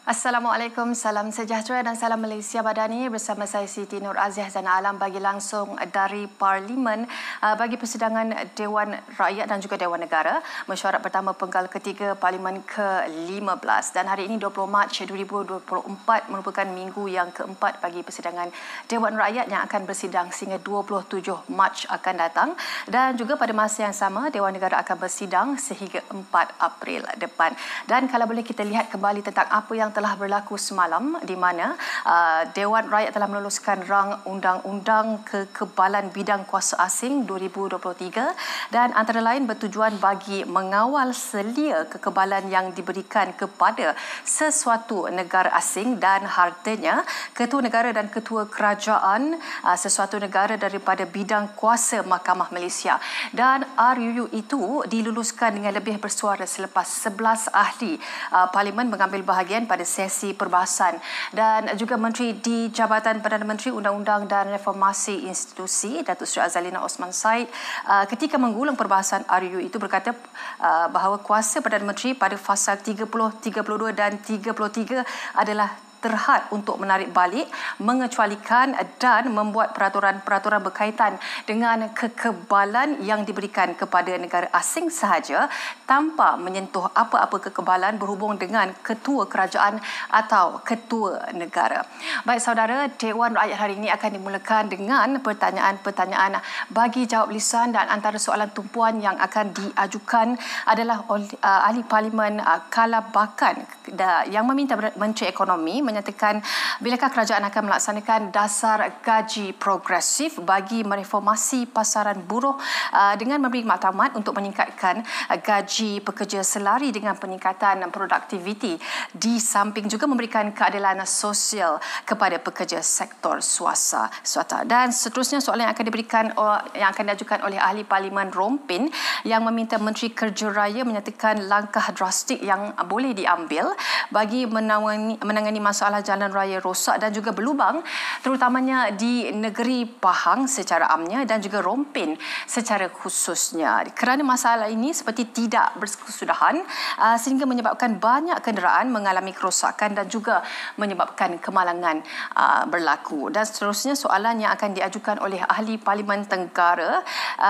Assalamualaikum, salam sejahtera dan salam Malaysia Badani. Bersama saya Siti Nur Aziz Zana Alam bagi langsung dari Parlimen bagi persidangan Dewan Rakyat dan juga Dewan Negara mesyuarat pertama penggal ketiga Parlimen ke-15. Dan hari ini 20 Mac 2024 merupakan minggu yang keempat bagi persidangan Dewan Rakyat yang akan bersidang sehingga 27 Mac akan datang. Dan juga pada masa yang sama Dewan Negara akan bersidang sehingga 4 April depan. Dan kalau boleh kita lihat kembali tentang apa yang telah berlaku semalam di mana Dewan Rakyat telah meluluskan rang undang-undang kekebalan bidang kuasa asing 2023 dan antara lain bertujuan bagi mengawal selia kekebalan yang diberikan kepada sesuatu negara asing dan hartanya ketua negara dan ketua kerajaan sesuatu negara daripada bidang kuasa Mahkamah Malaysia. Dan RUU itu diluluskan dengan lebih bersuara selepas 11 ahli Parlimen mengambil bahagian pada sesi perbahasan. Dan juga Menteri di Jabatan Perdana Menteri Undang-Undang dan Reformasi Institusi Datuk Seri Azalina Osman Said ketika mengulang perbahasan RUU itu berkata bahawa kuasa Perdana Menteri pada fasa 30, 32 dan 33 adalah terhad untuk menarik balik, mengecualikan dan membuat peraturan-peraturan berkaitan dengan kekebalan yang diberikan kepada negara asing sahaja tanpa menyentuh apa-apa kekebalan berhubung dengan ketua kerajaan atau ketua negara. Baik saudara, Dewan Rakyat hari ini akan dimulakan dengan pertanyaan-pertanyaan bagi jawab lisan dan antara soalan tumpuan yang akan diajukan adalah ahli Parlimen Kalabakan yang meminta Menteri Ekonomi menyatakan bilakah kerajaan akan melaksanakan dasar gaji progresif bagi mereformasi pasaran buruh dengan memberi maklumat untuk meningkatkan gaji pekerja selari dengan peningkatan produktiviti di samping juga memberikan keadilan sosial kepada pekerja sektor swasta. Dan seterusnya soalan yang akan diajukan oleh ahli Parlimen Rompin yang meminta Menteri Kerja Raya menyatakan langkah drastik yang boleh diambil bagi menangani masalah jalan raya rosak dan juga berlubang terutamanya di negeri Pahang secara amnya dan juga Rompin secara khususnya kerana masalah ini seperti tidak berkesudahan sehingga menyebabkan banyak kenderaan mengalami kerosakan dan juga menyebabkan kemalangan berlaku. Dan seterusnya soalan yang akan diajukan oleh ahli Parlimen Tenggara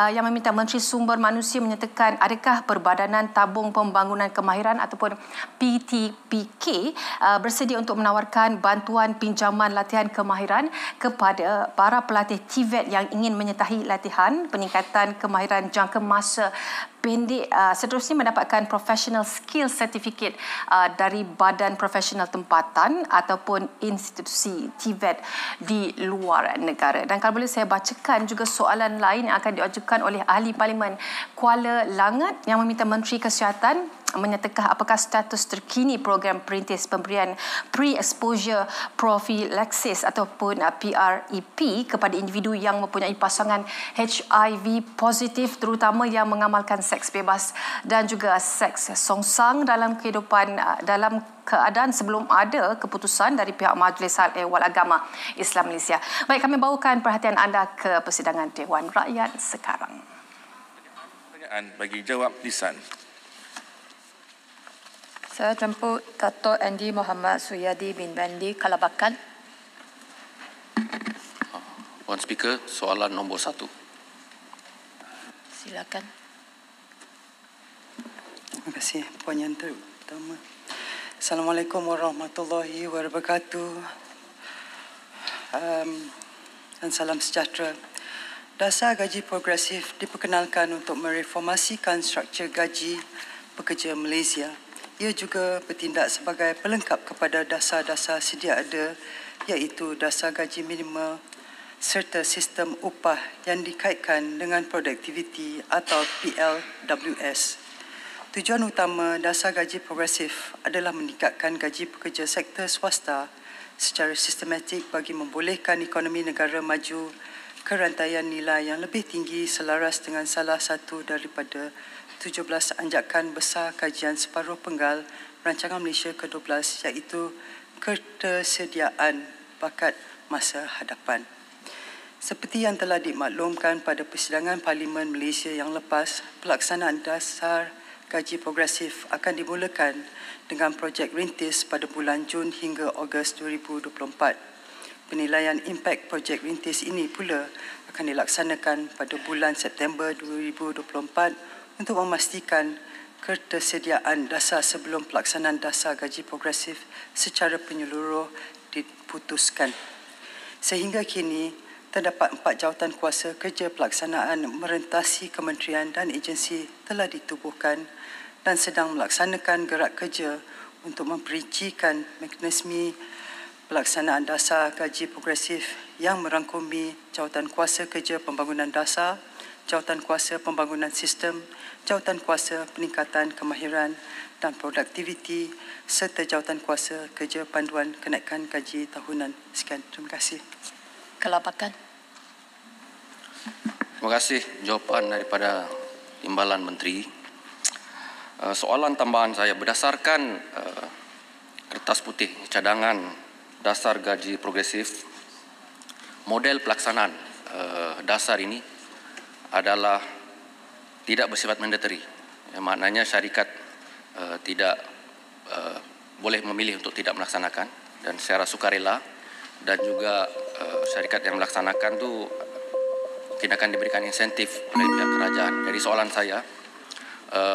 yang meminta Menteri Sumber Manusia menyatakan adakah Perbadanan Tabung Pembangunan Kemahiran ataupun PTPK bersedia untuk menawarkan bantuan pinjaman latihan kemahiran kepada para pelatih TVET yang ingin menyertai latihan peningkatan kemahiran jangka masa pendek seterusnya mendapatkan Professional Skill Certificate dari badan profesional tempatan ataupun institusi TVET di luar negara. Dan kalau boleh saya bacakan juga soalan lain yang akan diajukan oleh ahli Parlimen Kuala Langat yang meminta Menteri Kesihatan menyatakan apakah status terkini program perintis pemberian pre-exposure prophylaxis ataupun PrEP kepada individu yang mempunyai pasangan HIV positif terutama yang mengamalkan seks bebas dan juga seks songsang dalam keadaan sebelum ada keputusan dari pihak Majlis Hal Ehwal Agama Islam Malaysia. Baik, kami bawakan perhatian anda ke persidangan Dewan Rakyat sekarang. Pertanyaan bagi jawab lisan. Saya jemput Dato' Andy Muhammad Suyadi bin Bandi Kalabakan. Puan Speaker, soalan nombor 1. Silakan. Terima kasih Puan Yang Pertama. Assalamualaikum warahmatullahi wabarakatuh. Dan salam sejahtera. Dasar gaji progresif diperkenalkan untuk mereformasikan struktur gaji pekerja Malaysia. Ia juga bertindak sebagai pelengkap kepada dasar-dasar sedia ada iaitu dasar gaji minimal serta sistem upah yang dikaitkan dengan produktiviti atau PLWS. Tujuan utama dasar gaji progresif adalah meningkatkan gaji pekerja sektor swasta secara sistematik bagi membolehkan ekonomi negara maju ke rantaian nilai yang lebih tinggi selaras dengan salah satu daripada 17 anjakan besar kajian separuh penggal Rancangan Malaysia ke-12 iaitu ketersediaan bakat masa hadapan. Seperti yang telah dimaklumkan pada persidangan Parlimen Malaysia yang lepas, pelaksanaan dasar gaji progresif akan dimulakan dengan projek rintis pada bulan Jun hingga Ogos 2024. Penilaian impak projek rintis ini pula akan dilaksanakan pada bulan September 2024 untuk memastikan ketersediaan dasar sebelum pelaksanaan dasar gaji progresif secara penyeluruh diputuskan. Sehingga kini, terdapat 4 jawatan kuasa kerja pelaksanaan merentasi kementerian dan agensi telah ditubuhkan dan sedang melaksanakan gerak kerja untuk memperincikan mekanisme pelaksanaan dasar gaji progresif yang merangkumi jawatan kuasa kerja pembangunan dasar, jawatan kuasa pembangunan sistem, jawatan kuasa peningkatan kemahiran dan produktiviti serta jawatan kuasa kerja panduan kenaikan gaji tahunan. Sekian, terima kasih. Kelabakan. Terima kasih jawapan daripada Timbalan Menteri. Soalan tambahan saya, berdasarkan kertas putih cadangan dasar gaji progresif, model pelaksanaan dasar ini adalah tidak bersifat mandatory. Maknanya syarikat tidak boleh memilih untuk tidak melaksanakan dan secara sukarela, dan juga syarikat yang melaksanakan itu mungkin akan diberikan insentif oleh pihak kerajaan. Jadi soalan saya,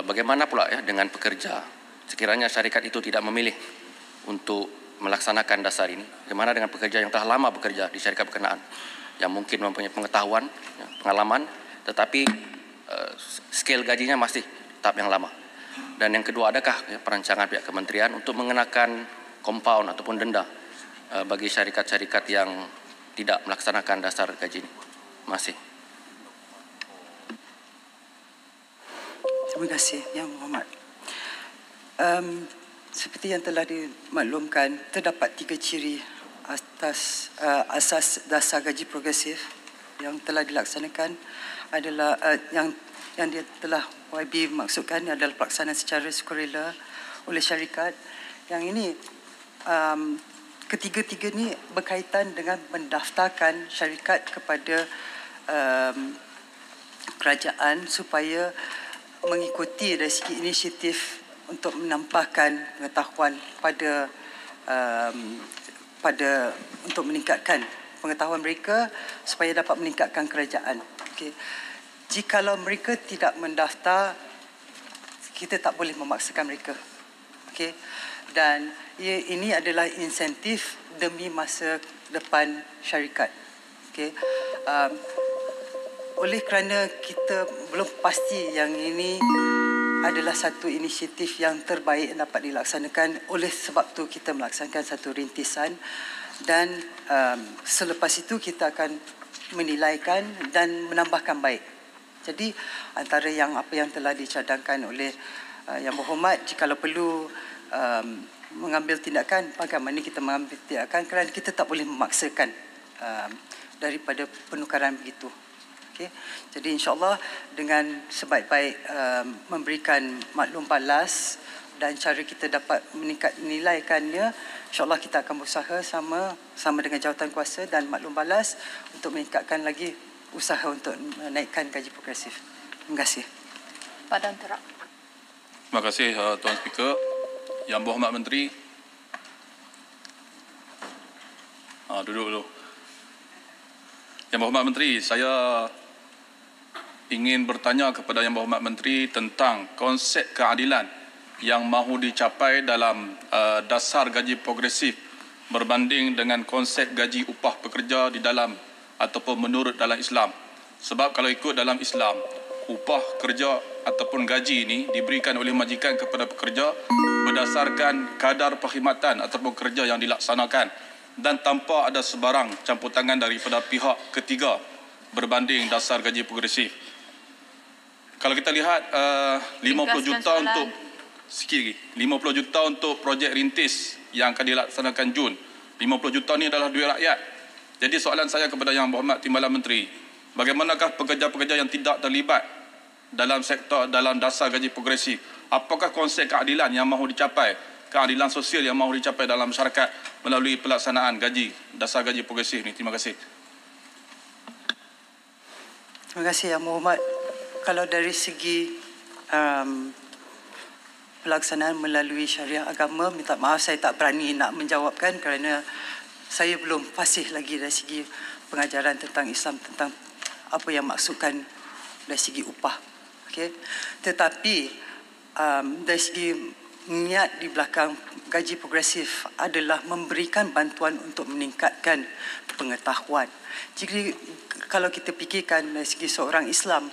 bagaimana pula ya dengan pekerja sekiranya syarikat itu tidak memilih untuk melaksanakan dasar ini? Bagaimana dengan pekerja yang telah lama bekerja di syarikat berkenaan, yang mungkin mempunyai pengetahuan, pengalaman, tetapi skala gajinya masih tahap yang lama? Dan yang kedua, adakah perancangan pihak kementerian untuk mengenakan kompaun ataupun denda bagi syarikat-syarikat yang tidak melaksanakan dasar gaji ini? Terima kasih. Terima kasih, Yang Berhormat. Seperti yang telah dimaklumkan, terdapat 3 ciri atas asas dasar gaji progresif yang telah dilaksanakan adalah yang dia telah YB maksudkan adalah pelaksanaan secara sukarela oleh syarikat. Yang ini ketiga-tiga ni berkaitan dengan mendaftarkan syarikat kepada kerajaan supaya mengikuti dari segi inisiatif untuk menambahkan pengetahuan pada untuk meningkatkan pengetahuan mereka supaya dapat meningkatkan kerajaan. Okey. Jikalau mereka tidak mendaftar, kita tak boleh memaksakan mereka. Okey. Dan ini adalah insentif demi masa depan syarikat. Okey. Oleh kerana kita belum pasti yang ini adalah satu inisiatif yang terbaik yang dapat dilaksanakan, oleh sebab tu kita melaksanakan satu rintisan dan selepas itu kita akan menilaikan dan menambahkan baik. Jadi antara apa yang telah dicadangkan oleh Yang Berhormat, jikalau perlu mengambil tindakan, bagaimana kita mengambil tindakan, kerana kita tak boleh memaksakan daripada penukaran begitu. Okay. Jadi insyaAllah dengan sebaik-baik memberikan maklum balas dan cara kita dapat menilaikannya, insyaAllah kita akan berusaha sama dengan jawatan kuasa dan maklum balas untuk meningkatkan lagi usaha untuk menaikkan gaji progresif. Terima kasih. Badan Terak. Terima kasih Tuan Speaker. Yang Berhormat Menteri. Duduk dulu. Yang Berhormat Menteri, saya ingin bertanya kepada Yang Berhormat Menteri tentang konsep keadilan yang mahu dicapai dalam dasar gaji progresif berbanding dengan konsep gaji upah pekerja di dalam ataupun menurut dalam Islam. Sebab kalau ikut dalam Islam, upah kerja ataupun gaji ini diberikan oleh majikan kepada pekerja berdasarkan kadar perkhidmatan ataupun kerja yang dilaksanakan dan tanpa ada sebarang campur tangan daripada pihak ketiga berbanding dasar gaji progresif. Kalau kita lihat 50 juta untuk sikit lagi, 50 juta untuk projek rintis yang akan dilaksanakan Jun. 50 juta ni adalah duit rakyat. Jadi soalan saya kepada Yang Berhormat Timbalan Menteri, bagaimanakah pekerja-pekerja yang tidak terlibat dalam sektor dalam dasar gaji progresif? Apakah konsep keadilan yang mahu dicapai, keadilan sosial yang mahu dicapai dalam masyarakat melalui pelaksanaan gaji dasar gaji progresif ni? Terima kasih. Terima kasih Yang Berhormat. Kalau dari segi pelaksanaan melalui syariah agama. Minta maaf saya tak berani nak menjawabkan kerana saya belum fasih lagi dari segi pengajaran tentang Islam, tentang apa yang maksudkan dari segi upah. Okay? Tetapi dari segi niat di belakang gaji progresif adalah memberikan bantuan untuk meningkatkan pengetahuan. Jadi kalau kita fikirkan dari segi seorang Islam,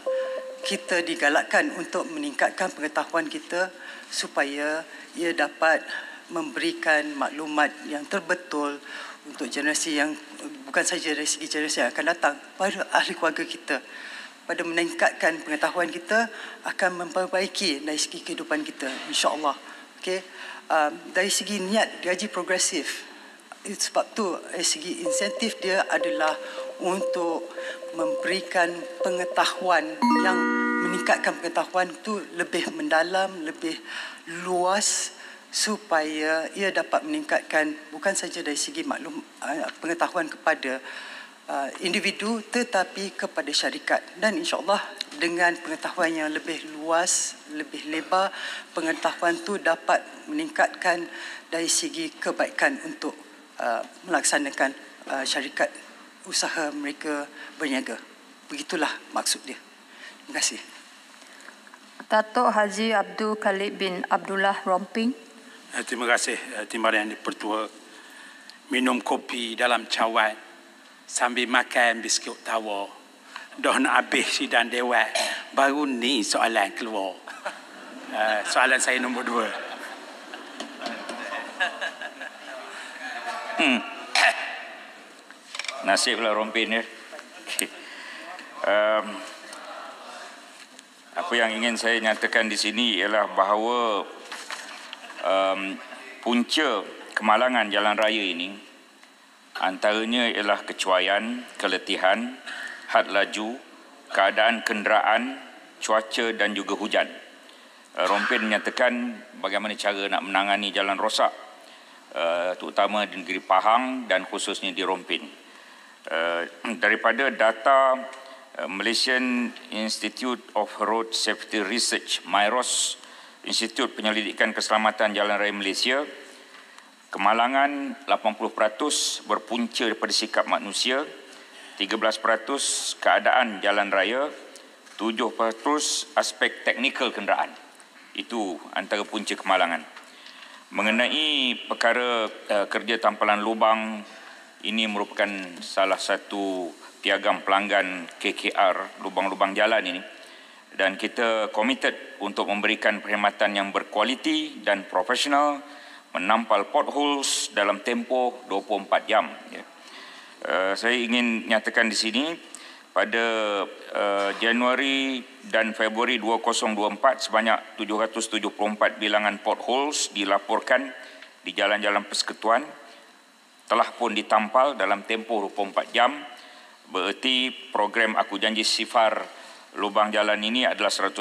kita digalakkan untuk meningkatkan pengetahuan kita supaya ia dapat memberikan maklumat yang terbetul untuk generasi yang bukan saja dari segi generasi yang akan datang, pada ahli keluarga kita. Pada meningkatkan pengetahuan kita akan memperbaiki dari segi kehidupan kita, insya-Allah. Okay? Dari segi niat gaji progresif, sebab tu dari segi insentif dia adalah untuk memberikan pengetahuan yang meningkatkan pengetahuan itu lebih mendalam, lebih luas, supaya ia dapat meningkatkan bukan saja dari segi pengetahuan kepada individu tetapi kepada syarikat. Dan insya-Allah dengan pengetahuan yang lebih luas, lebih lebar, pengetahuan itu dapat meningkatkan dari segi kebaikan untuk melaksanakan syarikat usaha mereka berniaga. Begitulah maksud dia. Terima kasih. Datuk Haji Abdul Khalid bin Abdullah Romping. Terima kasih Timbalan Yang Dipertua. Minum kopi dalam cawan sambil makan biskut tawar. Dah nak habis sidang dewan, baru ni soalan keluar. Soalan saya nombor 2. Nasiblah Rompin ya. Apa yang ingin saya nyatakan di sini ialah bahawa punca kemalangan jalan raya ini antaranya ialah kecuaian, keletihan, had laju, keadaan kenderaan, cuaca dan juga hujan. Rompin menyatakan bagaimana cara nak menangani jalan rosak, terutama di negeri Pahang dan khususnya di Rompin. Daripada data Malaysian Institute of Road Safety Research, MIROS, Institut Penyelidikan Keselamatan Jalan Raya Malaysia, kemalangan 80% berpunca daripada sikap manusia, 13% keadaan jalan raya, 7% aspek teknikal kenderaan. Itu antara punca kemalangan. Mengenai perkara kerja tampalan lubang, ini merupakan salah satu piagam pelanggan KKR, lubang-lubang jalan ini. Dan kita committed untuk memberikan perkhidmatan yang berkualiti dan profesional, menampal potholes dalam tempoh 24 jam. Saya ingin nyatakan di sini, pada Januari dan Februari 2024, sebanyak 774 bilangan potholes dilaporkan di jalan-jalan persekutuan, telah pun ditampal dalam tempoh 24 jam. Bererti program Aku Janji Sifar lubang jalan ini adalah 100%.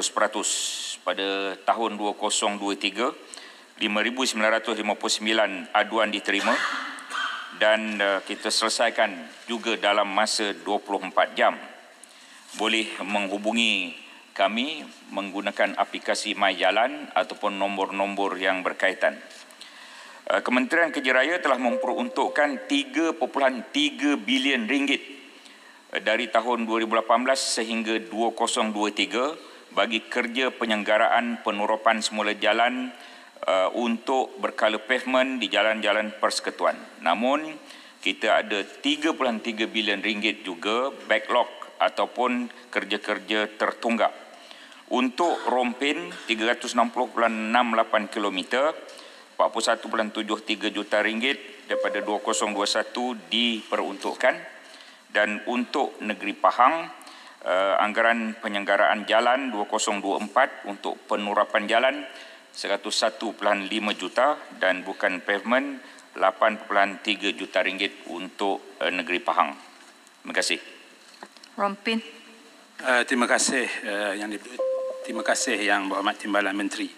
Pada tahun 2023, 5,959 aduan diterima dan kita selesaikan juga dalam masa 24 jam. Boleh menghubungi kami menggunakan aplikasi MyJalan ataupun nombor-nombor yang berkaitan. Kementerian Kerja Raya telah memperuntukkan 3.3 bilion ringgit dari tahun 2018 sehingga 2023 bagi kerja penyelenggaraan penurapan semula jalan untuk berkala pavement di jalan-jalan persekutuan. Namun kita ada 3.3 bilion ringgit juga backlog ataupun kerja-kerja tertunggak. Untuk Rompin 360.68 km, 41.73 juta ringgit daripada 2021 diperuntukkan. Dan untuk negeri Pahang, anggaran penyelenggaraan jalan 2024 untuk penurapan jalan 101.5 juta dan bukan pavement 8.3 juta ringgit untuk negeri Pahang. Terima kasih. Rompin. Terima kasih terima kasih Yang Berhormat Timbalan Menteri.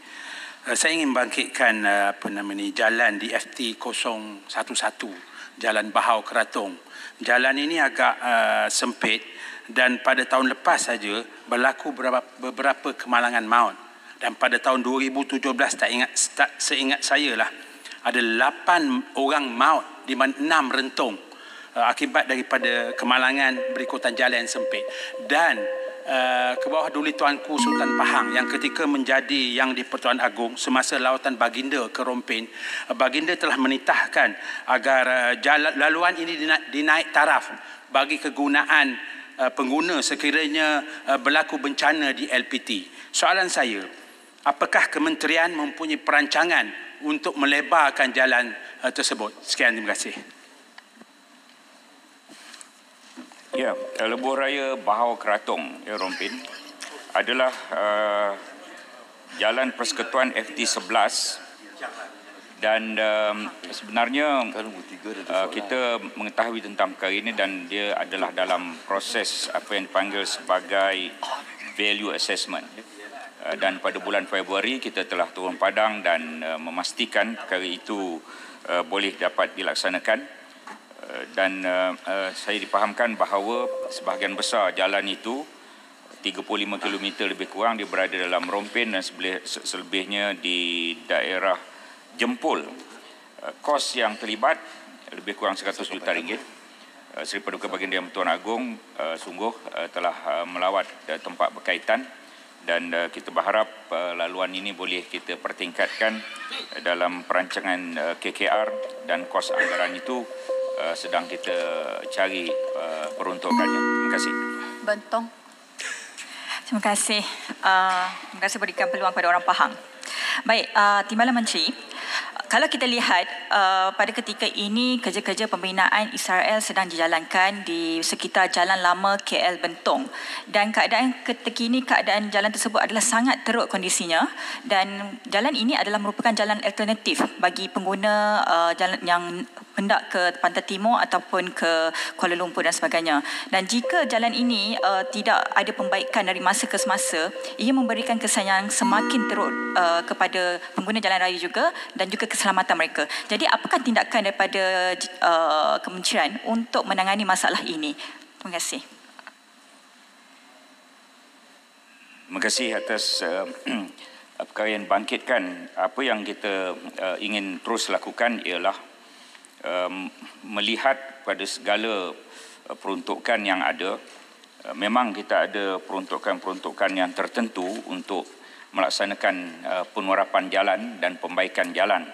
Saya ingin bangkitkan jalan di FT 011, Jalan Bahau Keratung. Jalan ini agak sempit dan pada tahun lepas saja berlaku beberapa kemalangan maut. Dan pada tahun 2017 seingat saya lah, ada 8 orang maut di mana 6 rentung akibat daripada kemalangan berikutan jalan yang sempit. Dan ke bawah duli Tuanku Sultan Pahang yang ketika menjadi Yang di-Pertuan Agong semasa lawatan baginda ke Rompin, baginda telah menitahkan agar laluan ini dinaik taraf bagi kegunaan pengguna sekiranya berlaku bencana di LPT. Soalan saya, apakah kementerian mempunyai perancangan untuk melebarkan jalan tersebut? Sekian, terima kasih. Ya, Lebuh Raya Bahau Keratung, Rompin, adalah jalan persekutuan FT11 dan sebenarnya kita mengetahui tentang perkara ini dan dia adalah dalam proses apa yang dipanggil sebagai value assessment. Dan pada bulan Februari kita telah turun padang dan memastikan perkara itu boleh dapat dilaksanakan. Dan saya dipahamkan bahawa sebahagian besar jalan itu 35 km lebih kurang dia berada dalam Rompin dan selebihnya di daerah Jempol. Kos yang terlibat lebih kurang 100 juta ringgit. Seri Paduka Baginda Yang Pertuan Agong sungguh telah melawat tempat berkaitan dan kita berharap laluan ini boleh kita pertingkatkan dalam perancangan KKR dan kos anggaran itu sedang kita cari peruntukannya. Terima kasih. Bentong. Terima kasih. Terima kasih berikan peluang kepada orang Pahang. Baik, Timbalan Menteri, kalau kita lihat pada ketika ini kerja-kerja pembinaan Israel sedang dijalankan di sekitar Jalan Lama KL Bentong dan keadaan ketika ini keadaan jalan tersebut adalah sangat teruk kondisinya dan jalan ini adalah merupakan jalan alternatif bagi pengguna jalan yang hendak ke Pantai Timur ataupun ke Kuala Lumpur dan sebagainya. Dan jika jalan ini tidak ada pembaikan dari masa ke semasa, ia memberikan kesan yang semakin teruk kepada pengguna jalan raya juga dan juga keselamatan mereka. Jadi apakah tindakan daripada kementerian untuk menangani masalah ini? Terima kasih. Terima kasih atas perkara yang bangkitkan. Apa yang kita ingin terus lakukan ialah melihat pada segala peruntukan yang ada. Memang kita ada peruntukan-peruntukan yang tertentu untuk melaksanakan penerapan jalan dan pembaikan jalan.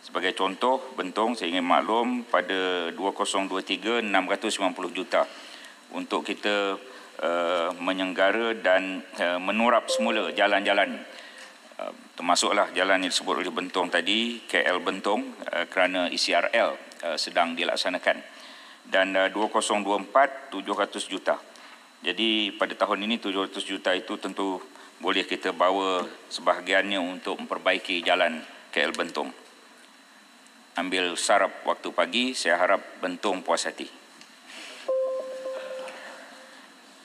Sebagai contoh, Bentong saya ingin maklum pada 2023 690 juta untuk kita menyenggara dan menurap semula jalan-jalan. Termasuklah jalan yang disebut oleh Bentong tadi, KL Bentong, kerana ECRL sedang dilaksanakan. Dan 2024 700 juta. Jadi pada tahun ini 700 juta itu tentu boleh kita bawa sebahagiannya untuk memperbaiki jalan KL Bentong. Ambil sarap waktu pagi, saya harap Bentong puas hati.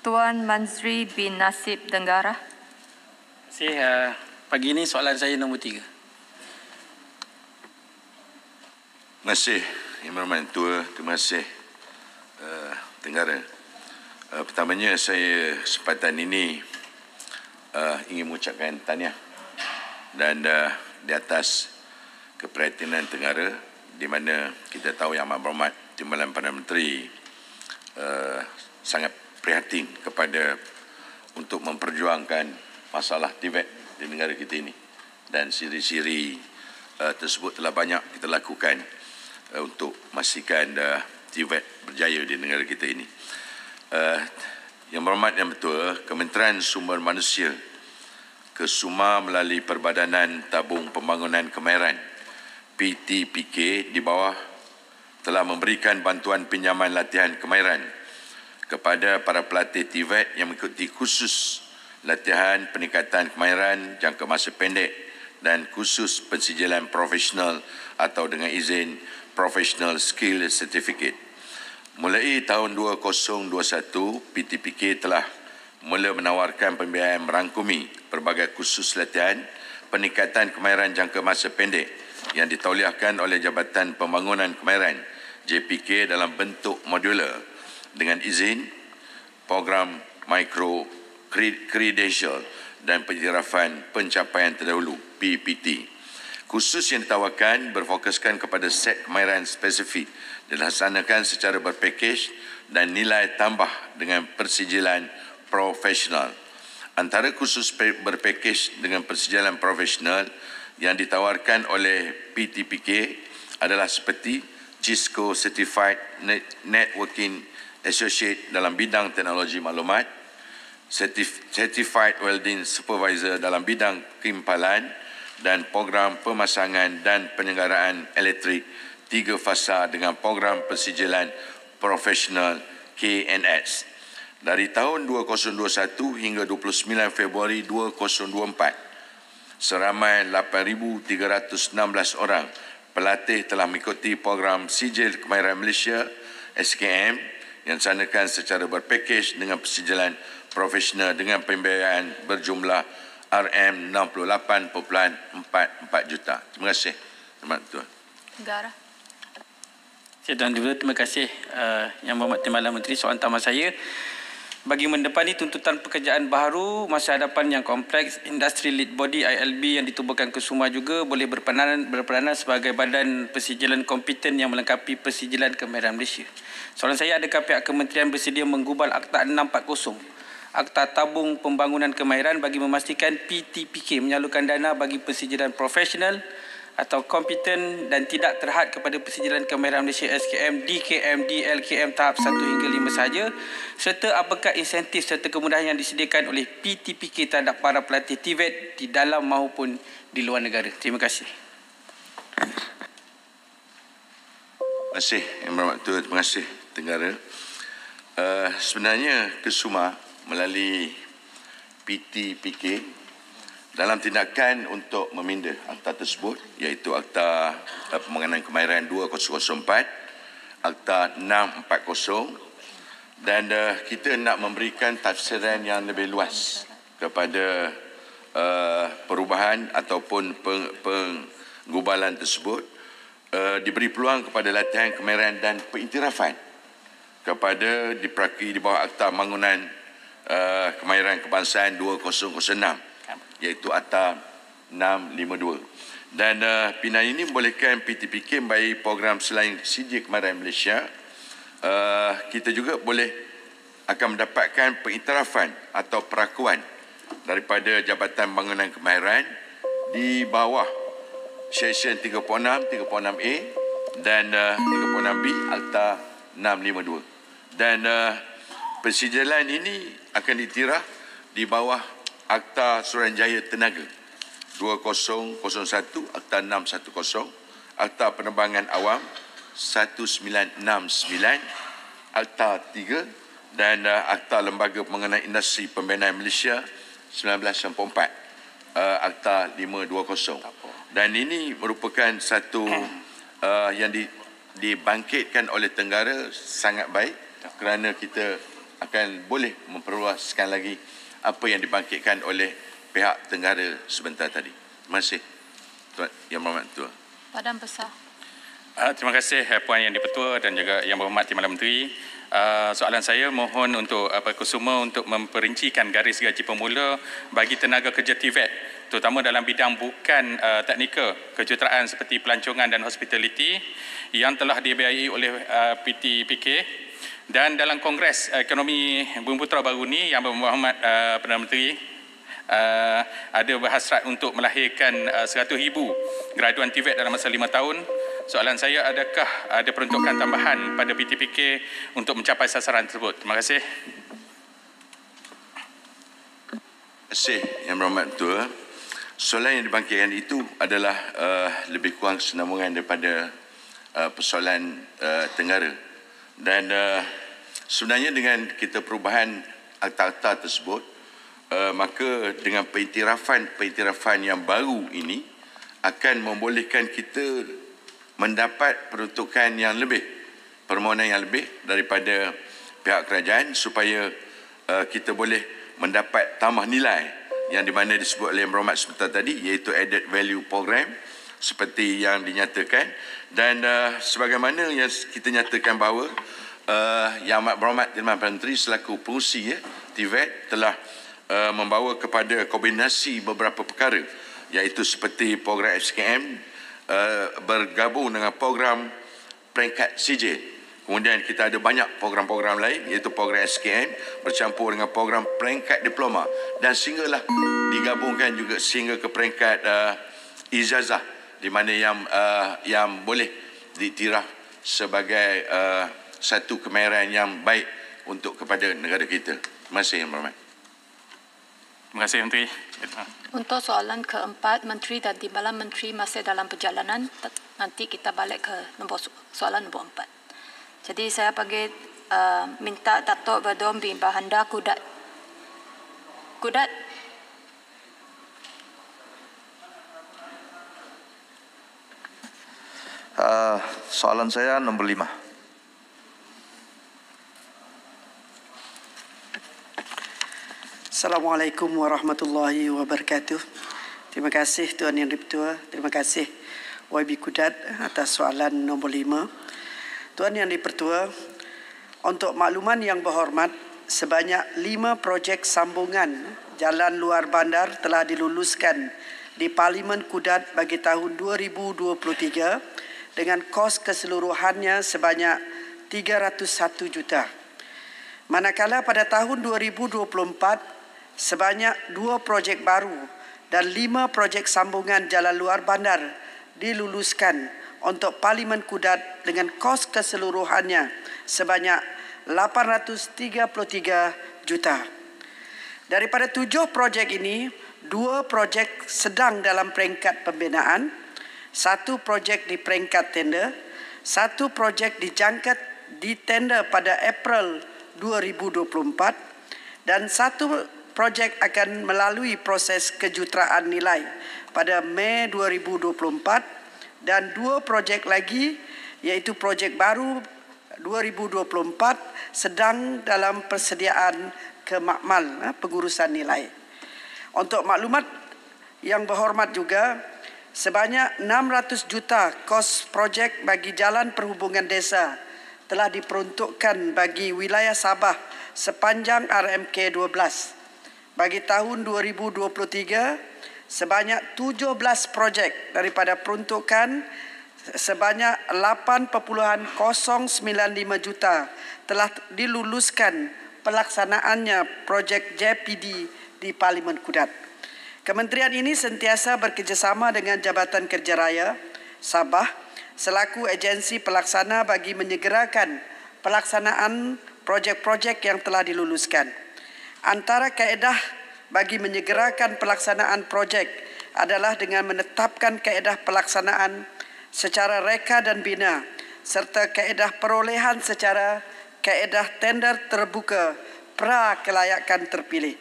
Tuan Mansri bin Nasib Denggara. Pagi ini soalan saya nombor 3. Terima kasih Yang Berhormat Tua, terima kasih Tenggara. Pertamanya saya kesempatan ini ingin mengucapkan tahniah dan di atas keprihatinan Tenggara di mana kita tahu Yang Amat Berhormat Timbalan Perdana Menteri sangat prihatin kepada untuk memperjuangkan masalah Tibet di negara kita ini dan siri-siri tersebut telah banyak kita lakukan untuk memastikan Tibet berjaya di negara kita ini. Yang berhormat yang betul, Kementerian Sumber Manusia Kesuma melalui Perbadanan Tabung Pembangunan Kemahiran PTPK di bawah telah memberikan bantuan pinjaman latihan kemahiran kepada para pelatih Tibet yang mengikuti khusus latihan peningkatan kemahiran jangka masa pendek dan khusus pensijilan profesional atau dengan izin Professional Skill Certificate. Mulai tahun 2021, PTPK telah mula menawarkan pembiayaan merangkumi pelbagai kursus latihan peningkatan kemahiran jangka masa pendek yang ditauliahkan oleh Jabatan Pembangunan Kemahiran JPK dalam bentuk modular dengan izin program micro credential dan Pengiktirafan Pencapaian Terdahulu PPT. Kursus yang ditawarkan berfokuskan kepada set kemahiran spesifik dan dilaksanakan secara berpakej dan nilai tambah dengan persijilan profesional. Antara kursus berpakej dengan persijilan profesional yang ditawarkan oleh PTPK adalah seperti Cisco Certified Networking Associate dalam bidang teknologi maklumat, Certified Welding Supervisor dalam bidang kekimpalan dan program pemasangan dan penyelenggaraan elektrik 3 fasa dengan program persijilan profesional KNS. Dari tahun 2021 hingga 29 Februari 2024, seramai 8,316 orang pelatih telah mengikuti program Sijil Kemahiran Malaysia SKM yang disanakan secara berpakej dengan persijilan profesional dengan pembiayaan berjumlah RM68.44 juta. Terima kasih. Tuan. Negara. Dan juga terima kasih Yang Berhormat Timbalan Menteri. Soalan tambah saya, bagi mendepani tuntutan pekerjaan baru masa hadapan yang kompleks, Industry Lead Body ILB yang ditubuhkan Kesuma juga boleh berperanan sebagai badan persijilan kompeten yang melengkapi persijilan kemahiran Malaysia. Soalan saya, adakah pihak kementerian bersedia menggubal Akta 640 Akta Tabung Pembangunan Kemahiran bagi memastikan PTPK menyalurkan dana bagi persijilan profesional atau kompeten dan tidak terhad kepada persijilan kemahiran Malaysia SKM, DKM, DLKM tahap 1 hingga 5 sahaja, serta apakah insentif serta kemudahan yang disediakan oleh PTPK terhadap para pelatih TVET di dalam maupun di luar negara. Terima kasih. Terima kasih Yang Berhormat Tuan, terima kasih Tenggara. Sebenarnya Kesuma melalui PTPK dalam tindakan untuk meminda akta tersebut, iaitu Akta Pembangunan Kemahiran 2004, Akta 640, dan kita nak memberikan tafsiran yang lebih luas kepada perubahan ataupun penggubalan tersebut, diberi peluang kepada latihan kemahiran dan pengiktirafan kepada diperakiri di bawah Akta Pembangunan Kemahiran Kebangsaan 2006, iaitu Akta 652. Dan pindahan ini membolehkan PTPK bagi program selain Sijil Kemahiran Malaysia, kita juga boleh akan mendapatkan pengiktirafan atau perakuan daripada Jabatan Pembangunan Kemahiran di bawah Seksyen 36, 36A dan 36B Akta 652. Dan persijilan ini akan ditirah di bawah Akta Suruhanjaya Tenaga 2001, Akta 610, Akta Penerbangan Awam 1969, Akta 3 dan Akta Lembaga Pengenalan Industri Pembinaan Malaysia 1994, Akta 520. Dan ini merupakan satu yang dibangkitkan oleh Tenggara sangat baik kerana kita akan boleh memperluaskan lagi apa yang dibangkitkan oleh pihak Tenggara sebentar tadi. Terima kasih Tuan Yang Berhormat Tuan. Badan Besar. Terima kasih Puan Yang Dipertua dan juga Yang Berhormat Timbalan Menteri. Soalan saya mohon untuk Kesuma untuk memperincikan garis gaji pemula bagi tenaga kerja TVET, terutama dalam bidang bukan teknikal, kejuruteraan seperti pelancongan dan hospitality yang telah dibiayai oleh PTPK. Dan dalam Kongres Ekonomi Bumiputera baru ini, Yang Berhormat Perdana Menteri ada berhasrat untuk melahirkan 100,000 graduan TVET dalam masa 5 tahun. Soalan saya, adakah ada peruntukan tambahan pada PTPK untuk mencapai sasaran tersebut? Terima kasih. Terima kasih Yang Berhormat Ketua. Soalan yang dibangkitkan itu adalah lebih kurang kesinambungan daripada persoalan Tenggara. Dan sebenarnya dengan kita perubahan akta-akta tersebut, maka dengan pengiktirafan yang baru ini akan membolehkan kita mendapat peruntukan yang lebih, permohonan yang lebih daripada pihak kerajaan supaya kita boleh mendapat tambah nilai yang di mana disebut oleh Yang Berhormat sebentar tadi, iaitu added value program seperti yang dinyatakan. Dan sebagaimana yang kita nyatakan bahawa Yang Amat Berhormat Timbalan Menteri selaku pengurusi TVET telah membawa kepada kombinasi beberapa perkara, iaitu seperti program SKM bergabung dengan program peringkat CJ. Kemudian kita ada banyak program-program lain, iaitu program SKM bercampur dengan program peringkat diploma, dan sehinggalah digabungkan juga sehingga ke peringkat ijazah, di mana yang boleh diiktiraf sebagai satu kemahiran yang baik untuk kepada negara kita. Terima kasih, Yang Berhormat. Terima kasih, Menteri. Untuk soalan keempat, Menteri dan Timbalan Menteri masih dalam perjalanan. Nanti kita balik ke soalan nombor 4. Jadi saya panggil minta Datuk Verdom bin Bahanda Kudat. Kudat. Soalan saya nombor 5. Assalamualaikum warahmatullahi wabarakatuh. Terima kasih Tuan Yang Dipertua. Terima kasih YB Kudat atas soalan nombor 5. Tuan Yang Dipertua, untuk makluman yang berhormat, sebanyak 5 projek sambungan jalan luar bandar telah diluluskan di Parlimen Kudat bagi tahun 2023 dengan kos keseluruhannya sebanyak 301 juta. Manakala pada tahun 2024, sebanyak 2 projek baru dan 5 projek sambungan jalan luar bandar diluluskan untuk Parlimen Kudat dengan kos keseluruhannya sebanyak 833 juta. Daripada 7 projek ini, 2 projek sedang dalam peringkat pembinaan, 1 projek di peringkat tender, 1 projek dijangka di tender pada April 2024 dan 1 projek akan melalui proses kejuruteraan nilai pada Mei 2024 dan 2 projek lagi iaitu projek baru 2024 sedang dalam persediaan ke makmal pengurusan nilai. Untuk maklumat yang berhormat juga, sebanyak 600 juta kos projek bagi jalan perhubungan desa telah diperuntukkan bagi wilayah Sabah sepanjang RMK 12. Bagi tahun 2023, sebanyak 17 projek daripada peruntukan sebanyak 8.095 juta telah diluluskan pelaksanaannya projek JPD di Parlimen Kudat. Kementerian ini sentiasa bekerjasama dengan Jabatan Kerja Raya Sabah selaku agensi pelaksana bagi menyegerakan pelaksanaan projek-projek yang telah diluluskan. Antara kaedah bagi menyegerakan pelaksanaan projek adalah dengan menetapkan kaedah pelaksanaan secara reka dan bina serta kaedah perolehan secara kaedah tender terbuka pra-kelayakan terpilih.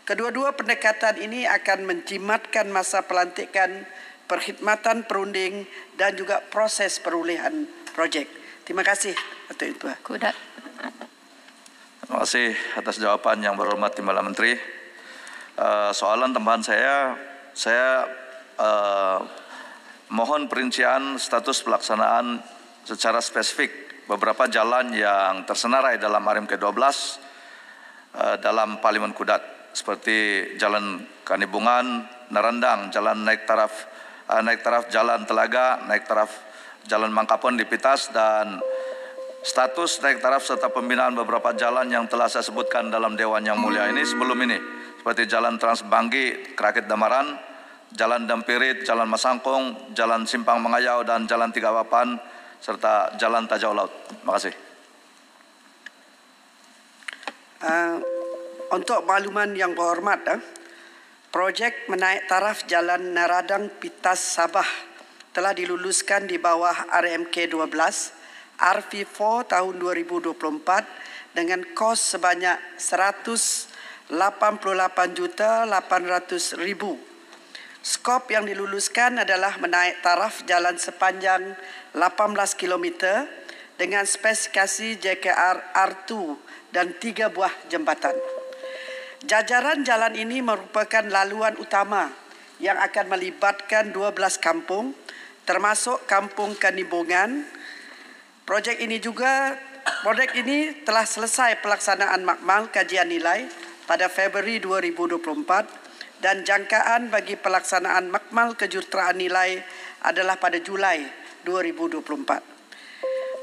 Kedua-dua pendekatan ini akan menjimatkan masa pelantikan, perkhidmatan perunding dan juga proses perolehan projek. Terima kasih, Datuk Ketua. Kudat. Terima kasih atas jawaban yang berhormat Timbalan Menteri. Soalan tambahan saya mohon perincian status pelaksanaan secara spesifik beberapa jalan yang tersenarai dalam RMK 12 dalam Parlimen Kudat, seperti Jalan Kanibungan, Narandang, Jalan naik taraf Jalan Telaga, naik taraf Jalan Mangkapon di Pitas, dan status naik taraf serta pembinaan beberapa jalan yang telah saya sebutkan dalam Dewan Yang Mulia ini sebelum ini, seperti Jalan Trans Banggi, Kerakit Damaran, Jalan Dampirit, Jalan Masangkong, Jalan Simpang Mengayau, dan Jalan Tiga Papan, serta Jalan Tajau Laut. Terima kasih. Untuk makluman yang berhormat, projek menaik taraf Jalan Naradang Pitas Sabah telah diluluskan di bawah RMK 12 RV4 tahun 2024 dengan kos sebanyak 188.800.000. Skop yang diluluskan adalah menaik taraf jalan sepanjang 18 km dengan spesifikasi JKR R2 dan 3 buah jambatan. Jajaran jalan ini merupakan laluan utama yang akan melibatkan 12 kampung termasuk Kampung Kanibungan. Projek ini telah selesai pelaksanaan makmal kajian nilai pada Februari 2024 dan jangkaan bagi pelaksanaan makmal kejuruteraan nilai adalah pada Julai 2024.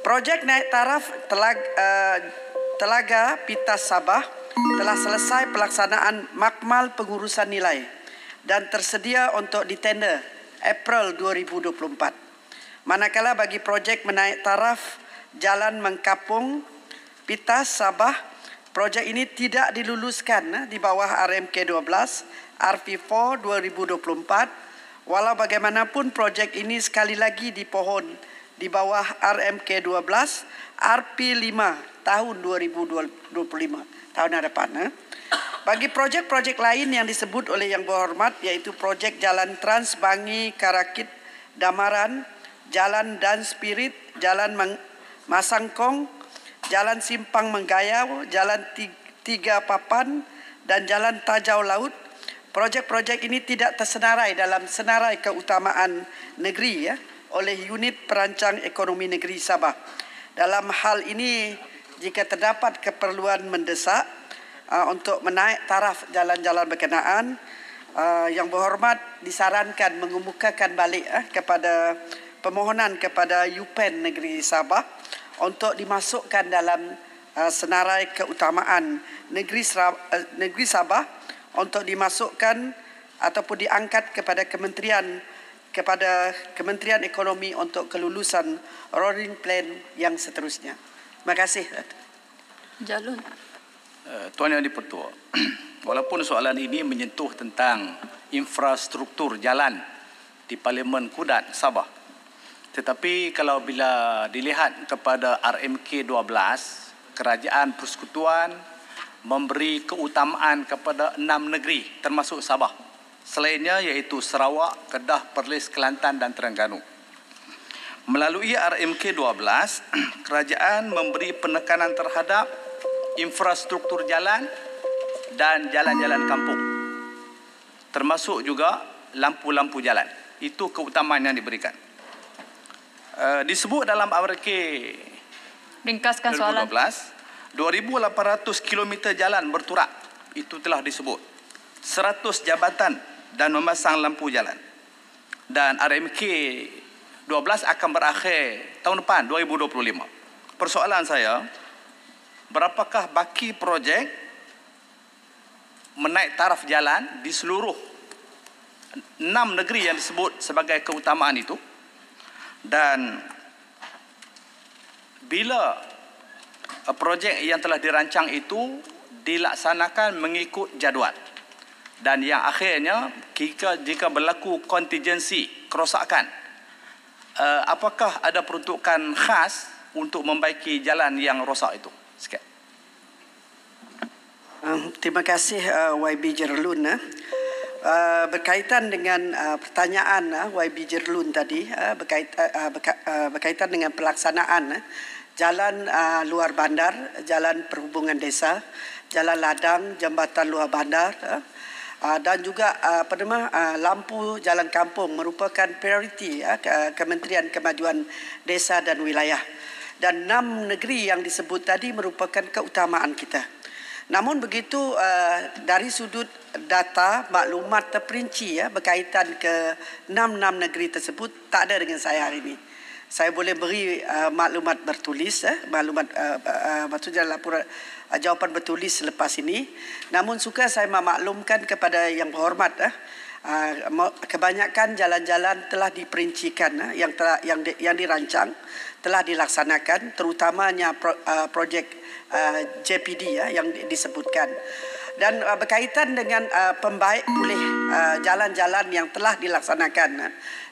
Projek naik taraf Telaga Pitas Sabah telah selesai pelaksanaan makmal pengurusan nilai dan tersedia untuk ditender April 2024. Manakala bagi projek menaik taraf Jalan Mengkapung Pitas Sabah, projek ini tidak diluluskan di bawah RMK 12 RP4 2024, walau bagaimanapun projek ini sekali lagi dipohon di bawah RMK 12 RP5 tahun 2025, tahun hadapan. Bagi projek-projek lain yang disebut oleh Yang Berhormat, iaitu projek Jalan Trans Bangi Karakit Damaran, Jalan Dan Spirit, Jalan Masangkong, Jalan Simpang Menggayau, Jalan Tiga Papan dan Jalan Tajau Laut. Projek-projek ini tidak tersenarai dalam senarai keutamaan negeri oleh Unit Perancang Ekonomi Negeri Sabah. Dalam hal ini, jika terdapat keperluan mendesak untuk menaik taraf jalan-jalan berkenaan, Yang Berhormat disarankan mengemukakan balik kepada permohonan kepada UPEN Negeri Sabah untuk dimasukkan dalam senarai keutamaan negeri Sabah untuk dimasukkan ataupun diangkat kepada Kementerian Ekonomi untuk kelulusan rolling plan yang seterusnya. Terima kasih. Jalun. Tuan Yang di-Pertua, walaupun soalan ini menyentuh tentang infrastruktur jalan di Parlimen Kudat Sabah, tetapi kalau bila dilihat kepada RMK 12, Kerajaan Persekutuan memberi keutamaan kepada 6 negeri termasuk Sabah. Selainnya iaitu Sarawak, Kedah, Perlis, Kelantan dan Terengganu. Melalui RMK 12, kerajaan memberi penekanan terhadap infrastruktur jalan dan jalan-jalan kampung. Termasuk juga lampu-lampu jalan. Itu keutamaan yang diberikan. Disebut dalam RMK ringkaskan soalan 2012, 2,800 km jalan berturak. Itu telah disebut. 100 jabatan dan memasang lampu jalan. Dan RMK 12 akan berakhir tahun depan 2025. Persoalan saya, berapakah baki projek menaik taraf jalan di seluruh 6 negeri yang disebut sebagai keutamaan itu? Dan bila projek yang telah dirancang itu dilaksanakan mengikut jadual, dan yang akhirnya jika berlaku kontingensi kerosakan, apakah ada peruntukan khas untuk membaiki jalan yang rosak itu? Sekian. Terima kasih YB Jerlun. Berkaitan dengan pertanyaan YB Jerlun tadi, berkaitan dengan pelaksanaan jalan luar bandar, jalan perhubungan desa, jalan ladang, jambatan luar bandar, dan juga lampu jalan kampung merupakan prioriti Kementerian Kemajuan Desa dan Wilayah. Dan 6 negeri yang disebut tadi merupakan keutamaan kita. Namun begitu, dari sudut data maklumat terperinci berkaitan ke 6 negeri tersebut tak ada dengan saya hari ini. Saya boleh beri maklumat bertulis, maksudnya laporan jawapan bertulis selepas ini. Namun suka saya memaklumkan kepada Yang Berhormat, kebanyakan jalan-jalan telah diperincikan, yang dirancang telah dilaksanakan, terutamanya projek JPD yang disebutkan. Dan berkaitan dengan pembaik pulih jalan-jalan yang telah dilaksanakan,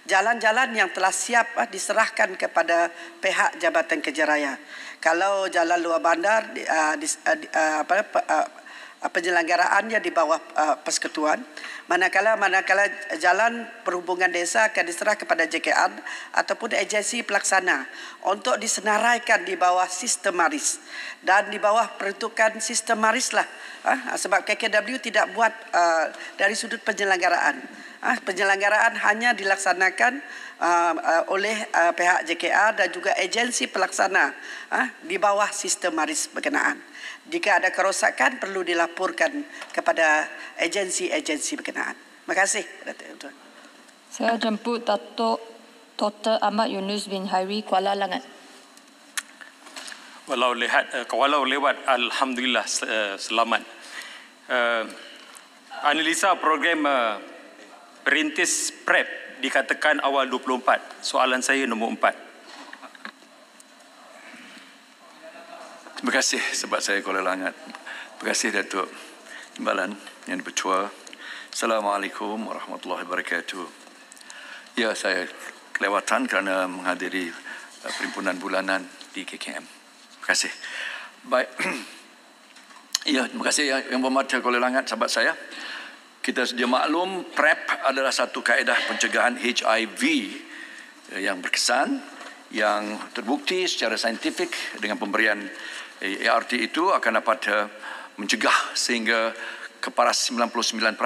jalan-jalan yang telah siap diserahkan kepada pihak Jabatan Kerja Raya. Kalau jalan luar bandar penyelenggaraannya di bawah Persekutuan, manakala jalan perhubungan desa akan diserah kepada JKR ataupun agensi pelaksana untuk disenaraikan di bawah sistem maris dan di bawah peruntukan sistem maris lah, sebab KKW tidak buat dari sudut penyelenggaraan. Penyelenggaraan hanya dilaksanakan oleh pihak JKR dan juga agensi pelaksana di bawah sistem maris berkenaan. Jika ada kerosakan perlu dilaporkan kepada agensi-agensi berkenaan. Terima kasih. Saya jemput Datuk Dr. Ahmad Yunus bin Hairi, Kuala Langat. Walau lewat alhamdulillah selamat. Analisa program perintis PREP dikatakan awal 24. Soalan saya nombor 4. Terima kasih sebab saya Kuala Langat. Terima kasih Datuk Timbalan yang dipertua. Assalamualaikum warahmatullahi wabarakatuh. Ya, saya kelewatan kerana menghadiri perhimpunan bulanan di KKM. Terima kasih. Baik. Ya, terima kasih yang berhormat Kuala Langat, sahabat saya. Kita sedia maklum, PrEP adalah satu kaedah pencegahan HIV yang berkesan, yang terbukti secara saintifik dengan pemberian ART itu akan dapat mencegah sehingga keparas 99%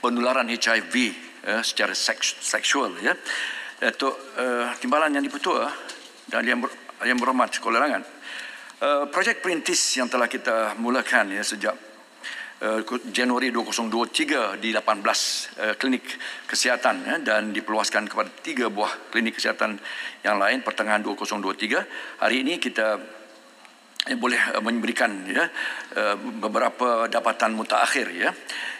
penularan HIV secara seksual. Ya. Datuk Timbalan yang dipertua dan yang berhormat Kuala Langat. Projek perintis yang telah kita mulakan sejak Januari 2023 di 18 klinik kesihatan dan diperluaskan kepada 3 buah klinik kesihatan yang lain pertengahan 2023. Hari ini kita boleh memberikan beberapa dapatan mutakhir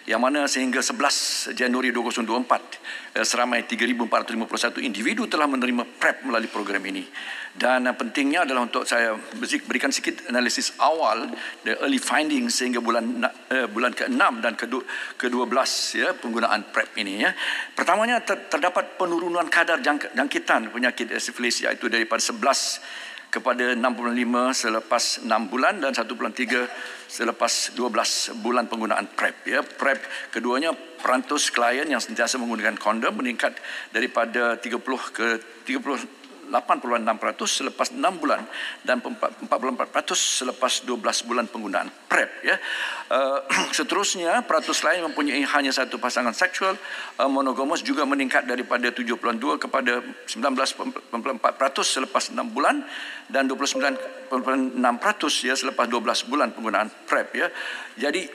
yang mana sehingga 11 Januari 2024 seramai 3,451 individu telah menerima PrEP melalui program ini. Dan pentingnya adalah untuk saya berikan sedikit analisis awal, the early findings sehingga bulan ke-6 dan ke-12 penggunaan PrEP ini. Pertamanya terdapat penurunan kadar jangkitan penyakit sifilis iaitu daripada 11 kepada 65 selepas 6 bulan dan 1.3 selepas 12 bulan penggunaan PrEP. PrEP keduanya peratus klien yang sentiasa menggunakan kondom meningkat daripada 30 ke 38.6% selepas 6 bulan dan 44% selepas 12 bulan penggunaan PrEP. Seterusnya, peratus lain mempunyai hanya satu pasangan seksual monogamus juga meningkat daripada 72 kepada 19.4% selepas 6 bulan dan 29.6% selepas 12 bulan penggunaan PrEP. Jadi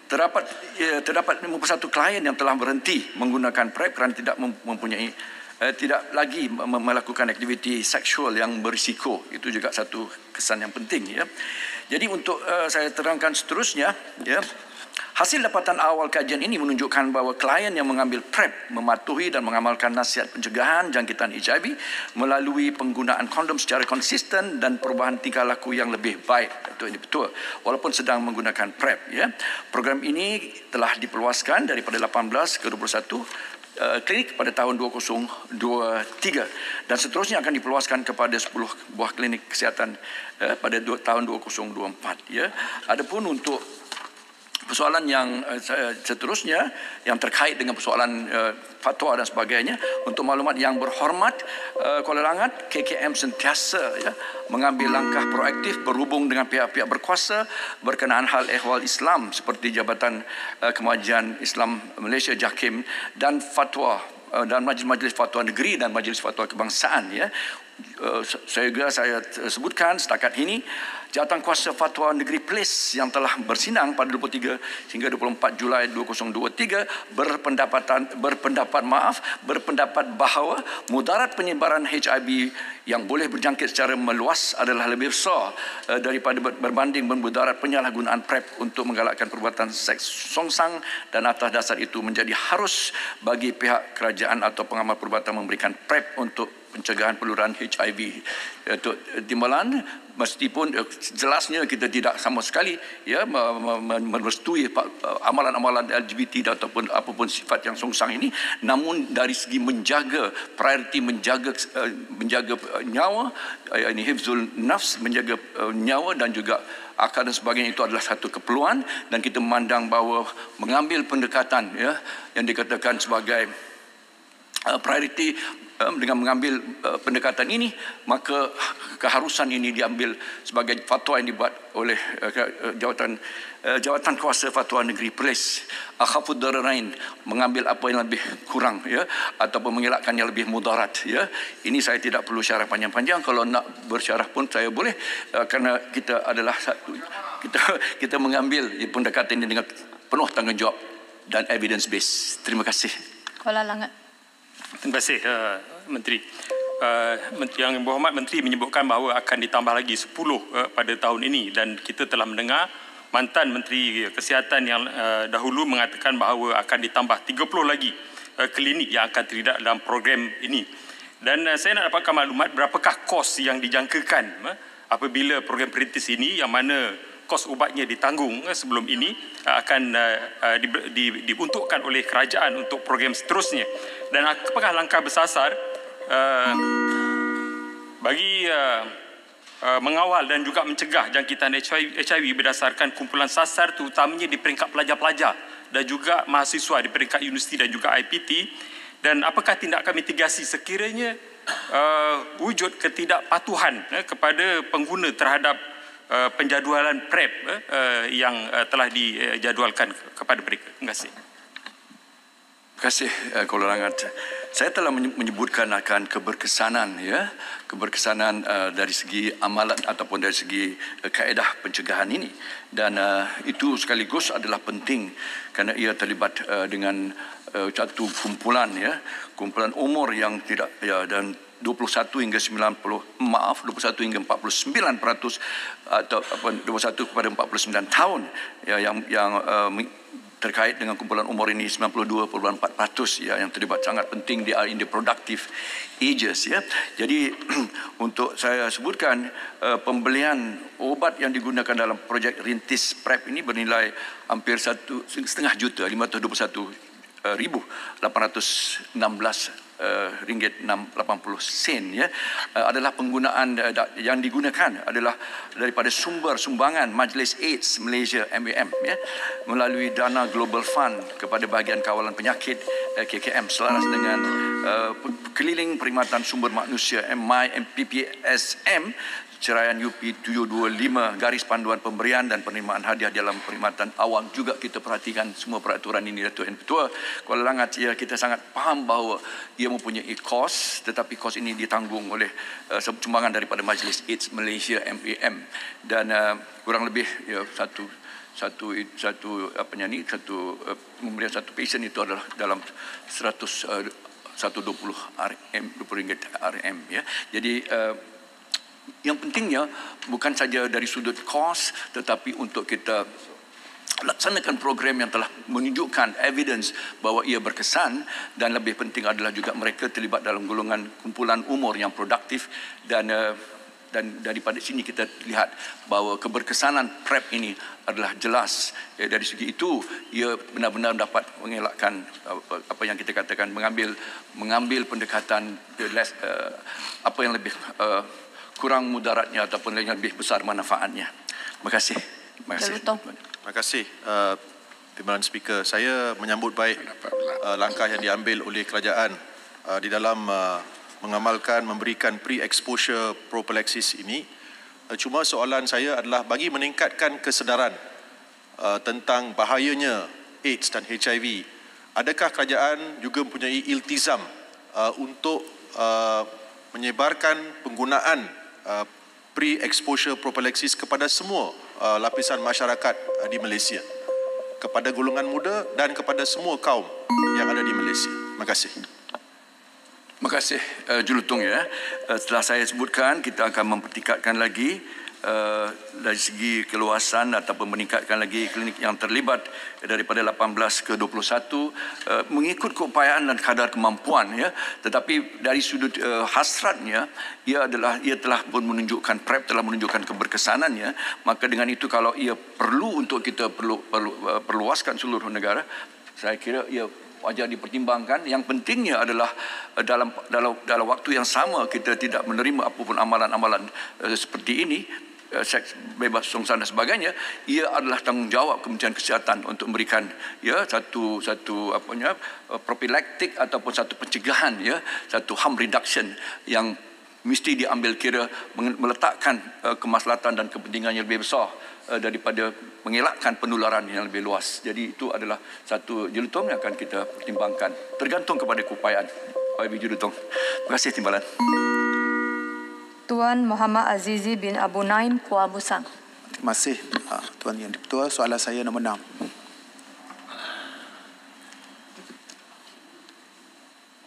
terdapat 51 klien yang telah berhenti menggunakan PrEP kerana tidak lagi melakukan aktiviti seksual yang berisiko. Itu juga satu kesan yang penting. Jadi untuk saya terangkan seterusnya, hasil dapatan awal kajian ini menunjukkan bahawa klien yang mengambil PrEP mematuhi dan mengamalkan nasihat pencegahan jangkitan HIV melalui penggunaan kondom secara konsisten dan perubahan tingkah laku yang lebih baik. Itu ini betul. Walaupun sedang menggunakan PrEP. Program ini telah diperluaskan daripada 18 ke 21 klinik pada tahun 2023 dan seterusnya akan diperluaskan kepada 10 buah klinik kesihatan pada tahun 2024. Adapun untuk persoalan yang seterusnya yang terkait dengan persoalan fatwa dan sebagainya, untuk maklumat yang berhormat Kuala Langat, KKM sentiasa mengambil langkah proaktif berhubung dengan pihak-pihak berkuasa berkenaan hal ehwal Islam seperti Jabatan Kemajuan Islam Malaysia JAKIM dan fatwa dan Majlis Fatwa Negeri dan Majlis Fatwa Kebangsaan. Saya sebutkan setakat ini Jawatan Kuasa Fatwa Negeri Perlis yang telah bersinang pada 23 hingga 24 Julai 2023 berpendapat bahawa mudarat penyebaran HIV yang boleh berjangkit secara meluas adalah lebih besar daripada berbanding mudarat penyalahgunaan PrEP untuk menggalakkan perbuatan seks songsang, dan atas dasar itu menjadi harus bagi pihak kerajaan atau pengamal perubatan memberikan PrEP untuk pencegahan penularan HIV. Datuk Timbalan, meskipun jelasnya kita tidak sama sekali merestui amalan-amalan LGBT ataupun apapun sifat yang songsang ini, namun dari segi menjaga prioriti menjaga nyawa, ini hifzul nafs, menjaga nyawa dan juga akal dan sebagainya, itu adalah satu keperluan, dan kita memandang bahawa mengambil pendekatan yang dikatakan sebagai prioriti dengan mengambil pendekatan ini, maka keharusan ini diambil sebagai fatwa yang dibuat oleh Jawatan Kuasa Fatwa Negeri Perlis. Akhafud dararain, mengambil apa yang lebih kurang, ya, ataupun mengelakkan yang lebih mudarat, ya. Ini saya tidak perlu syarah panjang-panjang. Kalau nak bersyarah pun saya boleh, kerana kita adalah kita mengambil pendekatan ini dengan penuh tanggungjawab dan evidence based. Terima kasih. Kuala Langat. Terima kasih Menteri. Yang Berhormat Menteri menyebutkan bahawa akan ditambah lagi 10 pada tahun ini, dan kita telah mendengar mantan Menteri Kesihatan yang dahulu mengatakan bahawa akan ditambah 30 lagi klinik yang akan terlibat dalam program ini. Dan saya nak dapatkan maklumat berapakah kos yang dijangkakan apabila program perintis ini, yang mana kos ubatnya ditanggung sebelum ini, akan diuntukkan oleh kerajaan untuk program seterusnya. Dan apakah langkah bersasar bagi mengawal dan juga mencegah jangkitan HIV berdasarkan kumpulan sasar, terutamanya di peringkat pelajar-pelajar dan juga mahasiswa di peringkat universiti dan juga IPT, dan apakah tindakan mitigasi sekiranya wujud ketidakpatuhan kepada pengguna terhadap penjadualan PrEP yang telah dijadualkan kepada mereka. Terima kasih. Terima kasih, Kuala Langat. Saya telah menyebutkan akan keberkesanan, ya, keberkesanan dari segi amalan ataupun dari segi kaedah pencegahan ini, dan itu sekaligus adalah penting kerana ia terlibat dengan satu kumpulan, ya, kumpulan umur yang tidak, ya, dan 21 hingga 21 hingga 49% atau 21 kepada 49 tahun, ya, yang terkait dengan kumpulan umur ini 92.4%, ya, yang terlibat sangat penting di in the productive ages, ya. Jadi untuk saya sebutkan, pembelian obat yang digunakan dalam projek rintis PrEP ini bernilai hampir 1,5 juta, 521,816 ringgit 80 sen, ya, adalah penggunaan yang digunakan adalah daripada sumber sumbangan Majlis AIDS Malaysia MAM, ya, melalui dana Global Fund kepada bahagian kawalan penyakit KKM selaras dengan keliling perkhidmatan sumber manusia MPPSM Ceraian UP 725 garis panduan pemberian dan penerimaan hadiah dalam perkhidmatan awam. Juga kita perhatikan semua peraturan ini, Datuk Yang Ketua. Kuala Langat, ya, kita sangat faham bahawa ia mempunyai kos, tetapi kos ini ditanggung oleh sumbangan daripada Majlis AIDS Malaysia MAM, dan kurang lebih, ya, pemberian satu pasien itu adalah dalam 120 RM, ya. Jadi yang pentingnya bukan saja dari sudut kos, tetapi untuk kita laksanakan program yang telah menunjukkan evidence bahawa ia berkesan, dan lebih penting adalah juga mereka terlibat dalam golongan kumpulan umur yang produktif, dan daripada sini kita lihat bahawa keberkesanan PrEP ini adalah jelas. Dari segi itu, ia benar-benar dapat mengelakkan apa yang kita katakan mengambil pendekatan apa yang lebih kurang mudaratnya ataupun yang lebih besar manfaatnya. Terima kasih. Terima kasih. Terima kasih, Timbalan Speaker. Saya menyambut baik langkah yang diambil oleh kerajaan di dalam mengamalkan, memberikan pre-exposure prophylaxis ini. Cuma soalan saya adalah bagi meningkatkan kesedaran tentang bahayanya AIDS dan HIV, adakah kerajaan juga mempunyai iltizam untuk menyebarkan penggunaan pre-exposure prophylaxis kepada semua lapisan masyarakat di Malaysia, kepada golongan muda dan kepada semua kaum yang ada di Malaysia? Terima kasih. Terima kasih, Jurutung, ya. Setelah saya sebutkan, kita akan mempertingkatkan lagi dari segi keluasan ataupun meningkatkan lagi klinik yang terlibat daripada 18 ke 21 mengikut keupayaan dan kadar kemampuan, ya. Tetapi dari sudut hasratnya, ia telah pun menunjukkan, PrEP telah menunjukkan keberkesanannya. Maka dengan itu, kalau ia perlu untuk kita perluaskan seluruh negara, saya kira ia wajar dipertimbangkan. Yang pentingnya adalah dalam waktu yang sama kita tidak menerima apapun amalan-amalan seperti ini. seks bebas songsan dan sebagainya, ia adalah tanggungjawab Kementerian Kesihatan untuk memberikan satu prophylactic ataupun satu pencegahan, satu harm reduction yang mesti diambil kira, meletakkan kemaslahatan dan kepentingan yang lebih besar daripada mengelakkan penularan yang lebih luas. Jadi itu adalah satu jelutong yang akan kita pertimbangkan tergantung kepada keupayaan YB jelutong. Terima kasih Timbalan. Tuan Muhammad Azizi bin Abu Naim, Kuala Musang. Terima kasih Tuan Yang Di-Pertua. Soalan saya nombor 6.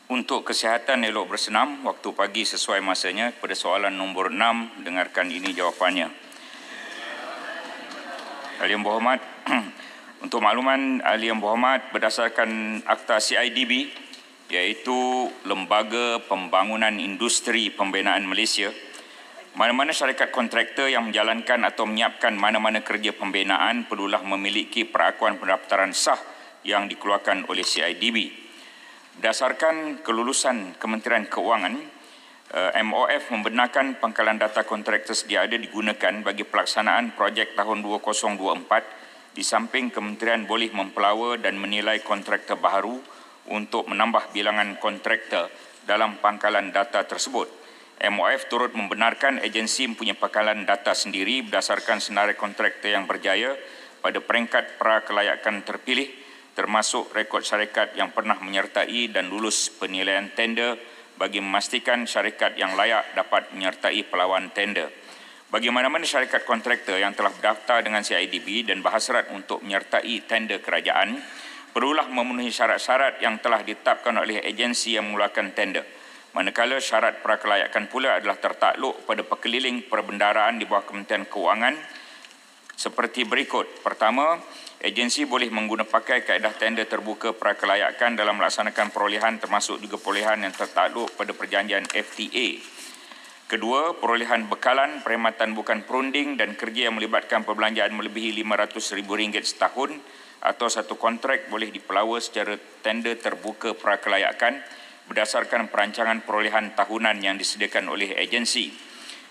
Untuk kesihatan elok bersenam, waktu pagi sesuai masanya. Pada soalan nombor 6, dengarkan ini jawapannya. Ahli Yang Berhormat, untuk makluman Ahli Yang Berhormat, berdasarkan Akta CIDB, iaitu Lembaga Pembangunan Industri Pembinaan Malaysia, mana-mana syarikat kontraktor yang menjalankan atau menyiapkan mana-mana kerja pembinaan perlulah memiliki perakuan pendaftaran sah yang dikeluarkan oleh CIDB. Berdasarkan kelulusan Kementerian Keuangan, MOF membenarkan pangkalan data kontraktor sedia ada digunakan bagi pelaksanaan projek tahun 2024 di samping kementerian boleh mempelawa dan menilai kontraktor baharu untuk menambah bilangan kontraktor dalam pangkalan data tersebut. MOF turut membenarkan agensi mempunyai pangkalan data sendiri berdasarkan senarai kontraktor yang berjaya pada peringkat prakelayakan terpilih, termasuk rekod syarikat yang pernah menyertai dan lulus penilaian tender bagi memastikan syarikat yang layak dapat menyertai pelawan tender. Bagi mana-mana syarikat kontraktor yang telah berdaftar dengan CIDB dan berhasrat untuk menyertai tender kerajaan, perlulah memenuhi syarat-syarat yang telah ditetapkan oleh agensi yang mengeluarkan tender. Manakala syarat prakelayakan pula adalah tertakluk pada pekeliling perbendaharaan di bawah Kementerian Keuangan seperti berikut. Pertama, agensi boleh menggunakan pakai kaedah tender terbuka prakelayakan dalam melaksanakan perolehan termasuk juga perolehan yang tertakluk pada perjanjian FTA. Kedua, perolehan bekalan, perkhidmatan bukan perunding dan kerja yang melibatkan perbelanjaan melebihi RM500,000 setahun atau satu kontrak boleh dipelawa secara tender terbuka prakelayakan berdasarkan perancangan perolehan tahunan yang disediakan oleh agensi.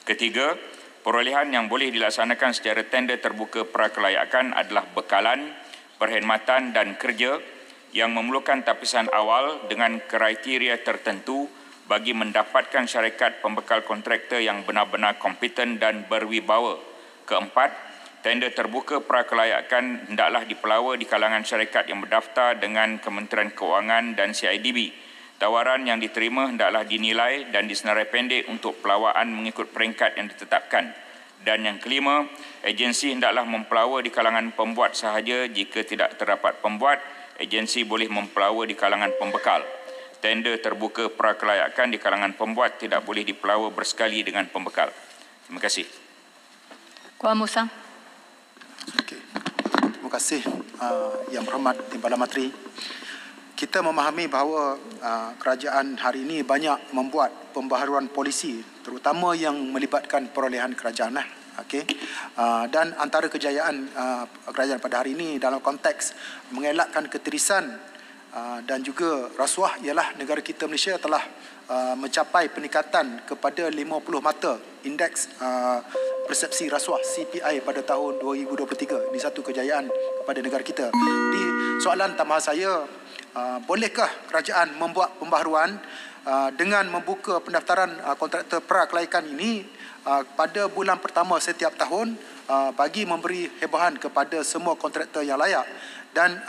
Ketiga, perolehan yang boleh dilaksanakan secara tender terbuka prakelayakan adalah bekalan, perkhidmatan dan kerja yang memerlukan tapisan awal dengan kriteria tertentu bagi mendapatkan syarikat pembekal kontraktor yang benar-benar kompeten dan berwibawa. Keempat, tender terbuka prakelayakan hendaklah dipelawa di kalangan syarikat yang berdaftar dengan Kementerian Keuangan dan CIDB. Tawaran yang diterima hendaklah dinilai dan disenarai pendek untuk pelawaan mengikut peringkat yang ditetapkan. Dan yang kelima, agensi hendaklah mempelawa di kalangan pembuat sahaja. Jika tidak terdapat pembuat, agensi boleh mempelawa di kalangan pembekal. Tender terbuka prakelayakan di kalangan pembuat tidak boleh dipelawa bersekali dengan pembekal. Terima kasih. Kuala Musang. Okay. Terima kasih Yang Berhormat Timbalan Menteri. Kita memahami bahawa kerajaan hari ini banyak membuat pembaharuan polisi terutama yang melibatkan perolehan kerajaan. Okay. Dan antara kejayaan kerajaan pada hari ini dalam konteks mengelakkan ketirisan dan juga rasuah ialah negara kita Malaysia telah mencapai peningkatan kepada 50 mata indeks persepsi rasuah CPI pada tahun 2023. Ini satu kejayaan kepada negara kita. Di soalan tambahan saya, bolehkah kerajaan membuat pembaharuan dengan membuka pendaftaran kontraktor prakelayakan ini pada bulan pertama setiap tahun bagi memberi hebohan kepada semua kontraktor yang layak dan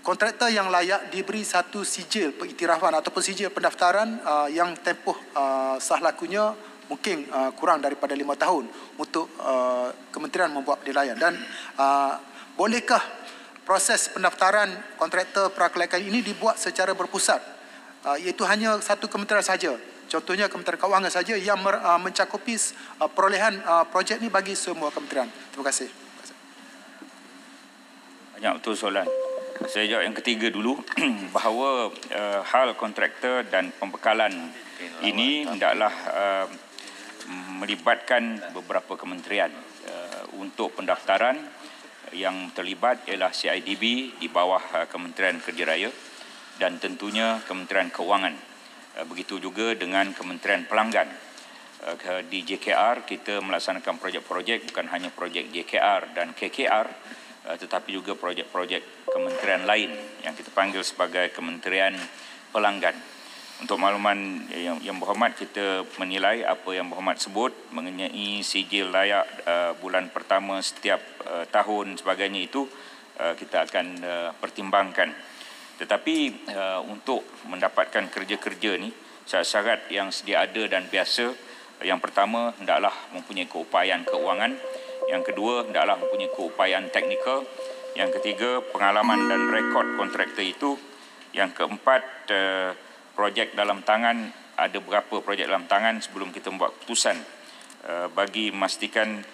kontraktor yang layak diberi satu sijil pengiktirafan ataupun sijil pendaftaran yang tempoh sah lakunya mungkin kurang daripada 5 tahun untuk kementerian membuat penilaian. Dan bolehkah proses pendaftaran kontraktor prakelayakan ini dibuat secara berpusat, iaitu hanya satu kementerian saja, contohnya Kementerian Keuangan saja yang mencakupi perolehan projek ini bagi semua kementerian. Terima kasih. Banyak betul soalan. Saya jawab yang ketiga dulu, bahawa hal kontraktor dan pembekalan ini hendaklah melibatkan beberapa kementerian. Untuk pendaftaran yang terlibat ialah CIDB di bawah Kementerian Kerja Raya dan tentunya Kementerian Keuangan. Begitu juga dengan Kementerian Pelanggan. di JKR kita melaksanakan projek-projek bukan hanya projek JKR dan KKR tetapi juga projek-projek kementerian lain yang kita panggil sebagai kementerian pelanggan. Untuk makluman yang berhormat, kita menilai apa yang berhormat sebut mengenai sijil layak bulan pertama setiap tahun sebagainya itu kita akan pertimbangkan. Tetapi untuk mendapatkan kerja-kerja ni syarat yang sedia ada dan biasa. Yang pertama, hendaklah mempunyai keupayaan keuangan. Yang kedua, hendaklah mempunyai keupayaan teknikal. Yang ketiga, pengalaman dan rekod kontraktor itu. Yang keempat, projek dalam tangan, ada berapa projek dalam tangan sebelum kita membuat keputusan bagi memastikan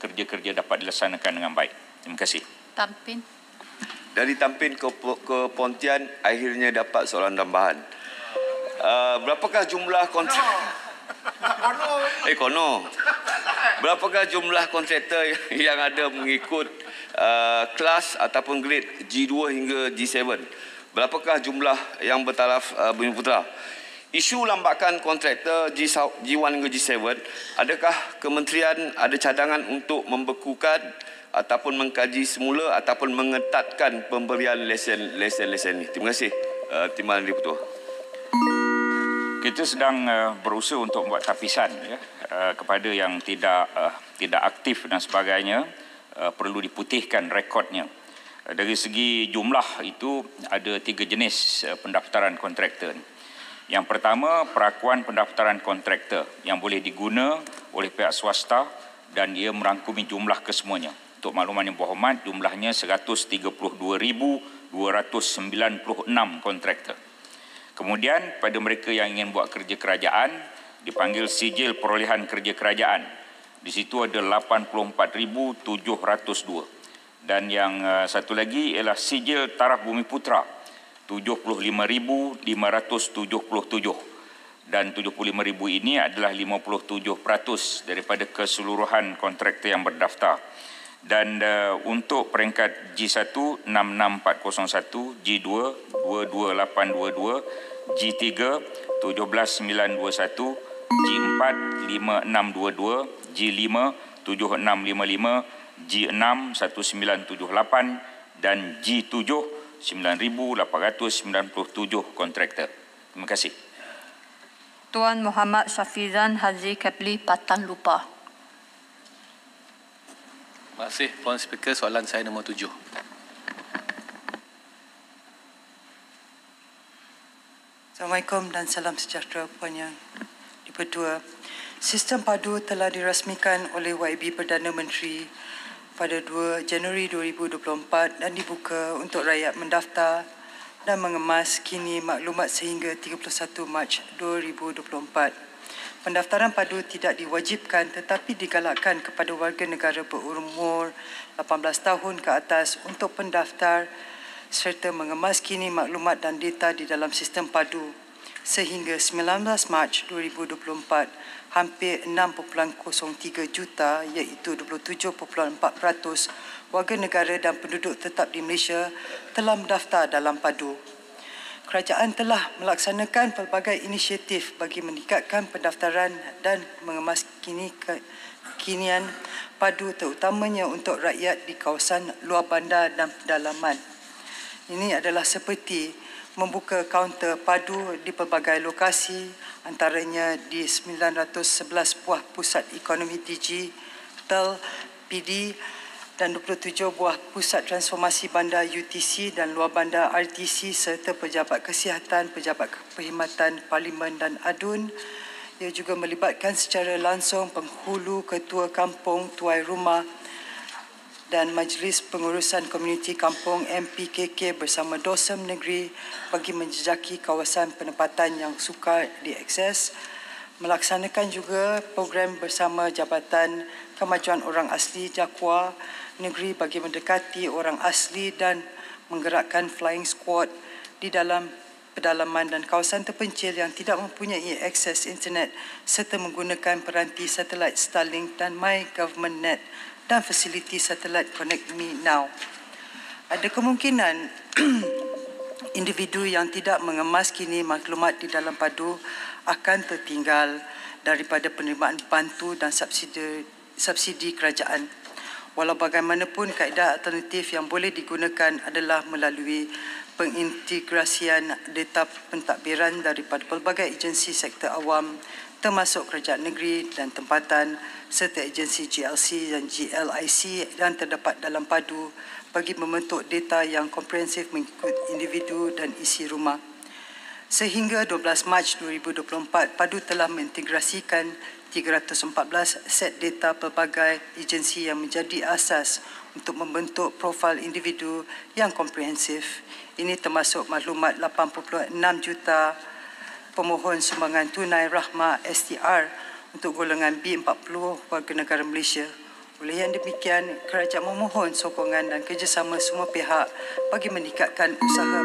kerja-kerja dapat dilaksanakan dengan baik. Terima kasih. Tampin. Dari Tampin ke Pontian, akhirnya dapat soalan tambahan. Berapakah jumlah kontrak? Kono. Berapakah jumlah kontraktor yang ada mengikut kelas ataupun grade G2 hingga G7? Berapakah jumlah yang bertaraf Bumi Putra? Isu lambakan kontraktor G1 hingga G7, adakah kementerian ada cadangan untuk membekukan ataupun mengkaji semula ataupun mengetatkan pemberian lesen ini? Terima kasih, Timbalan Di-Pertua. Kita sedang berusaha untuk membuat tapisan kepada yang tidak aktif dan sebagainya, perlu diputihkan rekodnya. Dari segi jumlah itu ada 3 jenis pendaftaran kontraktor. Yang pertama, perakuan pendaftaran kontraktor yang boleh diguna oleh pihak swasta dan ia merangkumi jumlah kesemuanya. Untuk makluman yang berhormat, jumlahnya 132,296 kontraktor. Kemudian pada mereka yang ingin buat kerja kerajaan dipanggil sijil perolehan kerja kerajaan. Di situ ada 84,702. Dan yang satu lagi ialah sijil taraf Bumi Putra 75,577. Dan 75,000 ini adalah 57% daripada keseluruhan kontraktor yang berdaftar. Dan untuk peringkat G1 66401, G2 22822, G3 17921, G4 5622, G5 7655, G6 1978 dan G7 9897 kontraktor. Terima kasih. Tuan Muhammad Syafizan Haji Kepli Patan Lupa. Terima kasih, Puan Speaker. Soalan saya nombor 7. Assalamualaikum dan salam sejahtera Puan Yang di-Pertua. Sistem padu telah dirasmikan oleh YB Perdana Menteri pada 2 Januari 2024 dan dibuka untuk rakyat mendaftar dan mengemas kini maklumat sehingga 31 Mac 2024. Pendaftaran padu tidak diwajibkan tetapi digalakkan kepada warga negara berumur 18 tahun ke atas untuk pendaftar serta mengemas kini maklumat dan data di dalam sistem padu. Sehingga 19 Mac 2024, hampir 6.03 juta iaitu 27.4% warga negara dan penduduk tetap di Malaysia telah mendaftar dalam padu. Kerajaan telah melaksanakan pelbagai inisiatif bagi meningkatkan pendaftaran dan mengemas kekinian padu terutamanya untuk rakyat di kawasan luar bandar dan pedalaman. Ini adalah seperti membuka kaunter padu di pelbagai lokasi, antaranya di 911 buah pusat ekonomi digital PD dan 27 buah pusat transformasi bandar UTC dan luar bandar RTC serta pejabat kesihatan, pejabat perkhidmatan parlimen dan adun. Ia juga melibatkan secara langsung penghulu ketua kampung, tuai rumah dan Majlis Pengurusan Komuniti Kampung MPKK bersama Dosem Negeri bagi menjejaki kawasan penempatan yang sukar diakses. Melaksanakan juga program bersama Jabatan Kemajuan Orang Asli Jakwa Negeri bagi mendekati orang asli dan menggerakkan flying squad di dalam pedalaman dan kawasan terpencil yang tidak mempunyai akses internet serta menggunakan peranti satelit Starlink dan My Government Net dan fasiliti satelit Connect Me Now. Ada kemungkinan individu yang tidak mengemas kini maklumat di dalam padu akan tertinggal daripada penerimaan bantu dan subsidi kerajaan. Walau bagaimanapun, kaedah alternatif yang boleh digunakan adalah melalui pengintegrasian data pentadbiran daripada pelbagai agensi sektor awam termasuk kerajaan negeri dan tempatan serta agensi GLC dan GLIC yang terdapat dalam padu bagi membentuk data yang komprehensif mengikut individu dan isi rumah. Sehingga 12 Mac 2024, padu telah mengintegrasikan 314 set data pelbagai agensi yang menjadi asas untuk membentuk profil individu yang komprehensif. Ini termasuk maklumat 8.6 juta pemohon sumbangan tunai rahmah STR untuk golongan B40 warga negara Malaysia. Oleh yang demikian, kerajaan memohon sokongan dan kerjasama semua pihak bagi meningkatkan usaha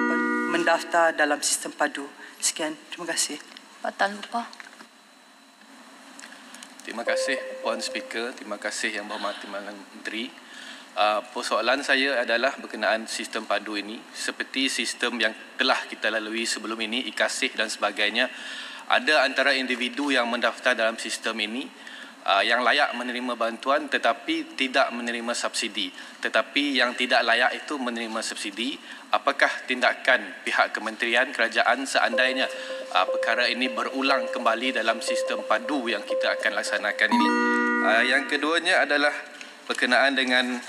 mendaftar dalam sistem padu. Sekian, terima kasih. Pak Tan Lupa. Terima kasih Puan Speaker, terima kasih Yang Berhormat Timbalan Menteri. Persoalan saya adalah berkenaan sistem padu ini. Seperti sistem yang telah kita lalui sebelum ini, IKASIH dan sebagainya, ada antara individu yang mendaftar dalam sistem ini yang layak menerima bantuan tetapi tidak menerima subsidi. Tetapi yang tidak layak itu menerima subsidi. Apakah tindakan pihak kementerian kerajaan seandainya perkara ini berulang kembali dalam sistem padu yang kita akan laksanakan ini? Yang keduanya adalah berkenaan dengan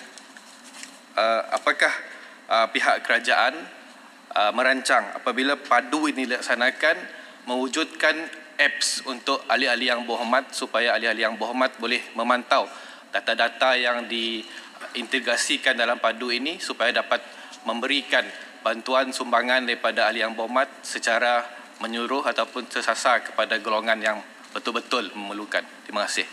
apakah pihak kerajaan merancang apabila padu ini dilaksanakan mewujudkan apps untuk ahli-ahli yang berhormat supaya ahli-ahli yang berhormat boleh memantau data-data yang diintegrasikan dalam padu ini supaya dapat memberikan bantuan sumbangan daripada ahli yang berhormat secara menyuruh ataupun tersasar kepada golongan yang betul-betul memerlukan. Terima kasih.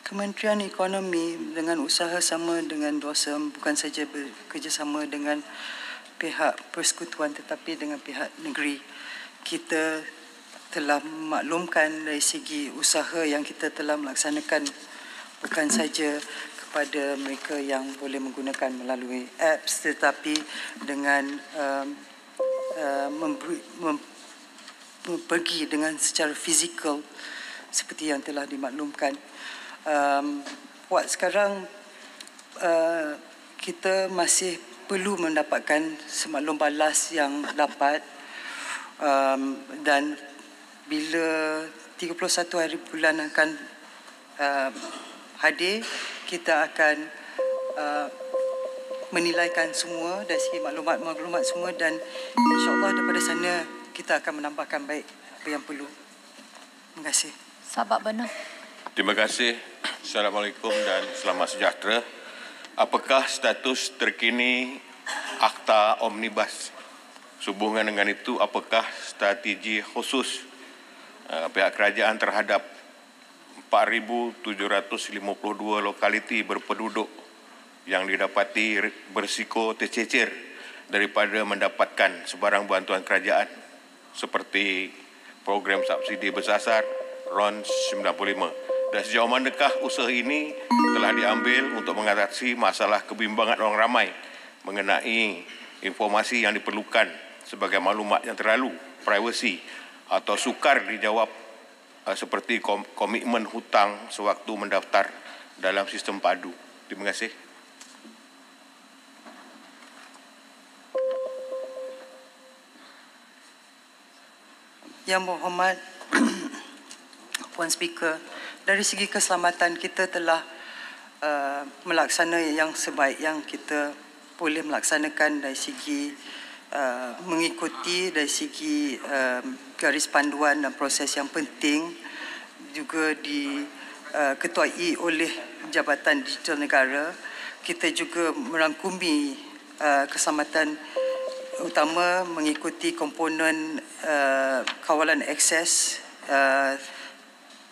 Kementerian Ekonomi dengan usaha sama dengan DOSM bukan saja bekerjasama dengan pihak persekutuan tetapi dengan pihak negeri. Kita telah memaklumkan dari segi usaha yang kita telah melaksanakan bukan saja kepada mereka yang boleh menggunakan melalui apps tetapi dengan pergi dengan secara fizikal seperti yang telah dimaklumkan. Buat sekarang kita masih perlu mendapatkan semaklum balas yang dapat dan bila 31 hari bulan akan hadir, kita akan menilaikan semua dari segi maklumat semua dan insyaAllah daripada sana kita akan menambahkan baik apa yang perlu. Terima kasih. Sahabat Benar. Terima kasih. Assalamualaikum dan selamat sejahtera. Apakah status terkini Akta Omnibus? Sehubungan dengan itu, apakah strategi khusus pihak kerajaan terhadap 4,752 lokaliti berpenduduk yang didapati berisiko tercecer daripada mendapatkan sebarang bantuan kerajaan seperti program subsidi bersasar RON 95? Dan sejauh manakah usaha ini telah diambil untuk mengatasi masalah kebimbangan orang ramai mengenai informasi yang diperlukan sebagai maklumat yang terlalu privasi atau sukar dijawab seperti komitmen hutang sewaktu mendaftar dalam sistem padu? Terima kasih. Yang Berhormat Puan Speaker, dari segi keselamatan kita telah melaksanakan yang sebaik yang kita boleh melaksanakan dari segi mengikuti dari segi garis panduan dan proses yang penting juga diketuai oleh Jabatan Digital Negara. Kita juga merangkumi keselamatan utama mengikuti komponen kawalan akses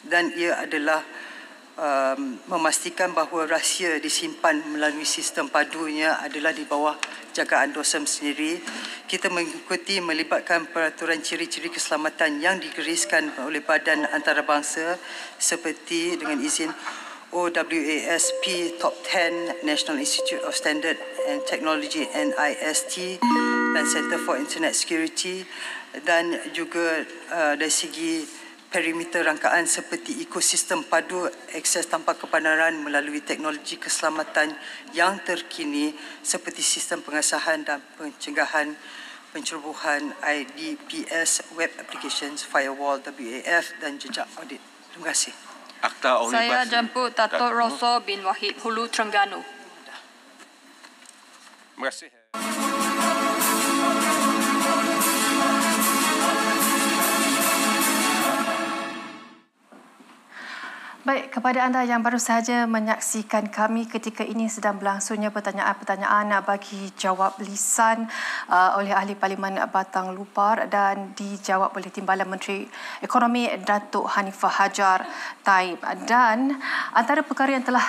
dan ia adalah memastikan bahawa rahsia disimpan melalui sistem padunya adalah di bawah jagaan DOSM sendiri. Kita mengikuti melibatkan peraturan ciri-ciri keselamatan yang digariskan oleh Badan Antarabangsa seperti dengan izin OWASP Top 10 National Institute of Standard and Technology NIST dan Center for Internet Security, dan juga dari segi perimeter rangkaan seperti ekosistem padu akses tanpa kebenaran melalui teknologi keselamatan yang terkini seperti sistem pengesahan dan pencegahan pencerobohan IDPS, web applications, firewall, WAF dan jejak audit. Terima kasih. Akta Omnibus. Saya jemput Datuk Rosso bin Wahid Hulu Terengganu. Terima kasih. Baik, kepada anda yang baru sahaja menyaksikan kami, ketika ini sedang berlangsungnya pertanyaan-pertanyaan bagi jawab lisan oleh Ahli Parlimen Batang Lupar dan dijawab oleh Timbalan Menteri Ekonomi Datuk Hanifah Hajar Taib. Dan antara perkara yang telah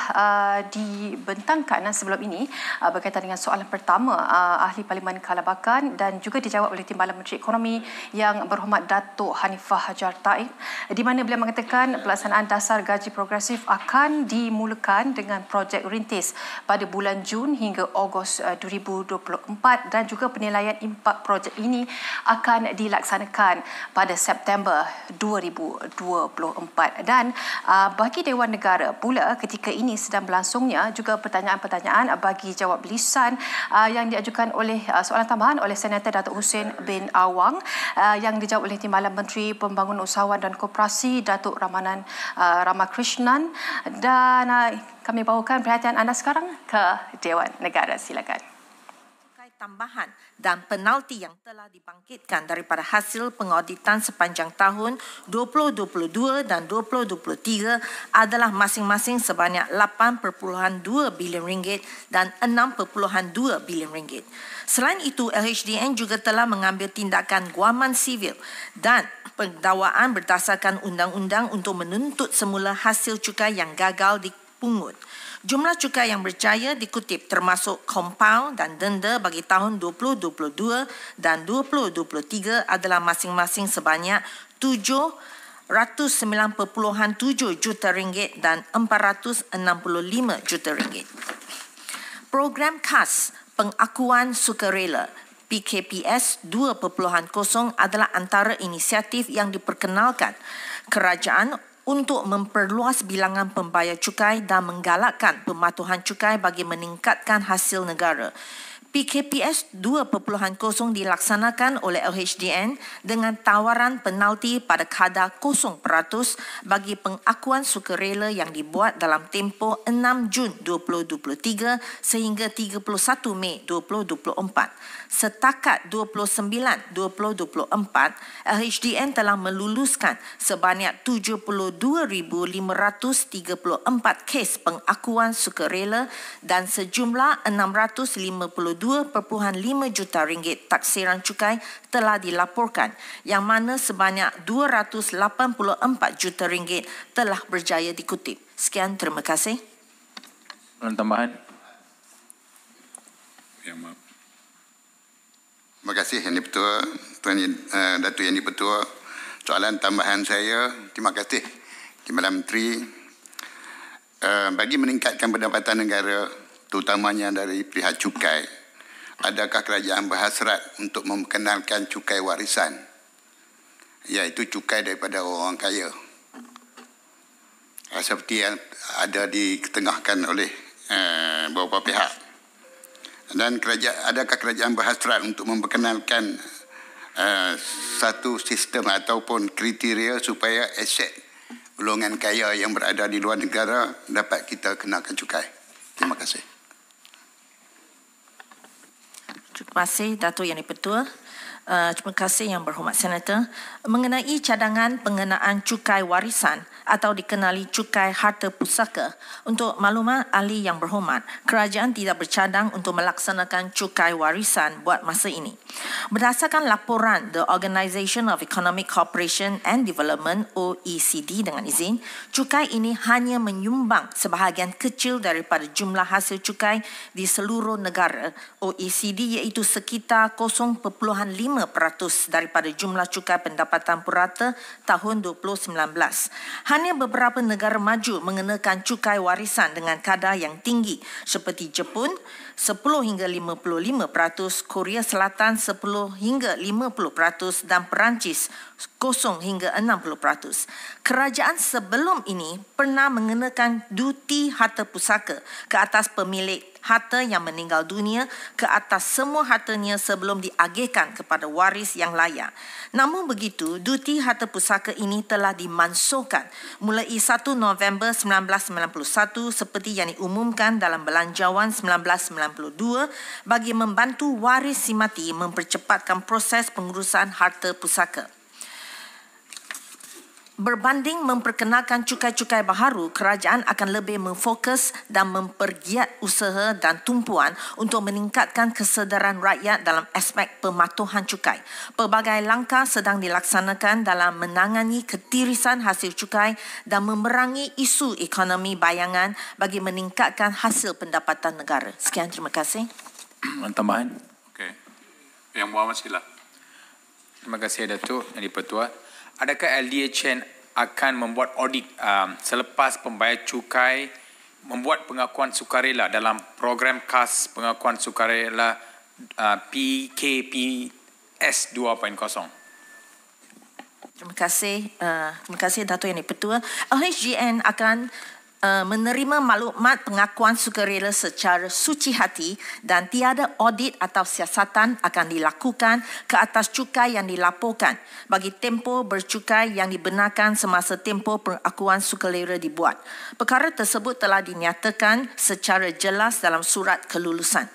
dibentangkan sebelum ini berkaitan dengan soalan pertama Ahli Parlimen Kalabakan dan juga dijawab oleh Timbalan Menteri Ekonomi yang berhormat Datuk Hanifah Hajar Taib, di mana beliau mengatakan pelaksanaan dasar gaji progresif akan dimulakan dengan projek rintis pada bulan Jun hingga Ogos 2024 dan juga penilaian impak projek ini akan dilaksanakan pada September 2024. Dan bagi Dewan Negara pula, ketika ini sedang berlangsungnya juga pertanyaan-pertanyaan bagi jawab lisan yang diajukan oleh soalan tambahan oleh Senator Datuk Hussein bin Awang yang dijawab oleh Timbalan Menteri Pembangunan Usahawan dan Koperasi Datuk Ramakrishnan. Dan kami bawakan perhatian anda sekarang ke Dewan Negara. Silakan. Tambahan dan penalti yang telah dibangkitkan daripada hasil pengauditan sepanjang tahun 2022 dan 2023 adalah masing-masing sebanyak 8.2 bilion ringgit dan 6.2 bilion ringgit. Selain itu, LHDN juga telah mengambil tindakan guaman sivil dan pendakwaan berdasarkan undang-undang untuk menuntut semula hasil cukai yang gagal dipungut. Jumlah cukai yang berjaya dikutip termasuk kompaun dan denda bagi tahun 2022 dan 2023 adalah masing-masing sebanyak 790.7 juta ringgit dan 465 juta ringgit. Program khas pengakuan sukarela PKPS 2.0 adalah antara inisiatif yang diperkenalkan kerajaan untuk memperluas bilangan pembayar cukai dan menggalakkan pematuhan cukai bagi meningkatkan hasil negara. PKPS 2.0 dilaksanakan oleh LHDN dengan tawaran penalti pada kadar 0% bagi pengakuan sukarela yang dibuat dalam tempoh 6 Jun 2023 sehingga 31 Mei 2024. Setakat 29 2024, LHDN telah meluluskan sebanyak 72,534 kes pengakuan sukarela dan sejumlah 652.5 juta ringgit taksiran cukai telah dilaporkan, yang mana sebanyak 284 juta ringgit telah berjaya dikutip. Sekian, terima kasih. Tambahan. Ya, maaf. Terima kasih Yang Di-Pertua, Datuk Yang Di-Pertua. Soalan tambahan saya, terima kasih Timbalan Menteri. Bagi meningkatkan pendapatan negara, terutamanya dari pihak cukai, adakah kerajaan berhasrat untuk memperkenalkan cukai warisan, iaitu cukai daripada orang kaya, seperti yang ada diketengahkan oleh beberapa pihak? Dan adakah kerajaan berhasrat untuk memperkenalkan satu sistem ataupun kriteria supaya aset golongan kaya yang berada di luar negara dapat kita kenakan cukai? Terima kasih. Terima kasih Datuk Yang Di-Pertua. Terima kasih Yang Berhormat Senator. Mengenai cadangan pengenaan cukai warisan atau dikenali cukai harta pusaka, untuk maklumat ahli yang berhormat, kerajaan tidak bercadang untuk melaksanakan cukai warisan buat masa ini. Berdasarkan laporan The Organisation of Economic Cooperation and Development OECD dengan izin, cukai ini hanya menyumbang sebahagian kecil daripada jumlah hasil cukai di seluruh negara OECD, iaitu sekitar 0.5% daripada jumlah cukai pendapatan purata tahun 2019. Hanya beberapa negara maju mengenakan cukai warisan dengan kadar yang tinggi seperti Jepun 10 hingga 55%, Korea Selatan 10 hingga 50% dan Perancis 0 hingga 60%. Kerajaan sebelum ini pernah mengenakan duti harta pusaka ke atas pemilik harta yang meninggal dunia ke atas semua hartanya sebelum diagihkan kepada waris yang layak. Namun begitu, duti harta pusaka ini telah dimansuhkan mulai 1 November 1991 seperti yang diumumkan dalam Belanjawan 1992 bagi membantu waris si mati mempercepatkan proses pengurusan harta pusaka. Berbanding memperkenalkan cukai-cukai baharu, kerajaan akan lebih memfokus dan mempergiat usaha dan tumpuan untuk meningkatkan kesedaran rakyat dalam aspek pematuhan cukai. Pelbagai langkah sedang dilaksanakan dalam menangani ketirisan hasil cukai dan memerangi isu ekonomi bayangan bagi meningkatkan hasil pendapatan negara. Sekian, terima kasih. Tambahan. Okey. Yang Muhammad sila. Terima kasih Datuk Yang di-Pertua. Adakah LDA Chen akan membuat audit selepas pembayar cukai membuat pengakuan sukarela dalam program khas pengakuan sukarela PKPS 2.0? Terima kasih Datuk Yang di-Pertua. LHGN akan menerima maklumat pengakuan sukarela secara suci hati dan tiada audit atau siasatan akan dilakukan ke atas cukai yang dilaporkan bagi tempoh bercukai yang dibenarkan semasa tempoh pengakuan sukarela dibuat. Perkara tersebut telah dinyatakan secara jelas dalam surat kelulusan.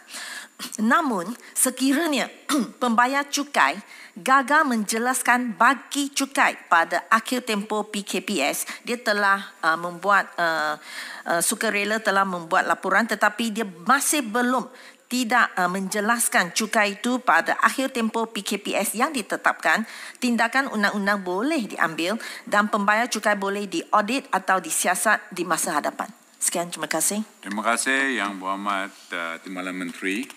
Namun, sekiranya pembayar cukai gagal menjelaskan bagi cukai pada akhir tempoh PKPS, dia telah membuat sukarela telah membuat laporan tetapi dia masih belum tidak menjelaskan cukai itu pada akhir tempoh PKPS yang ditetapkan, tindakan undang-undang boleh diambil dan pembayar cukai boleh diaudit atau disiasat di masa hadapan. Sekian, terima kasih. Terima kasih Yang Berhormat Timbalan Menteri.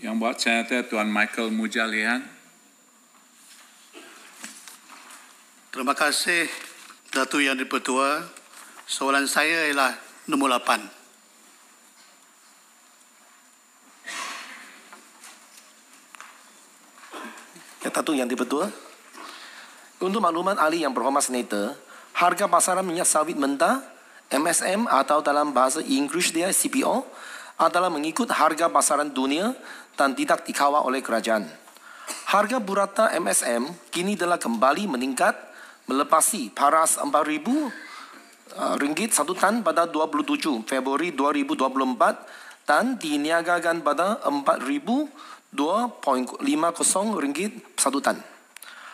Yang buat Senator Tuan Michael Mujalihan. Terima kasih Datuk Yang di-Pertua. Soalan saya ialah nombor 8. Datuk Yang di-Pertua, untuk makluman ahli Yang Berhormat Senator, harga pasaran minyak sawit mentah MSM atau dalam bahasa Inggeris dia CPO adalah mengikut harga pasaran dunia dan tidak dikawal oleh kerajaan. Harga burata MSM kini telah kembali meningkat melepasi paras RM4,000 satu tan pada 27 Februari 2024 dan diniagakan pada RM4,250 satu tan.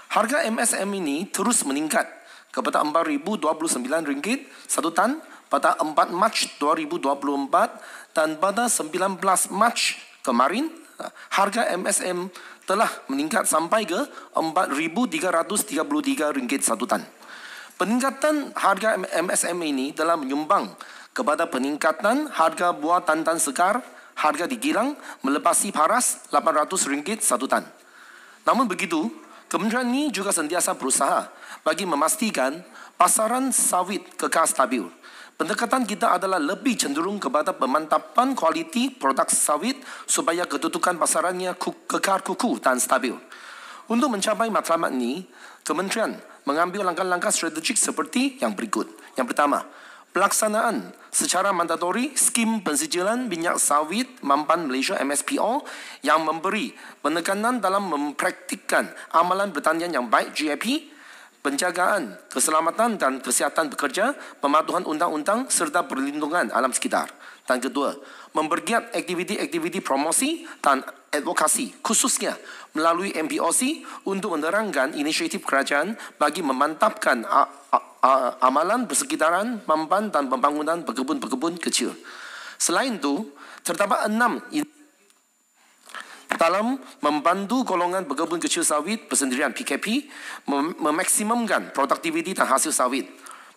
Harga MSM ini terus meningkat kepada RM4,029 satu tan pada 4 Mac 2024 dan pada 19 Mac kemarin harga MSM telah meningkat sampai ke RM4,333 satu tan. Peningkatan harga MSM ini telah menyumbang kepada peningkatan harga buah tandan segar, harga di kilang melepasi paras RM800 satu tan. Namun begitu, kementerian ini juga sentiasa berusaha bagi memastikan pasaran sawit kekal stabil. Pendekatan kita adalah lebih cenderung kepada pemantapan kualiti produk sawit supaya kedudukan pasarannya kekal kukuh dan stabil. Untuk mencapai matlamat ini, kementerian mengambil langkah-langkah strategik seperti yang berikut. Yang pertama, pelaksanaan secara mandatori skim pensijilan minyak sawit Mampan Malaysia MSPO yang memberi penekanan dalam mempraktikkan amalan pertanian yang baik GAP, penjagaan keselamatan dan kesihatan pekerja, pematuhan undang-undang serta perlindungan alam sekitar. Dan kedua, mempergiat aktiviti-aktiviti promosi dan advokasi khususnya melalui MPOC untuk menerangkan inisiatif kerajaan bagi memantapkan amalan persekitaran, Mampan dan pembangunan pekebun-pekebun kecil. Selain itu, terdapat 6 dalam membantu golongan pekebun kecil sawit persendirian PKP memaksimumkan produktiviti dan hasil sawit.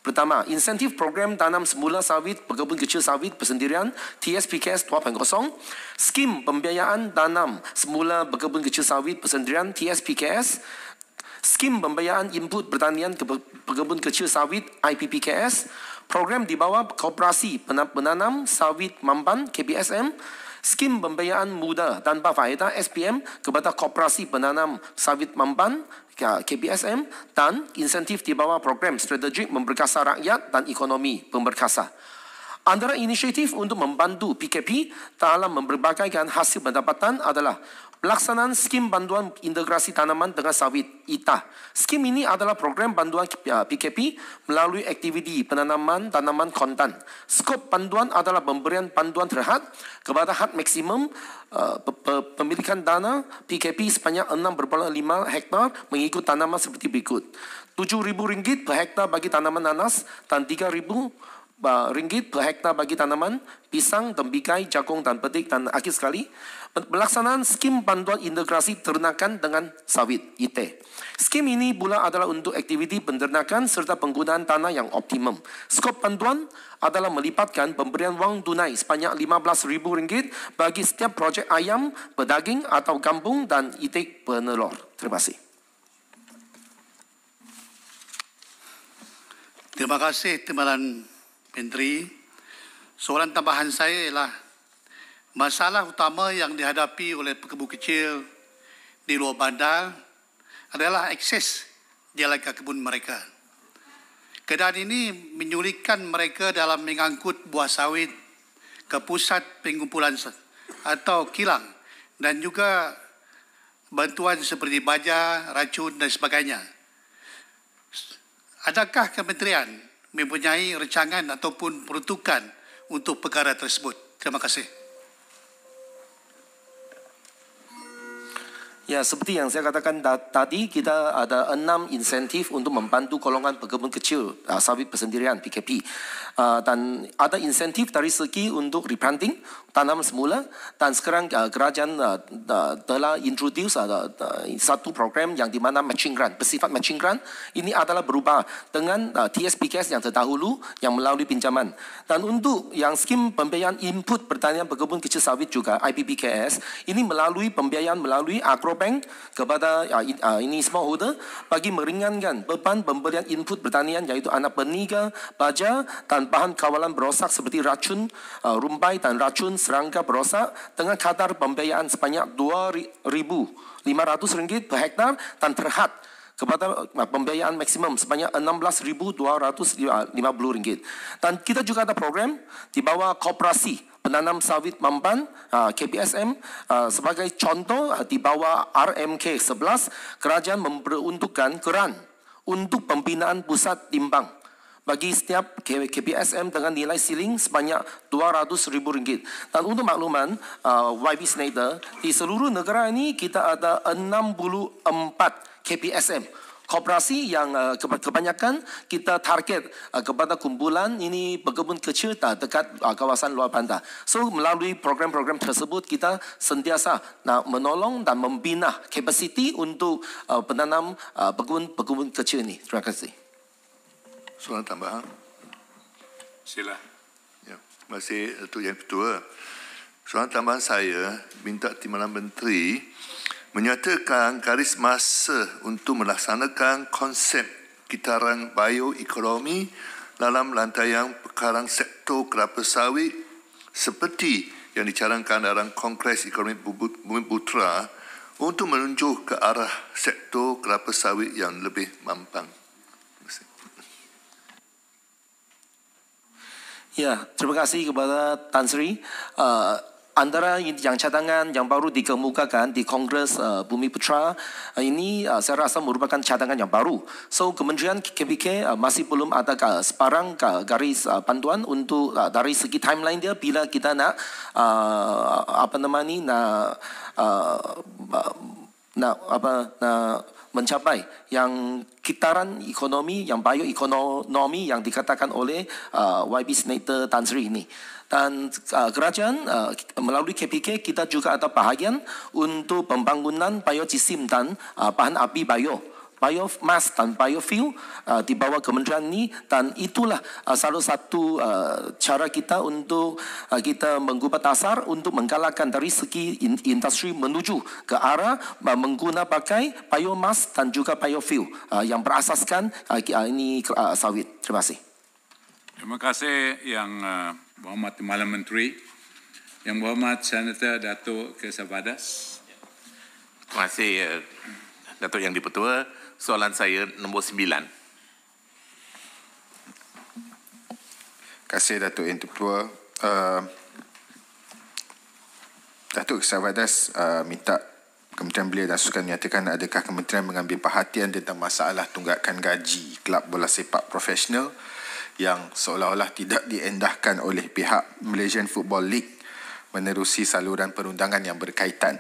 Pertama, insentif program tanam semula sawit pekebun kecil sawit persendirian TSPKS 2.0, skim pembiayaan tanam semula pekebun kecil sawit persendirian TSPKS, skim pembiayaan input pertanian ke pekebun kecil sawit IPPKS, program di bawah Koperasi Penanam Sawit Mamban KPSM, skim pembiayaan muda tanpa faedah SPM kepada Koperasi Penanam Sawit Mamban KPSM, dan insentif di bawah program strategik memperkasa rakyat dan ekonomi pemberkasa. Antara inisiatif untuk membantu PKP dalam memperbagaikan hasil pendapatan adalah pelaksanaan skim bantuan integrasi tanaman dengan sawit ITA. Skim ini adalah program bantuan PKP melalui aktiviti penanaman tanaman kontan. Skop bantuan adalah pemberian bantuan terhad kepada had maksimum pemilikan dana PKP sebanyak 6,5 hektar mengikut tanaman seperti berikut. RM7,000 per hektar bagi tanaman nanas dan RM3,000 per hektar bagi tanaman pisang, tembikai, jagung dan petik. Dan akhir sekali, pelaksanaan skim bantuan integrasi ternakan dengan sawit IT. Skim ini pula adalah untuk aktiviti penternakan serta penggunaan tanah yang optimum. Skop bantuan adalah melipatkan pemberian wang tunai sebanyak RM15,000 bagi setiap projek ayam, pedaging atau kampung dan itik penelur. Terima kasih. Terima kasih Timbalan Menteri. Soalan tambahan saya ialah masalah utama yang dihadapi oleh pekebun kecil di luar bandar adalah akses jalan ke kebun mereka. Keadaan ini menyulitkan mereka dalam mengangkut buah sawit ke pusat pengumpulan atau kilang dan juga bantuan seperti baja, racun dan sebagainya. Adakah kementerian mempunyai rancangan ataupun peruntukan untuk perkara tersebut? Terima kasih. Ya, seperti yang saya katakan tadi, kita ada 6 insentif untuk membantu golongan pekebun kecil sawit persendirian PKP. Dan ada insentif dari segi untuk replanting, tanam semula, dan sekarang kerajaan telah introduce satu program yang di mana matching grant, bersifat matching grant. Ini adalah berubah dengan TSPKS yang terdahulu yang melalui pinjaman. Dan untuk yang skim pembiayaan input pertanian pekebun kecil sawit juga IPPKS, ini melalui pembiayaan melalui Agrobank kepada ini smallholder bagi meringankan beban pemberian input pertanian iaitu anak peniga, baja dan bahan kawalan berosak seperti racun rumbai dan racun serangga berosak dengan kadar pembiayaan sebanyak RM2,500 per hektar dan terhad kepada pembiayaan maksimum sebanyak RM16,250. Dan kita juga ada program di bawah Koperasi Penanam Sawit Mamban KPSM sebagai contoh di bawah RMK 11, kerajaan memperuntukkan grant untuk pembinaan pusat timbang bagi setiap KPSM dengan nilai ceiling sebanyak RM200,000. Dan untuk makluman YB Senator, di seluruh negara ini kita ada 64 KPSM. Koperasi yang kebanyakan kita target kepada kumpulan ini pekebun kecil dekat kawasan luar bandar. So melalui program-program tersebut kita sentiasa nak menolong dan membina kapasiti untuk penanam pekebun kecil ini. Terima kasih. Soalan tambahan. Sila. Ya, terima kasih Datuk Yang Ketua. Soalan tambahan saya minta Timbalan Menteri menyatakan garis masa untuk melaksanakan konsep kitaran bioekonomi dalam lantaian perkarang sektor kelapa sawit seperti yang dicanangkan dalam Kongres Ekonomi Bumiputera untuk menunjuk ke arah sektor kelapa sawit yang lebih mampang. Ya, terima kasih kepada Tan Sri. Antara yang cadangan yang baru dikemukakan di Kongres Bumiputera ini saya rasa merupakan cadangan yang baru. So Kementerian KPK masih belum ada sebarang garis panduan untuk dari segi timeline dia bila kita nak mencapai yang kitaran ekonomi, yang bioekonomi yang dikatakan oleh YB Senator Tan Sri ini. Dan kerajaan melalui KPK kita juga ada bahagian untuk pembangunan biojisim dan bahan api bio biomass dan biofuel di bawah kementerian ini, dan itulah salah satu cara kita untuk kita mengubah dasar untuk menggalakkan dari segi industri menuju ke arah mengguna pakai biomass dan juga biofuel yang berasaskan ini sawit. Terima kasih. Terima kasih Yang Berhormat Timbalan Menteri. Yang Berhormat Senator Datuk Kesabadas. Terima kasih Datuk Yang Dipertua. Soalan saya nombor 9. Terima kasih Datuk Yang Dipertua. Datuk Kesabadas minta Kementerian Belia dan Sukan menyatakan adakah kementerian mengambil perhatian tentang masalah tunggakan gaji kelab bola sepak profesional yang seolah-olah tidak diendahkan oleh pihak Malaysian Football League menerusi saluran perundangan yang berkaitan.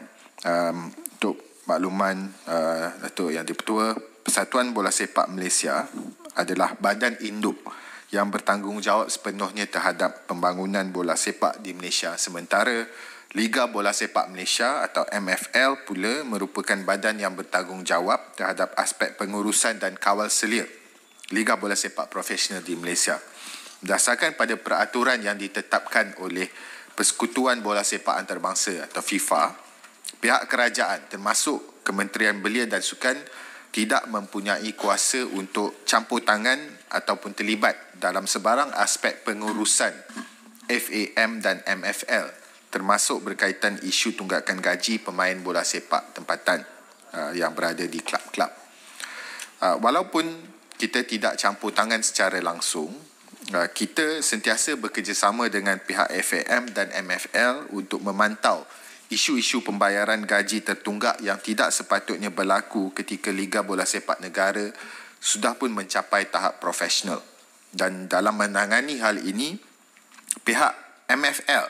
Untuk makluman Datuk Yang Dipertua, Persatuan Bola Sepak Malaysia adalah badan induk yang bertanggungjawab sepenuhnya terhadap pembangunan bola sepak di Malaysia, sementara Liga Bola Sepak Malaysia atau MFL pula merupakan badan yang bertanggungjawab terhadap aspek pengurusan dan kawal selia Liga Bola Sepak Profesional di Malaysia. Berdasarkan pada peraturan yang ditetapkan oleh Persekutuan Bola Sepak Antarabangsa atau FIFA, pihak kerajaan termasuk Kementerian Belia dan Sukan tidak mempunyai kuasa untuk campur tangan ataupun terlibat dalam sebarang aspek pengurusan FAM dan MFL, termasuk berkaitan isu tunggakan gaji pemain bola sepak tempatan yang berada di klub-klub. Walaupun kita tidak campur tangan secara langsung, kita sentiasa bekerjasama dengan pihak FAM dan MFL untuk memantau isu-isu pembayaran gaji tertunggak yang tidak sepatutnya berlaku ketika Liga Bola Sepak Negara sudah pun mencapai tahap profesional. Dan dalam menangani hal ini, pihak MFL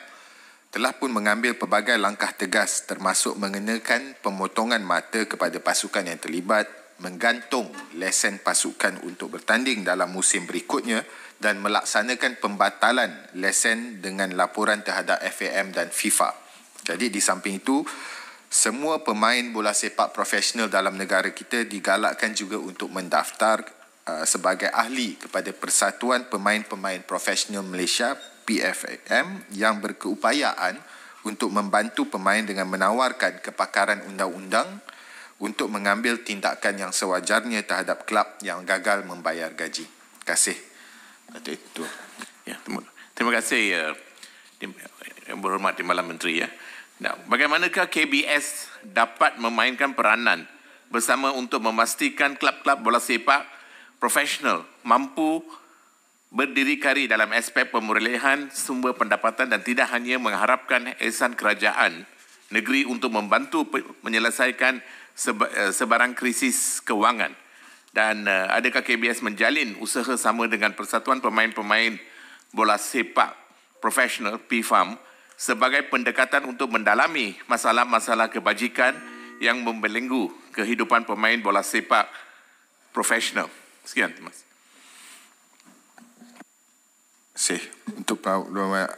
telah pun mengambil pelbagai langkah tegas termasuk mengenakan pemotongan mata kepada pasukan yang terlibat, menggantung lesen pasukan untuk bertanding dalam musim berikutnya dan melaksanakan pembatalan lesen dengan laporan terhadap FAM dan FIFA. Jadi di samping itu, semua pemain bola sepak profesional dalam negara kita digalakkan juga untuk mendaftar sebagai ahli kepada Persatuan Pemain-Pemain Profesional Malaysia PFM yang berkeupayaan untuk membantu pemain dengan menawarkan kepakaran undang-undang untuk mengambil tindakan yang sewajarnya terhadap kelab yang gagal membayar gaji. Terima kasih. Ya, terima kasih Yang Berhormat Timbalan Menteri. Ya. Nah, bagaimanakah KBS dapat memainkan peranan bersama untuk memastikan kelab-kelab bola sepak profesional mampu berdikari dalam aspek pemulihan sumber pendapatan dan tidak hanya mengharapkan ihsan kerajaan negeri untuk membantu menyelesaikan sebarang krisis kewangan? Dan adakah KBS menjalin usaha sama dengan Persatuan Pemain-Pemain Bola Sepak Profesional PFAM sebagai pendekatan untuk mendalami masalah-masalah kebajikan yang membelenggu kehidupan pemain bola sepak profesional? Sekian, Mas. Untuk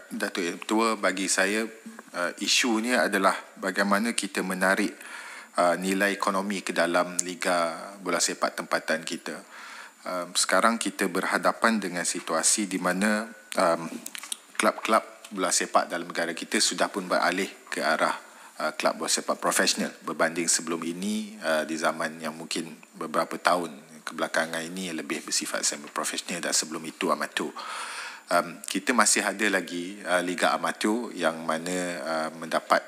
Datuk Yang Dipertua, bagi saya isunya adalah bagaimana kita menarik nilai ekonomi ke dalam Liga Bola Sepak tempatan kita. Sekarang kita berhadapan dengan situasi di mana klub-klub bola sepak dalam negara kita sudah pun beralih ke arah klub bola sepak profesional berbanding sebelum ini di zaman yang mungkin beberapa tahun kebelakangan ini lebih bersifat semi-profesional dan sebelum itu amatur. Kita masih ada lagi Liga Amatur yang mana mendapat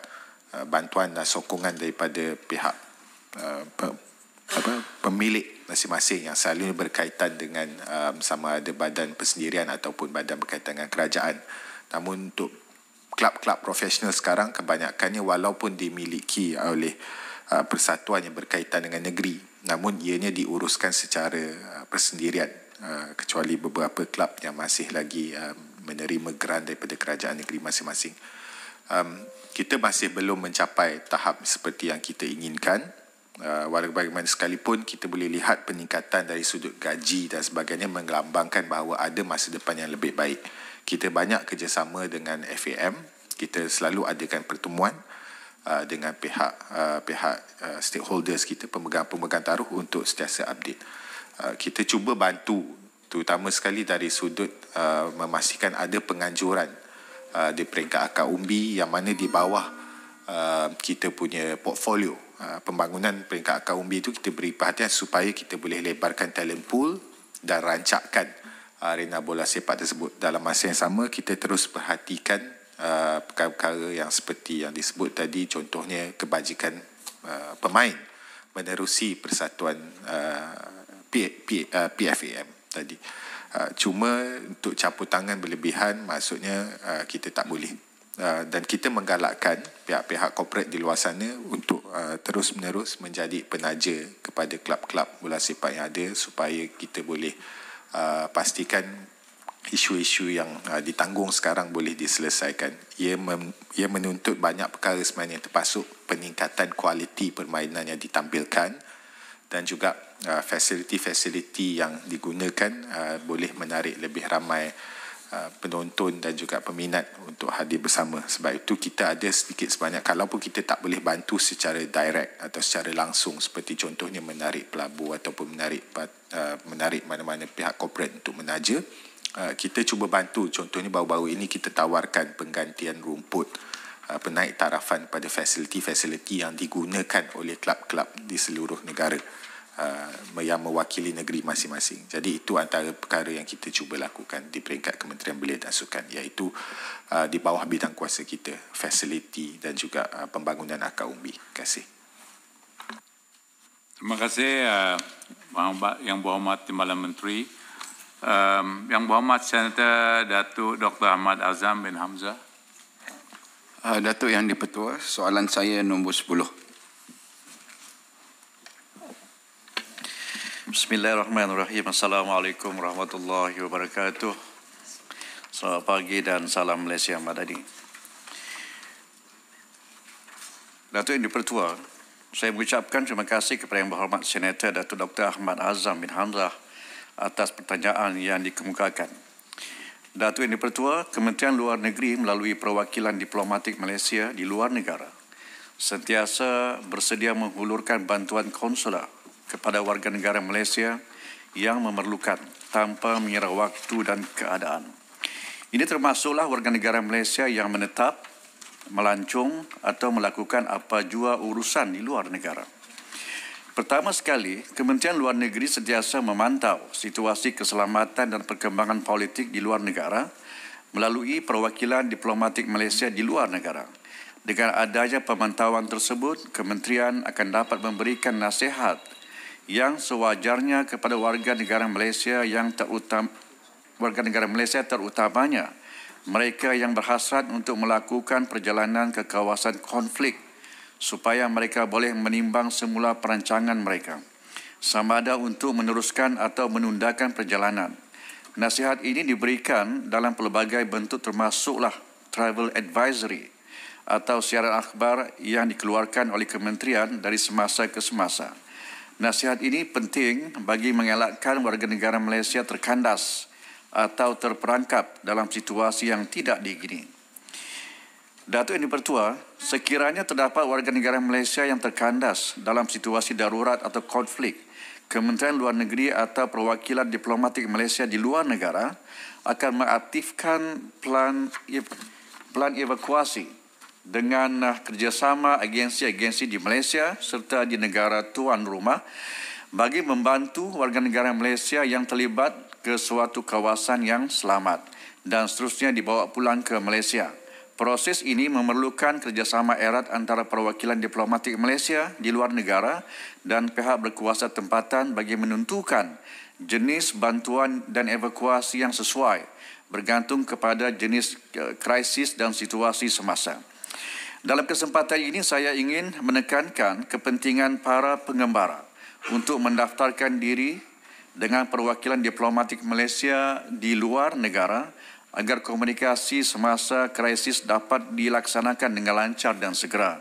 bantuan dan sokongan daripada pihak pemilik masing-masing yang selalunya berkaitan dengan sama ada badan persendirian ataupun badan berkaitan dengan kerajaan. Namun untuk klub-klub profesional sekarang kebanyakannya walaupun dimiliki oleh persatuan yang berkaitan dengan negeri, namun ianya diuruskan secara persendirian. Kecuali beberapa klub yang masih lagi menerima geran daripada kerajaan negeri masing-masing. Kita masih belum mencapai tahap seperti yang kita inginkan. Walau bagaimana sekalipun kita boleh lihat peningkatan dari sudut gaji dan sebagainya melambangkan bahawa ada masa depan yang lebih baik. Kita banyak kerjasama dengan FAM, kita selalu adakan pertemuan dengan pihak stakeholders kita, pemegang taruh untuk sentiasa update. Kita cuba bantu terutama sekali dari sudut memastikan ada penganjuran di peringkat akar umbi yang mana di bawah kita punya portfolio pembangunan peringkat akar umbi itu kita beri perhatian supaya kita boleh lebarkan talent pool dan rancakkan arena bola sepak tersebut. Dalam masa yang sama kita terus perhatikan perkara-perkara yang seperti yang disebut tadi, contohnya kebajikan pemain menerusi persatuan PFAM tadi. Cuma untuk campur tangan berlebihan maksudnya kita tak boleh. Dan kita menggalakkan pihak-pihak korporat di luar sana untuk terus-menerus menjadi penaja kepada klub-klub bola sepak yang ada supaya kita boleh pastikan isu-isu yang ditanggung sekarang boleh diselesaikan. Ia menuntut banyak perkara sebenarnya, termasuk peningkatan kualiti permainan yang ditampilkan dan juga fasiliti-fasiliti yang digunakan boleh menarik lebih ramai penonton dan juga peminat untuk hadir bersama. Sebab itu kita ada sedikit sebanyak, kalaupun kita tak boleh bantu secara direct atau secara langsung seperti contohnya menarik pelabur ataupun menarik mana-mana pihak korporat untuk menaja, kita cuba bantu. Contohnya baru-baru ini kita tawarkan penggantian rumput penaik tarafan pada fasiliti-fasiliti yang digunakan oleh klub-klub di seluruh negara yang mewakili negeri masing-masing. Jadi itu antara perkara yang kita cuba lakukan di peringkat Kementerian Belia dan Sukan, iaitu di bawah bidang kuasa kita, fasiliti dan juga pembangunan akar umbi. Terima kasih. Terima kasih Yang Berhormat Timbalan Menteri. Yang Berhormat Senator Datuk Dr. Ahmad Azam bin Hamzah. Datuk Yang di-Pertua, soalan saya nombor 10. Bismillahirrahmanirrahim. Assalamualaikum warahmatullahi wabarakatuh. Selamat pagi dan salam Malaysia Madani. Datuk Yang di-Pertua, saya mengucapkan terima kasih kepada Yang Berhormat Senator Datuk Dr. Ahmad Azam bin Hamzah atas pertanyaan yang dikemukakan. Datuk Yang di-Pertua, Kementerian Luar Negeri melalui perwakilan diplomatik Malaysia di luar negara sentiasa bersedia menghulurkan bantuan konsular kepada warga negara Malaysia yang memerlukan tanpa mengira waktu dan keadaan. Ini termasuklah warga negara Malaysia yang menetap, melancong atau melakukan apa jua urusan di luar negara. Pertama sekali, Kementerian Luar Negeri sentiasa memantau situasi keselamatan dan perkembangan politik di luar negara melalui perwakilan diplomatik Malaysia di luar negara. Dengan adanya pemantauan tersebut, Kementerian akan dapat memberikan nasihat yang sewajarnya kepada warga negara Malaysia terutamanya mereka yang berhasrat untuk melakukan perjalanan ke kawasan konflik supaya mereka boleh menimbang semula perancangan mereka sama ada untuk meneruskan atau menundakan perjalanan. Nasihat ini diberikan dalam pelbagai bentuk termasuklah travel advisory atau siaran akhbar yang dikeluarkan oleh kementerian dari semasa ke semasa. Nasihat ini penting bagi mengelakkan warga negara Malaysia terkandas atau terperangkap dalam situasi yang tidak diingini. Datuk Yang di-Pertua, sekiranya terdapat warga negara Malaysia yang terkandas dalam situasi darurat atau konflik, Kementerian Luar Negeri atau perwakilan diplomatik Malaysia di luar negara akan mengaktifkan plan evakuasi dengan kerjasama agensi-agensi di Malaysia serta di negara tuan rumah bagi membantu warga negara Malaysia yang terlibat ke suatu kawasan yang selamat dan seterusnya dibawa pulang ke Malaysia. Proses ini memerlukan kerjasama erat antara perwakilan diplomatik Malaysia di luar negara dan pihak berkuasa tempatan bagi menentukan jenis bantuan dan evakuasi yang sesuai bergantung kepada jenis krisis dan situasi semasa. Dalam kesempatan ini saya ingin menekankan kepentingan para pengembara untuk mendaftarkan diri dengan perwakilan diplomatik Malaysia di luar negara agar komunikasi semasa krisis dapat dilaksanakan dengan lancar dan segera.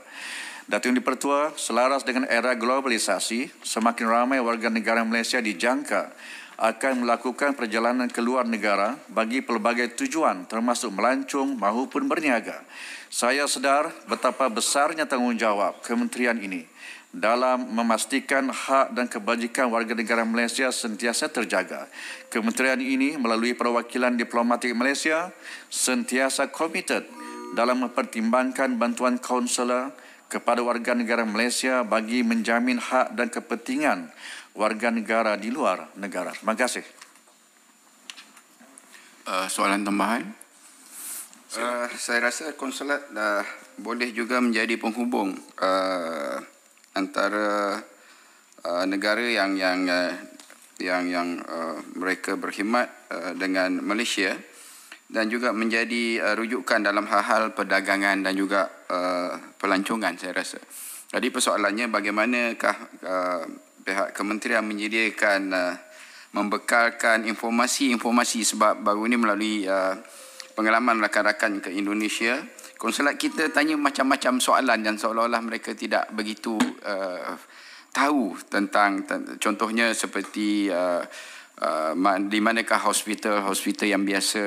Datuk Yang di-Pertua, selaras dengan era globalisasi, semakin ramai warga negara Malaysia dijangka akan melakukan perjalanan ke luar negara bagi pelbagai tujuan termasuk melancong maupun berniaga. Saya sedar betapa besarnya tanggungjawab kementerian ini dalam memastikan hak dan kebajikan warga negara Malaysia sentiasa terjaga. Kementerian ini melalui perwakilan diplomatik Malaysia sentiasa komited dalam mempertimbangkan bantuan konsular kepada warga negara Malaysia bagi menjamin hak dan kepentingan warga negara di luar negara. Terima kasih. Soalan tambahan? Saya rasa konsulat boleh juga menjadi penghubung antara negara yang mereka berkhidmat dengan Malaysia dan juga menjadi rujukan dalam hal-hal perdagangan dan juga pelancongan, saya rasa. Jadi persoalannya bagaimanakah pihak kementerian menyediakan membekalkan informasi-informasi, sebab baru ini melalui pengalaman rakan-rakan ke Indonesia, konsulat kita tanya macam-macam soalan dan seolah-olah mereka tidak begitu tahu tentang contohnya seperti di manakah hospital yang biasa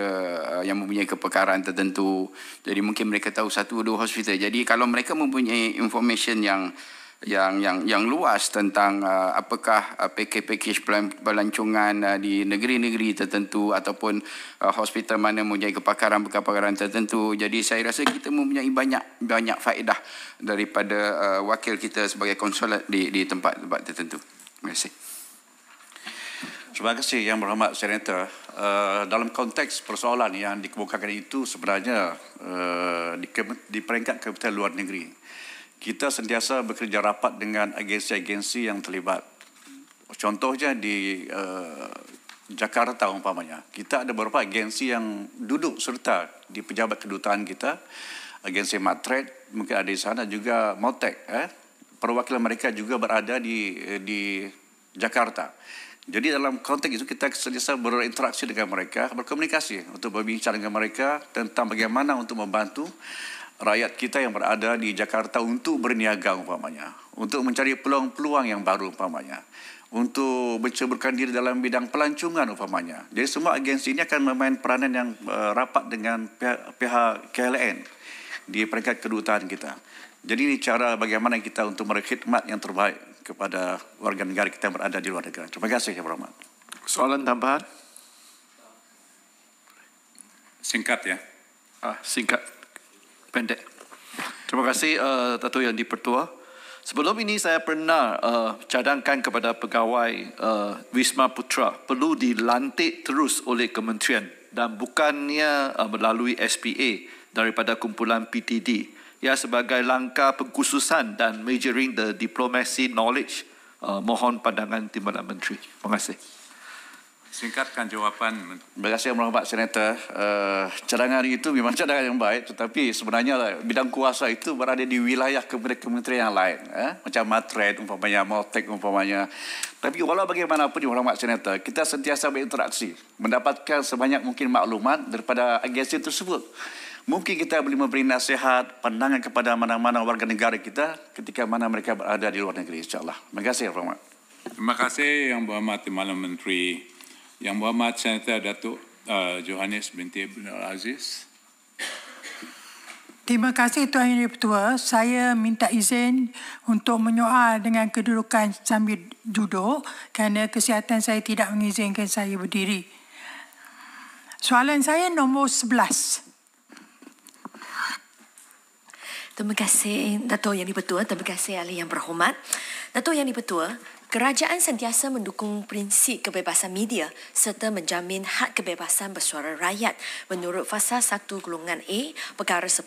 yang mempunyai kepakaran tertentu. Jadi mungkin mereka tahu 1-2 hospital. Jadi kalau mereka mempunyai information yang luas tentang apakah package pelancongan di negeri-negeri tertentu ataupun hospital mana mempunyai kepakaran tertentu. Jadi saya rasa kita mempunyai banyak faedah daripada wakil kita sebagai konsulat di tempat-tempat tertentu. Terima kasih. Terima kasih Yang Berhormat Senator. Dalam konteks persoalan yang dikemukakan itu sebenarnya di peringkat Kementerian Luar Negeri, kita sentiasa bekerja rapat dengan agensi-agensi yang terlibat. Contohnya di Jakarta umpamanya, kita ada beberapa agensi yang duduk serta di pejabat kedutaan kita, agensi Matred mungkin ada di sana, juga Motek. Perwakilan mereka juga berada di Jakarta. Jadi dalam konteks itu kita sentiasa berinteraksi dengan mereka, berkomunikasi untuk berbincang dengan mereka tentang bagaimana untuk membantu rakyat kita yang berada di Jakarta untuk berniaga umpamanya, untuk mencari peluang-peluang yang baru umpamanya, untuk menceburkan diri dalam bidang pelancongan umpamanya. Jadi semua agensi ini akan memain peranan yang rapat dengan pihak KLN di peringkat kedutaan kita. Jadi ini cara bagaimana kita untuk berkhidmat yang terbaik kepada warga negara kita yang berada di luar negara. Terima kasih Yang Berhormat. Soalan tambahan? Singkat ya. Singkat. Pendek. Terima kasih Dato' Yang di-Pertua. Sebelum ini saya pernah cadangkan kepada pegawai Wisma Putra perlu dilantik terus oleh kementerian dan bukannya melalui SPA daripada kumpulan PTD. Ya, sebagai langkah pengkhususan dan majoring the diplomacy knowledge. Mohon pandangan Timbalan Menteri. Terima kasih. Singkatkan jawapan. Terima kasih Yang Berhormat Senator. Cadangan itu memang cadangan yang baik, tetapi sebenarnya bidang kuasa itu berada di wilayah kementerian yang lain. Macam Matred umpamanya, Motek umpamanya. Tapi walau bagaimanapun Yang Berhormat Senator, kita sentiasa berinteraksi, mendapatkan sebanyak mungkin maklumat daripada agensi tersebut. Mungkin kita boleh memberi nasihat, pandangan kepada mana-mana warga negara kita ketika mana mereka berada di luar negeri, insyaAllah. Terima kasih, Yang Berhormat. Terima kasih Yang Berhormat Timbalan Menteri. Yang Berhormat Senator Datuk Johannes binti Abdul Aziz. Terima kasih Tuan Yang Di-Pertua. Saya minta izin untuk menyoal dengan kedudukan sambil duduk kerana kesihatan saya tidak mengizinkan saya berdiri. Soalan saya nombor 11. Terima kasih Dato' Yang Di-Pertua. Terima kasih Ahli Yang Berhormat. Dato' Yang Di-Pertua, kerajaan sentiasa mendukung prinsip kebebasan media serta menjamin hak kebebasan bersuara rakyat menurut Fasa 1 Golongan A, Perkara 10,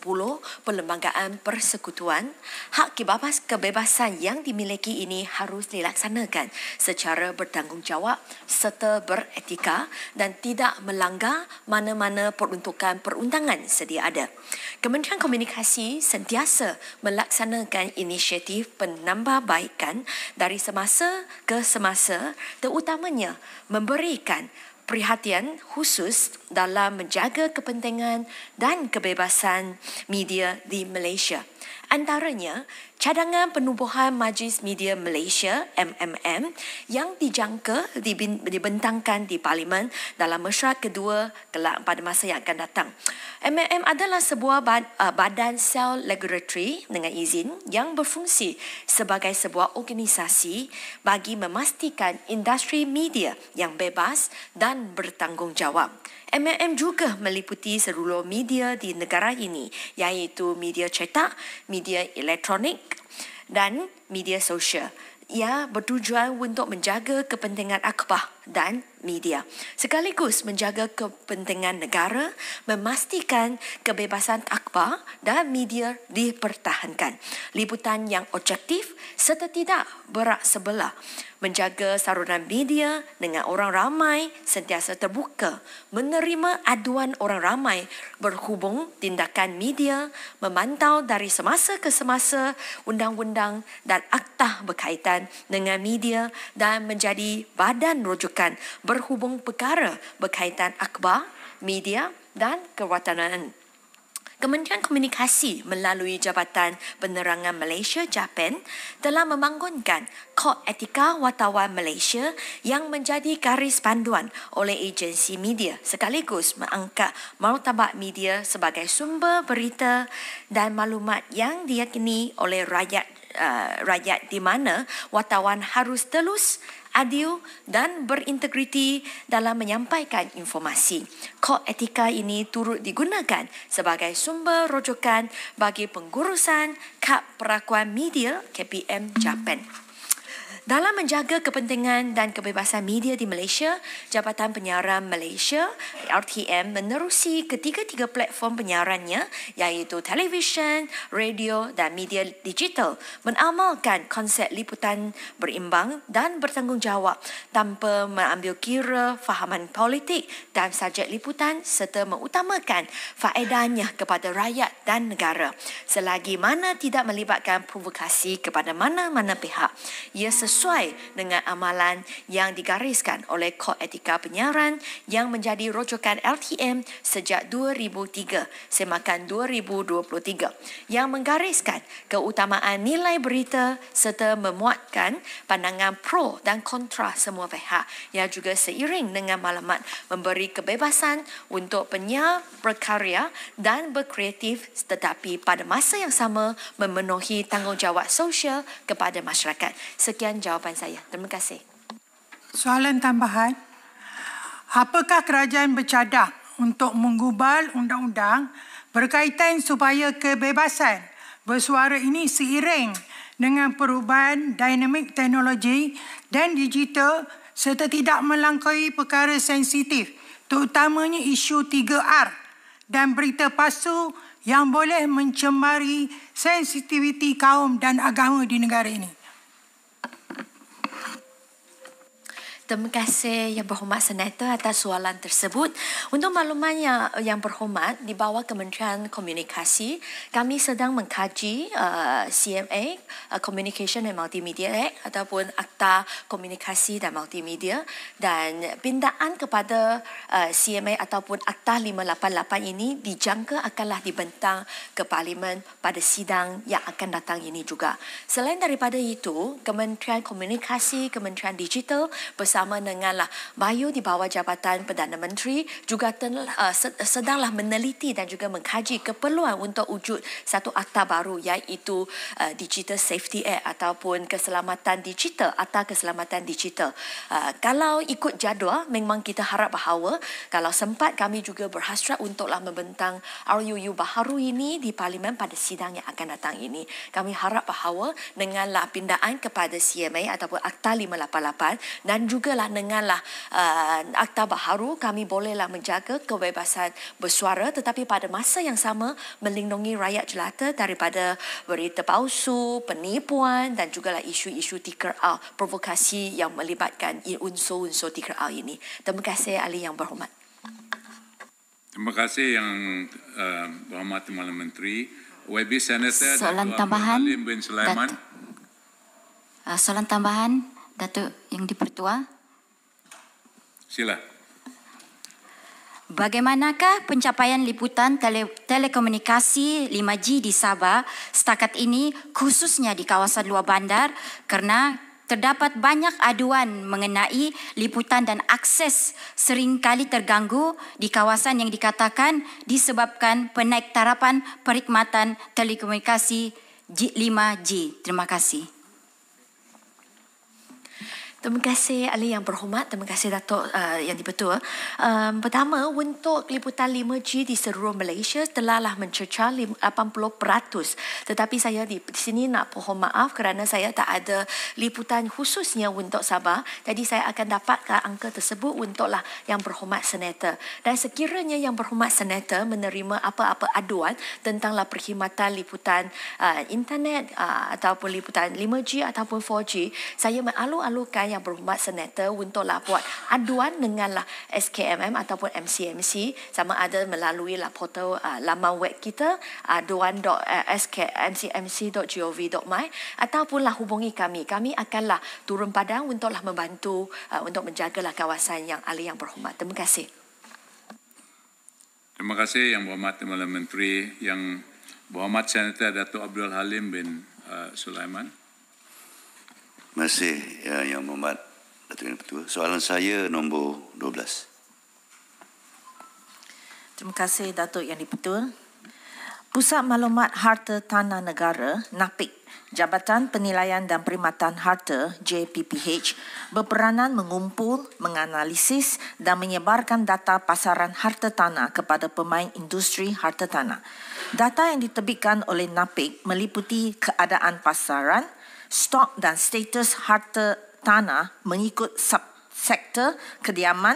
Perlembagaan Persekutuan. Hak kebebasan yang dimiliki ini harus dilaksanakan secara bertanggungjawab serta beretika dan tidak melanggar mana-mana peruntukan perundangan sedia ada. Kementerian Komunikasi sentiasa melaksanakan inisiatif penambahbaikan dari semasa ke semasa, terutamanya memberikan perhatian khusus dalam menjaga kepentingan dan kebebasan media di Malaysia. Antaranya, Cadangan Penubuhan Majlis Media Malaysia MMM yang dijangka dibentangkan di Parlimen dalam mesyuarat kedua kelak pada masa yang akan datang. MMM adalah sebuah badan sel regulatory dengan izin yang berfungsi sebagai sebuah organisasi bagi memastikan industri media yang bebas dan bertanggungjawab. MMM juga meliputi seluruh media di negara ini, iaitu media cetak, media elektronik dan media sosial. Ia bertujuan untuk menjaga kepentingan akhbar dan media, sekaligus menjaga kepentingan negara, memastikan kebebasan akhbar dan media dipertahankan, liputan yang objektif serta tidak berak sebelah, menjaga saluran media dengan orang ramai sentiasa terbuka, menerima aduan orang ramai berhubung tindakan media, memantau dari semasa ke semasa undang-undang dan akta berkaitan dengan media dan menjadi badan rujukan berhubung perkara berkaitan akhbar, media dan kewatanan. Kementerian Komunikasi melalui Jabatan Penerangan Malaysia JAPEN telah membangunkan Kod Etika Wartawan Malaysia yang menjadi garis panduan oleh agensi media sekaligus mengangkat martabat media sebagai sumber berita dan maklumat yang diyakini oleh rakyat di mana wartawan harus telus, adil dan berintegriti dalam menyampaikan informasi. Kod etika ini turut digunakan sebagai sumber rujukan bagi pengurusan Kad Perakuan Media KPM JAPEN. Dalam menjaga kepentingan dan kebebasan media di Malaysia, Jabatan Penyiaran Malaysia RTM menerusi ketiga-tiga platform penyiarannya iaitu televisyen, radio dan media digital mengamalkan konsep liputan berimbang dan bertanggungjawab tanpa mengambil kira fahaman politik dan subjek liputan serta mengutamakan faedahnya kepada rakyat dan negara selagi mana tidak melibatkan provokasi kepada mana-mana pihak. Ia sesuai dengan amalan yang digariskan oleh Kod Etika Penyiaran yang menjadi rujukan LTM sejak 2003 semakan 2023 yang menggariskan keutamaan nilai berita serta memuatkan pandangan pro dan kontra semua pihak yang juga seiring dengan maklumat memberi kebebasan untuk penyiar berkarya dan berkreatif tetapi pada masa yang sama memenuhi tanggungjawab sosial kepada masyarakat. Sekian jawapan saya. Terima kasih. Soalan tambahan. Apakah kerajaan bercadang untuk menggubal undang-undang berkaitan supaya kebebasan bersuara ini seiring dengan perubahan dinamik teknologi dan digital serta tidak melangkaui perkara sensitif, terutamanya isu 3R dan berita palsu yang boleh mencemari sensitiviti kaum dan agama di negara ini? Terima kasih Yang Berhormat Senator atas soalan tersebut. Untuk makluman yang berhormat, di bawah Kementerian Komunikasi, kami sedang mengkaji CMA, Communication and Multimedia Act ataupun Akta Komunikasi dan Multimedia, dan pindaan kepada CMA ataupun Akta 588 ini dijangka akanlah dibentang ke Parlimen pada sidang yang akan datang ini juga. Selain daripada itu, Kementerian Komunikasi, Kementerian Digital bersama denganlah Bayu di bawah Jabatan Perdana Menteri juga sedanglah meneliti dan juga mengkaji keperluan untuk wujud satu akta baru iaitu Digital Safety Act ataupun keselamatan digital, Akta Keselamatan Digital. Kalau ikut jadual, memang kita harap bahawa kalau sempat kami juga berhasrat untuklah membentang RUU baharu ini di Parlimen pada sidang yang akan datang ini. Kami harap bahawa denganlah pindaan kepada CMA ataupun Akta 588 dan juga denganlah akta baharu kami bolehlah menjaga kebebasan bersuara tetapi pada masa yang sama melindungi rakyat jelata daripada berita palsu, penipuan dan juga isu-isu 3R, provokasi yang melibatkan unsur-unsur 3R ini. Terima kasih Ahli Yang Berhormat. Terima kasih Yang Berhormat Timbalan Menteri. YB Senator soalan tambahan Halim bin Sulaiman. Soalan tambahan Datuk Yang di-Pertua. Sila. bagaimanakah pencapaian liputan telekomunikasi 5G di Sabah setakat ini, khususnya di kawasan luar bandar, kerana terdapat banyak aduan mengenai liputan dan akses seringkali terganggu di kawasan yang dikatakan disebabkan penaiktarapan perkhidmatan telekomunikasi 5G. Terima kasih. Terima kasih ahli yang berhormat, terima kasih Datuk Yang di-Pertua. Pertama, untuk liputan 5G di seluruh Malaysia telahlah mencerca 80%. Tetapi saya di sini nak mohon maaf kerana saya tak ada liputan khususnya untuk Sabah. Jadi saya akan dapatkan angka tersebut untuklah Yang Berhormat Senator. Dan sekiranya Yang Berhormat Senator menerima apa-apa aduan tentanglah perkhidmatan liputan internet ataupun liputan 5G ataupun 4G, saya mengalu-alukan Yang Berhormat Senator untuklah buat aduan denganlah SKMM ataupun MCMC, sama ada melalui portal laman web kita aduan.mcmc.gov.my ataupun hubungi kami. Kami akanlah turun padang untuklah membantu untuk menjagalah kawasan yang ahli yang berhormat. Terima kasih. Terima kasih Yang Berhormat Timbalan Menteri. Yang Berhormat Senator Datuk Abdul Halim bin Sulaiman. Terima kasih Yang Berhormat Datuk Yang Di-Pertua. Soalan saya nombor 12. Terima kasih Datuk Yang Di-Pertua. Pusat Maklumat Harta Tanah Negara, NAPIK, Jabatan Penilaian dan Perkhidmatan Harta, JPPH, berperanan mengumpul, menganalisis dan menyebarkan data pasaran harta tanah kepada pemain industri harta tanah. Data yang diterbitkan oleh NAPIK meliputi keadaan pasaran, stok dan status harta tanah mengikut subsektor kediaman,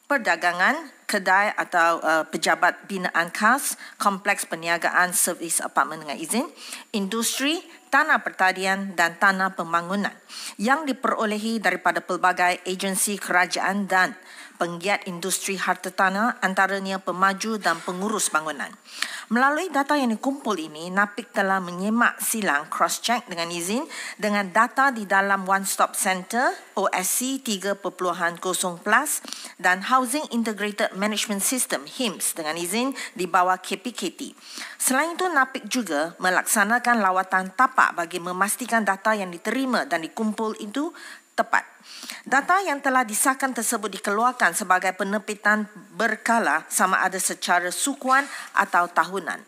perdagangan, kedai atau pejabat binaan khas, kompleks perniagaan, servis apartmen dengan izin, industri, tanah pertanian dan tanah pembangunan yang diperolehi daripada pelbagai agensi kerajaan dan penggiat industri harta tanah, antaranya pemaju dan pengurus bangunan. Melalui data yang dikumpul ini, NAPIK telah menyemak silang cross-check dengan izin dengan data di dalam One Stop Center OSC 3.0 dan Housing Integrated Management System HIMS dengan izin di bawah KPKT. Selain itu, NAPIK juga melaksanakan lawatan tapak bagi memastikan data yang diterima dan dikumpul itu tepat. Data yang telah disahkan tersebut dikeluarkan sebagai penerbitan berkala sama ada secara sukuan atau tahunan.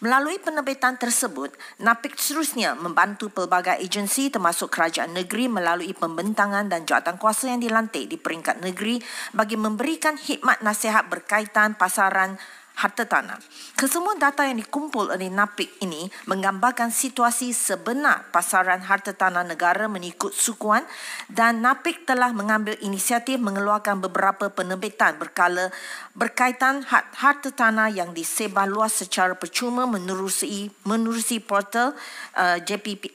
Melalui penerbitan tersebut, NAPIK seterusnya membantu pelbagai agensi termasuk kerajaan negeri melalui pembentangan dan jawatankuasa yang dilantik di peringkat negeri bagi memberikan khidmat nasihat berkaitan pasaran harta tanah. Kesemua data yang dikumpul oleh NAPIK ini menggambarkan situasi sebenar pasaran harta tanah negara mengikut sukuan dan NAPIK telah mengambil inisiatif mengeluarkan beberapa penerbitan berkala berkaitan harta tanah yang disebar luas secara percuma menerusi portal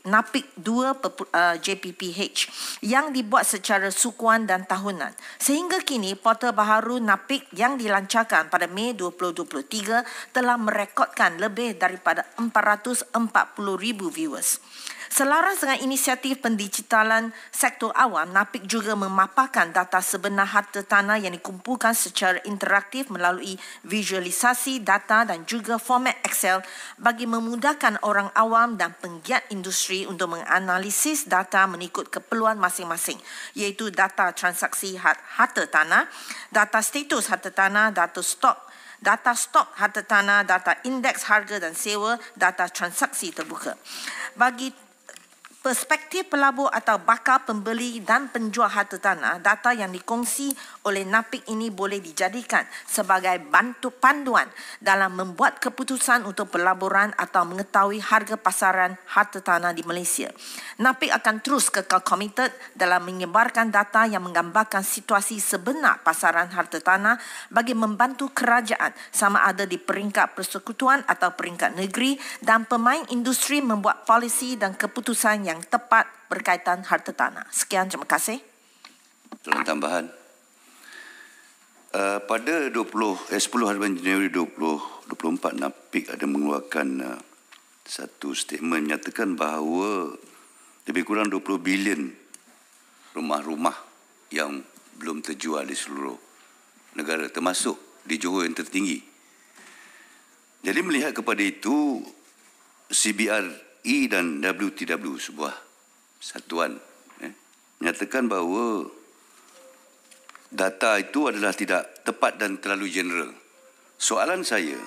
NAPIK 2 JPPH yang dibuat secara sukuan dan tahunan. Sehingga kini portal baharu NAPIK yang dilancarkan pada Mei 2023 telah merekodkan lebih daripada 440,000 viewers. Selaras dengan inisiatif pendigitalan sektor awam, NAPIK juga memaparkan data sebenar harta tanah yang dikumpulkan secara interaktif melalui visualisasi data dan juga format Excel bagi memudahkan orang awam dan penggiat industri untuk menganalisis data mengikut keperluan masing-masing, iaitu data transaksi harta tanah, data status harta tanah, data stok harta tanah, data indeks harga dan sewa, data transaksi terbuka. Bagi perspektif pelabur atau bakal pembeli dan penjual harta tanah, data yang dikongsi oleh NAPIK ini boleh dijadikan sebagai panduan dalam membuat keputusan untuk pelaburan atau mengetahui harga pasaran harta tanah di Malaysia. NAPIK akan terus kekal komited dalam menyebarkan data yang menggambarkan situasi sebenar pasaran harta tanah bagi membantu kerajaan sama ada di peringkat persekutuan atau peringkat negeri dan pemain industri membuat polisi dan keputusan yang tepat berkaitan harta tanah. Sekian, terima kasih. Soalan tambahan. Pada 10 harian Januari 2024, NAPIK ada mengeluarkan satu statement menyatakan bahawa lebih kurang 20 bilion rumah-rumah yang belum terjual di seluruh negara, termasuk di Johor yang tertinggi. Jadi melihat kepada itu, CBRE dan WTW, sebuah satuan, menyatakan bahawa data itu adalah tidak tepat dan terlalu general. Soalan saya,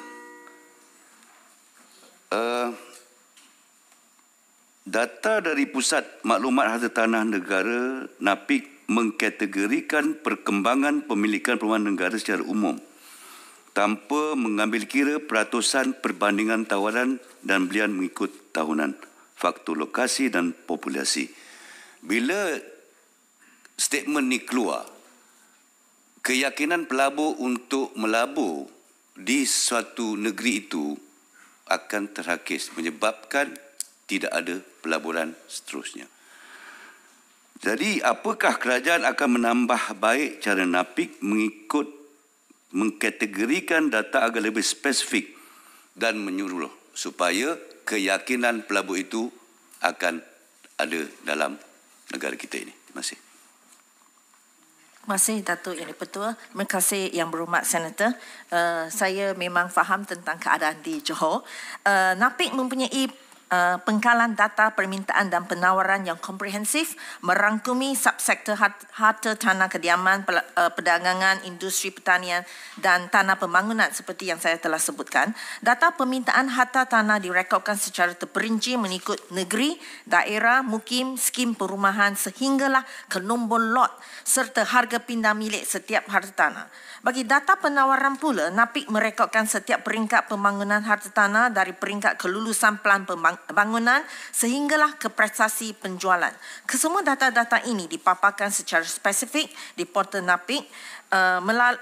data dari Pusat Maklumat Harta Tanah Negara NAPIK mengkategorikan perkembangan pemilikan perumahan negara secara umum tanpa mengambil kira peratusan perbandingan tawaran dan belian mengikut tahunan, faktor lokasi dan populasi. Bila statement ni keluar, keyakinan pelabur untuk melabur di suatu negeri itu akan terhakis, menyebabkan tidak ada pelaburan seterusnya. Jadi, apakah kerajaan akan menambah baik cara NAPIK mengkategorikan data agar lebih spesifik dan menyuruh supaya keyakinan pelabur itu akan ada dalam negara kita ini. Terima kasih. Terima kasih Datuk Yang di-Pertua. Terima kasih Yang Berhormat Senator. Saya memang faham tentang keadaan di Johor. NAPIK mempunyai pengkalan data permintaan dan penawaran yang komprehensif, merangkumi subsektor harta tanah kediaman, perdagangan, industri pertanian dan tanah pembangunan seperti yang saya telah sebutkan. Data permintaan harta tanah direkodkan secara terperinci mengikut negeri, daerah, mukim, skim perumahan sehinggalah ke nombor lot serta harga pindah milik setiap harta tanah. Bagi data penawaran pula, NAPIK merekodkan setiap peringkat pembangunan harta tanah dari peringkat kelulusan pelan pembangunan sehinggalah ke prestasi penjualan. Kesemua data-data ini dipaparkan secara spesifik di portal NAPIK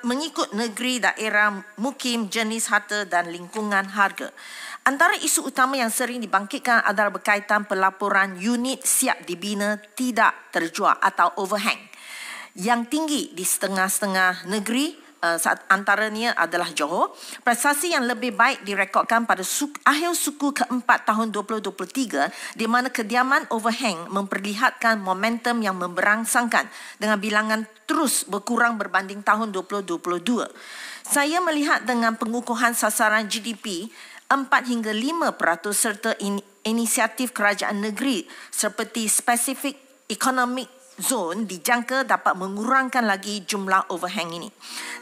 mengikut negeri, daerah, mukim, jenis harta dan lingkungan harga. Antara isu utama yang sering dibangkitkan adalah berkaitan pelaporan unit siap dibina tidak terjual atau overhang yang tinggi di setengah-setengah negeri. Antaranya adalah Johor. Prestasi yang lebih baik direkodkan pada akhir suku keempat tahun 2023 di mana kediaman overhang memperlihatkan momentum yang memberangsangkan dengan bilangan terus berkurang berbanding tahun 2022. Saya melihat dengan pengukuhan sasaran GDP 4 hingga 5% serta inisiatif kerajaan negeri seperti spesifik economic zone dijangka dapat mengurangkan lagi jumlah overhang ini.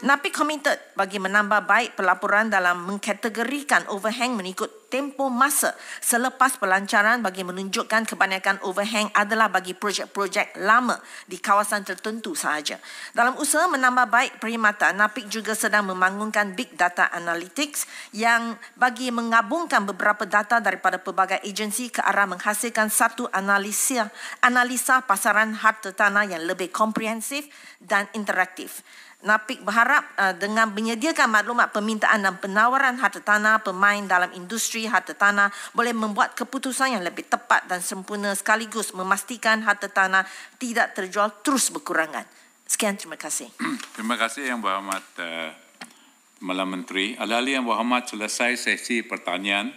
NAPIK committed bagi menambah baik pelaporan dalam mengkategorikan overhang mengikut tempoh masa selepas pelancaran bagi menunjukkan kebanyakan overhang adalah bagi projek-projek lama di kawasan tertentu sahaja. Dalam usaha menambah baik perkhidmatan, NAPIK juga sedang membangunkan Big Data Analytics yang bagi menggabungkan beberapa data daripada pelbagai agensi ke arah menghasilkan satu analisa pasaran harta tanah yang lebih komprehensif dan interaktif. NAPIK berharap dengan menyediakan maklumat permintaan dan penawaran harta tanah, pemain dalam industri harta tanah boleh membuat keputusan yang lebih tepat dan sempurna sekaligus memastikan harta tanah tidak terjual terus berkurangan. Sekian, terima kasih. Terima kasih Yang Berhormat Timbalan Menteri. Ahli-ahli Yang Berhormat, selesai sesi pertanyaan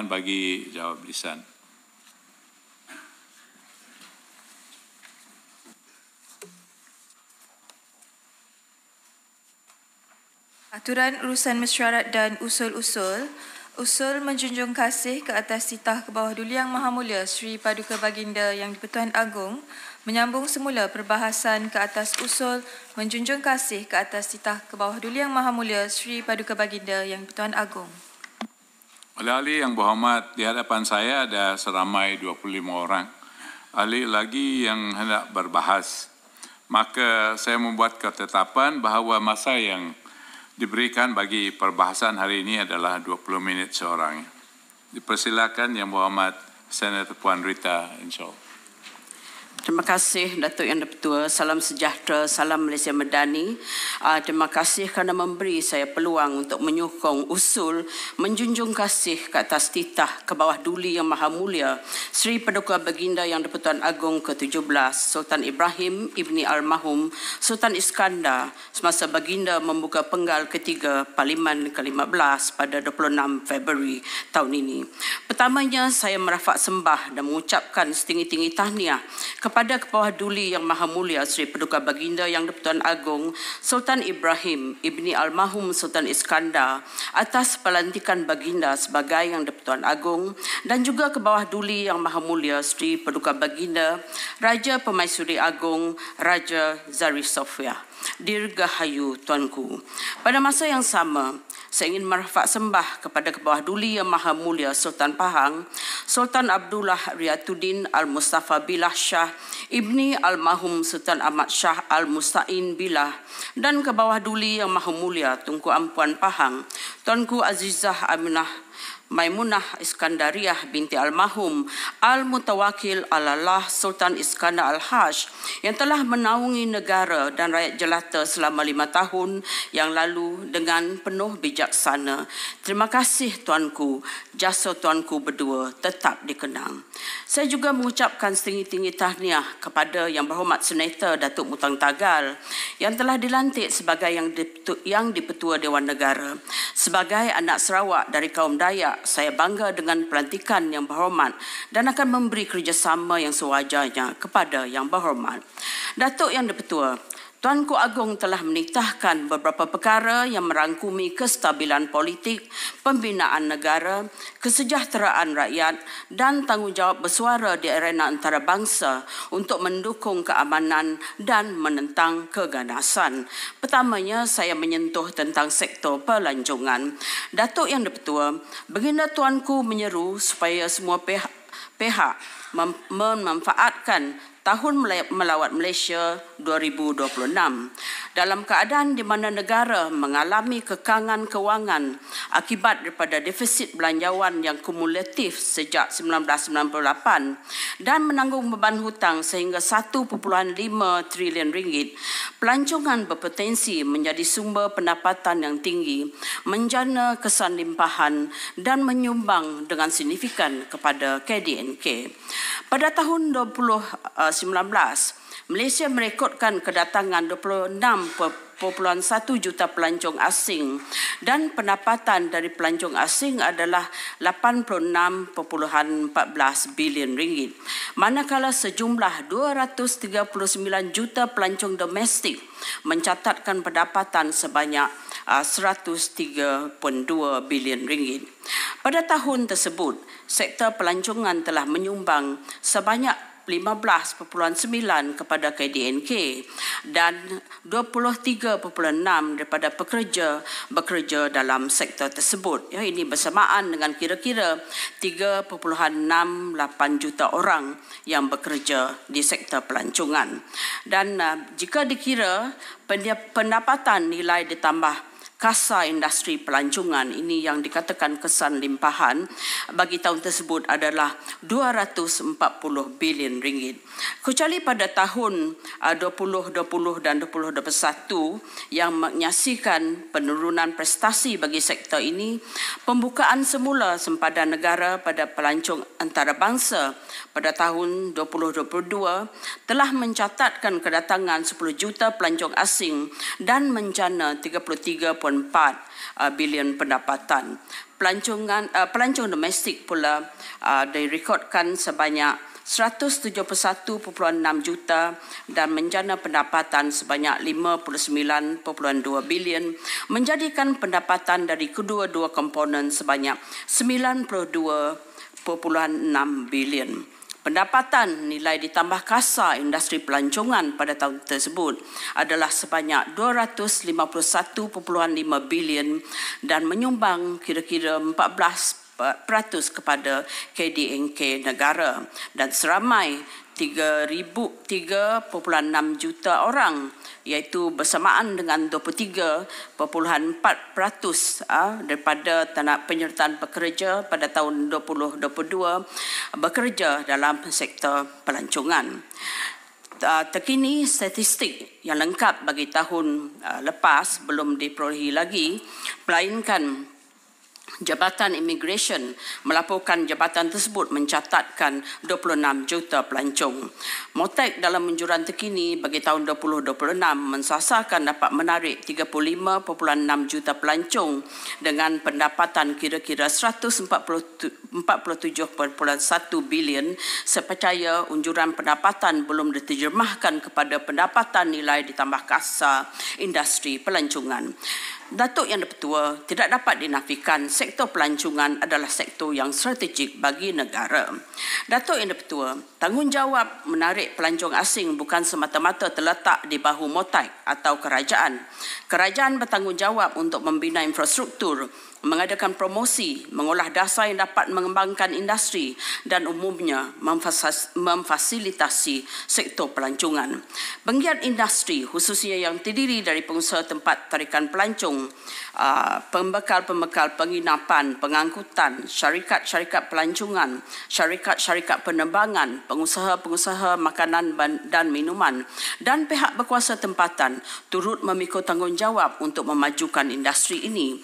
bagi jawab lisan. Aturan urusan mesyuarat dan usul-usul. Usul menjunjung kasih ke atas titah ke bawah Duli Yang Maha Mulia Sri Paduka Baginda Yang di-Pertuan Agong menyambung semula perbahasan ke atas usul menjunjung kasih ke atas titah ke bawah Duli Yang Maha Mulia Sri Paduka Baginda Yang di-Pertuan Agong. Ahli-ahli yang berhormat, di hadapan saya ada seramai 25 orang. Ahli lagi yang hendak berbahas. Maka saya membuat ketetapan bahawa masa yang diberikan bagi perbahasan hari ini adalah 20 minit seorang. Dipersilakan Yang Berhormat Senator Puan Rita InsyaAllah. Terima kasih Datuk Yang di-Pertua. Salam sejahtera, salam Malaysia Madani. Terima kasih kerana memberi saya peluang untuk menyokong usul menjunjung kasih ke atas titah ke bawah Duli Yang Maha Mulia Sri Paduka Baginda Yang di-Pertuan Agong ke-17 Sultan Ibrahim Ibni Almarhum Sultan Iskandar semasa Baginda membuka penggal ketiga Parlimen ke-15 pada 26 Februari tahun ini. Pertamanya saya merafak sembah dan mengucapkan setinggi-tinggi tahniah kepada kepada Kebawah Duli Yang Maha Mulia Sri Paduka Baginda Yang di-Pertuan Agong Sultan Ibrahim Ibni Almarhum Sultan Iskandar atas pelantikan Baginda sebagai Yang di-Pertuan Agong, dan juga Kebawah Duli Yang Maha Mulia Sri Paduka Baginda Raja Pemaisuri Agong Raja Zari Sofia. Dirgahayu Tuanku. Pada masa yang sama, saya ingin merafak sembah kepada Kebawah Duli Yang Maha Mulia Sultan Pahang, Sultan Abdullah Riyatuddin Al-Mustafa Billah Shah Ibni Almarhum Sultan Ahmad Shah Al-Musta'in Billah, dan Kebawah Duli Yang Maha Mulia Tunku Ampuan Pahang, Tuanku Azizah Aminah Maimunah Iskandariah binti Almarhum Al-Mutawakil Alallah Sultan Iskandar Al-Haj yang telah menaungi negara dan rakyat jelata selama 5 tahun yang lalu dengan penuh bijaksana. Terima kasih Tuanku, jasa Tuanku berdua tetap dikenang. Saya juga mengucapkan setinggi-tinggi tahniah kepada Yang Berhormat Senator Datuk Mutang Tagal yang telah dilantik sebagai Yang di-Pertua Dewan Negara. Sebagai anak Sarawak dari kaum Dayak, saya bangga dengan pelantikan Yang Berhormat dan akan memberi kerjasama yang sewajarnya kepada Yang Berhormat. Datuk Yang di-Pertua, Tuanku Agong telah menitahkan beberapa perkara yang merangkumi kestabilan politik, pembinaan negara, kesejahteraan rakyat dan tanggungjawab bersuara di arena antarabangsa untuk mendukung keamanan dan menentang keganasan. Pertamanya, saya menyentuh tentang sektor pelancongan. Datuk Yang di-Pertua, Baginda Tuanku menyeru supaya semua pihak memanfaatkan Tahun Melawat Malaysia 2026 dalam keadaan di mana negara mengalami kekangan kewangan akibat daripada defisit belanjawan yang kumulatif sejak 1998 dan menanggung beban hutang sehingga 1.5 trilion ringgit. Pelancongan berpotensi menjadi sumber pendapatan yang tinggi, menjana kesan limpahan dan menyumbang dengan signifikan kepada KDNK. Pada tahun 2019, Malaysia merekodkan kedatangan 26.1 juta pelancong asing dan pendapatan dari pelancong asing adalah 86.14 bilion ringgit. Manakala sejumlah 239 juta pelancong domestik mencatatkan pendapatan sebanyak 103.2 bilion ringgit. Pada tahun tersebut, sektor pelancongan telah menyumbang sebanyak 15.9 kepada KDNK dan 23.6 daripada pekerja bekerja dalam sektor tersebut. Ya, ini bersamaan dengan kira-kira 3.68 juta orang yang bekerja di sektor pelancongan. Dan jika dikira pendapatan nilai ditambah kasa industri pelancongan, ini yang dikatakan kesan limpahan bagi tahun tersebut adalah 240 bilion ringgit. Kecuali pada tahun 2020 dan 2021 yang menyaksikan penurunan prestasi bagi sektor ini, pembukaan semula sempadan negara pada pelancong antarabangsa pada tahun 2022 telah mencatatkan kedatangan 10 juta pelancong asing dan menjana 33.4 bilion pendapatan. Pelancong domestik pula direkodkan sebanyak 171.6 juta dan menjana pendapatan sebanyak 59.2 bilion, menjadikan pendapatan dari kedua-dua komponen sebanyak 92.6 bilion. Pendapatan nilai ditambah kasa industri pelancongan pada tahun tersebut adalah sebanyak 251.5 bilion dan menyumbang kira-kira 14% kepada KDNK negara, dan seramai 3.6 juta orang, iaitu bersamaan dengan 23.4% daripada penyertaan pekerja pada tahun 2022 bekerja dalam sektor pelancongan. Terkini statistik yang lengkap bagi tahun lepas belum diperolehi lagi, melainkan Jabatan Immigration melaporkan jabatan tersebut mencatatkan 26 juta pelancong. Motek dalam anjuran terkini bagi tahun 2026 mensasarkan dapat menarik 35.6 juta pelancong dengan pendapatan kira-kira 147.1 bilion sepercaya unjuran pendapatan belum diterjemahkan kepada pendapatan nilai ditambah kasar industri pelancongan. Datuk Yang di-Pertua, tidak dapat dinafikan sektor pelancongan adalah sektor yang strategik bagi negara. Datuk Yang di-Pertua, tanggungjawab menarik pelancong asing bukan semata-mata terletak di bahu Motek atau kerajaan. Kerajaan bertanggungjawab untuk membina infrastruktur, mengadakan promosi, mengolah dasar yang dapat mengembangkan industri dan umumnya memfasilitasi sektor pelancongan. Penggiat industri khususnya yang terdiri dari pengusaha tempat tarikan pelancong, pembekal-pembekal penginapan, pengangkutan, syarikat-syarikat pelancongan, syarikat-syarikat penerbangan, pengusaha-pengusaha makanan dan minuman dan pihak berkuasa tempatan turut memikul tanggungjawab untuk memajukan industri ini.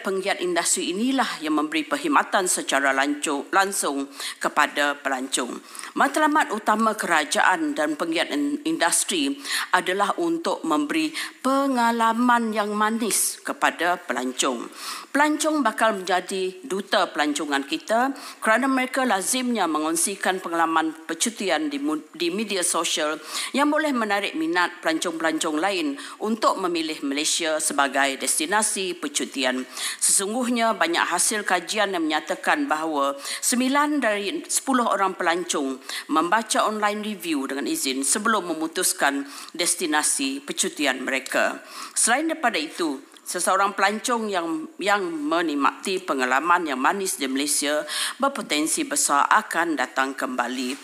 Penggiat industri inilah yang memberi perkhidmatan secara langsung kepada pelancong. Matlamat utama kerajaan dan penggiat industri adalah untuk memberi pengalaman yang manis kepada pelancong. Pelancong bakal menjadi duta pelancongan kita kerana mereka lazimnya mengongsikan pengalaman percutian di media sosial yang boleh menarik minat pelancong-pelancong lain untuk memilih Malaysia sebagai destinasi percutian. Sesungguhnya banyak hasil kajian yang menyatakan bahawa 9 dari 10 orang pelancong membaca online review dengan izin sebelum memutuskan destinasi percutian mereka. Selain daripada itu, seseorang pelancong yang menikmati pengalaman yang manis di Malaysia berpotensi besar akan datang kembali.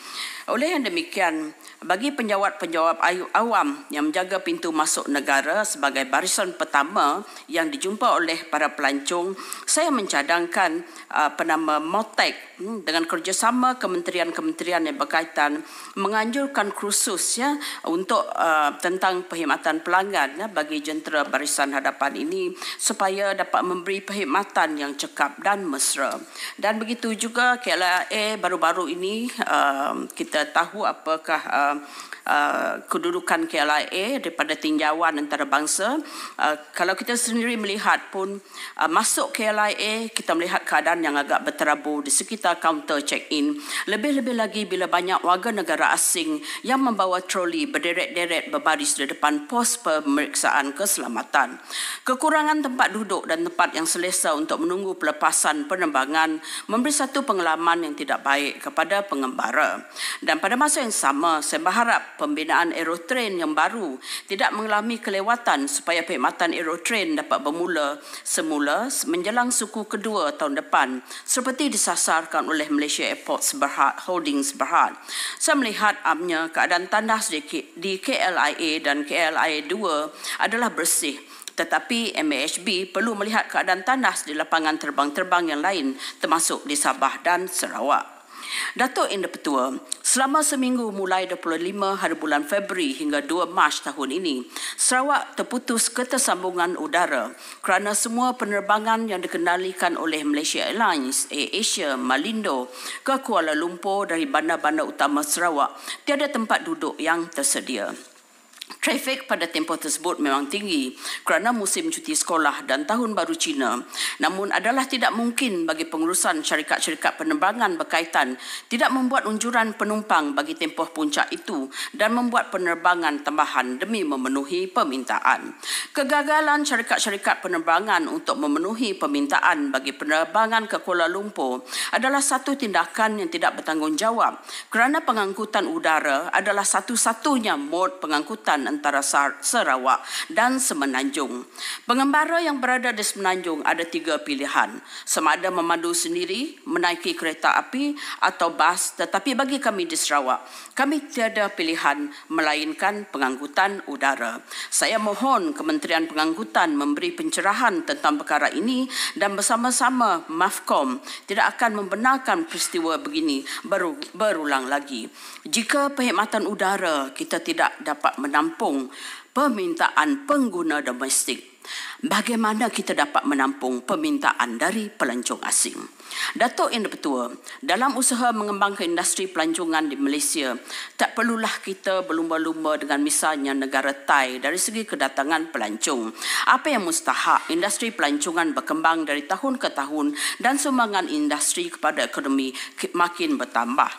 Oleh yang demikian, bagi penjawat-penjawat awam yang menjaga pintu masuk negara sebagai barisan pertama yang dijumpa oleh para pelancong, saya mencadangkan penama Motek dengan kerjasama kementerian-kementerian yang berkaitan menganjurkan kursus untuk tentang perkhidmatan pelanggan bagi jentera barisan hadapan ini supaya dapat memberi perkhidmatan yang cekap dan mesra. Dan begitu juga KLIA baru-baru ini kita tahu apakah kedudukan KLIA daripada tinjauan antarabangsa. Kalau kita sendiri melihat pun masuk KLIA, kita melihat keadaan yang agak berterabur di sekitar kaunter check-in. Lebih-lebih lagi bila banyak warga negara asing yang membawa troli berderet-deret berbaris di depan pos pemeriksaan keselamatan. Kekurangan tempat duduk dan tempat yang selesa untuk menunggu pelepasan penerbangan memberi satu pengalaman yang tidak baik kepada pengembara. Dan pada masa yang sama, saya berharap pembinaan Aerotrain yang baru tidak mengalami kelewatan supaya perkhidmatan Aerotrain dapat bermula semula menjelang suku kedua tahun depan seperti disasarkan oleh Malaysia Airports Holdings Berhad. Saya melihat keadaan tandas di KLIA dan KLIA 2 adalah bersih. Tetapi MAHB perlu melihat keadaan tandas di lapangan terbang-terbang yang lain termasuk di Sabah dan Sarawak. Datuk Yang di-Pertua, selama seminggu mulai 25 hari bulan Februari hingga 2 Mac tahun ini, Sarawak terputus ketersambungan udara kerana semua penerbangan yang dikendalikan oleh Malaysia Airlines, AirAsia, Malindo ke Kuala Lumpur dari bandar-bandar utama Sarawak tiada tempat duduk yang tersedia. Trafik pada tempoh tersebut memang tinggi kerana musim cuti sekolah dan Tahun Baru Cina. Namun adalah tidak mungkin bagi pengurusan syarikat-syarikat penerbangan berkaitan tidak membuat unjuran penumpang bagi tempoh puncak itu dan membuat penerbangan tambahan demi memenuhi permintaan. Kegagalan syarikat-syarikat penerbangan untuk memenuhi permintaan bagi penerbangan ke Kuala Lumpur adalah satu tindakan yang tidak bertanggungjawab kerana pengangkutan udara adalah satu-satunya mod pengangkutan antara Sarawak dan Semenanjung. Pengembara yang berada di Semenanjung ada 3 pilihan, sama ada memandu sendiri, menaiki kereta api atau bas, tetapi bagi kami di Sarawak, kami tiada pilihan melainkan pengangkutan udara. Saya mohon Kementerian Pengangkutan memberi pencerahan tentang perkara ini dan bersama-sama MAFCOM tidak akan membenarkan peristiwa begini berulang lagi. Jika perkhidmatan udara kita tidak dapat menampung permintaan pengguna domestik, bagaimana kita dapat menampung permintaan dari pelancong asing. Datuk Yang Di-Pertua, dalam usaha mengembangkan industri pelancongan di Malaysia, tak perlulah kita berlumba-lumba dengan misalnya negara Thai dari segi kedatangan pelancong. Apa yang mustahak, industri pelancongan berkembang dari tahun ke tahun dan sumbangan industri kepada ekonomi makin bertambah.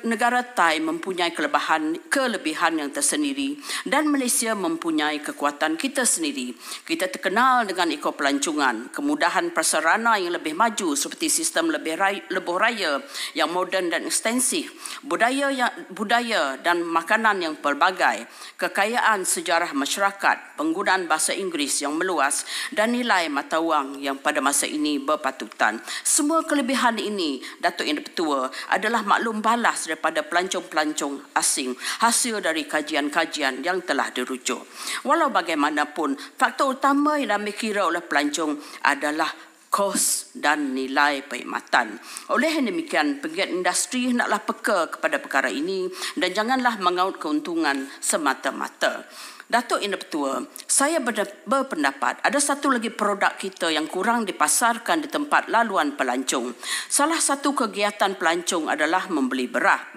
Negara Thai mempunyai kelebihan yang tersendiri dan Malaysia mempunyai kekuatan kita sendiri. Kita terkenal dengan ekopelancongan, kemudahan prasarana yang lebih maju seperti sistem lebuh raya yang moden dan ekstensif, budaya dan makanan yang pelbagai, kekayaan sejarah masyarakat, penggunaan bahasa Inggeris yang meluas dan nilai mata wang yang pada masa ini berpatutan. Semua kelebihan ini, Datuk Yang Di-Pertua, adalah maklum balas daripada pelancong-pelancong asing hasil dari kajian-kajian yang telah dirujuk. Walau bagaimanapun, faktor utama yang diambil kira oleh pelancong adalah kos dan nilai perkhidmatan. Oleh demikian, penggiat industri hendaklah peka kepada perkara ini dan janganlah mengaut keuntungan semata-mata. Datuk Yang Di-Pertua, saya berpendapat ada satu lagi produk kita yang kurang dipasarkan di tempat laluan pelancong. Salah satu kegiatan pelancong adalah membeli belah.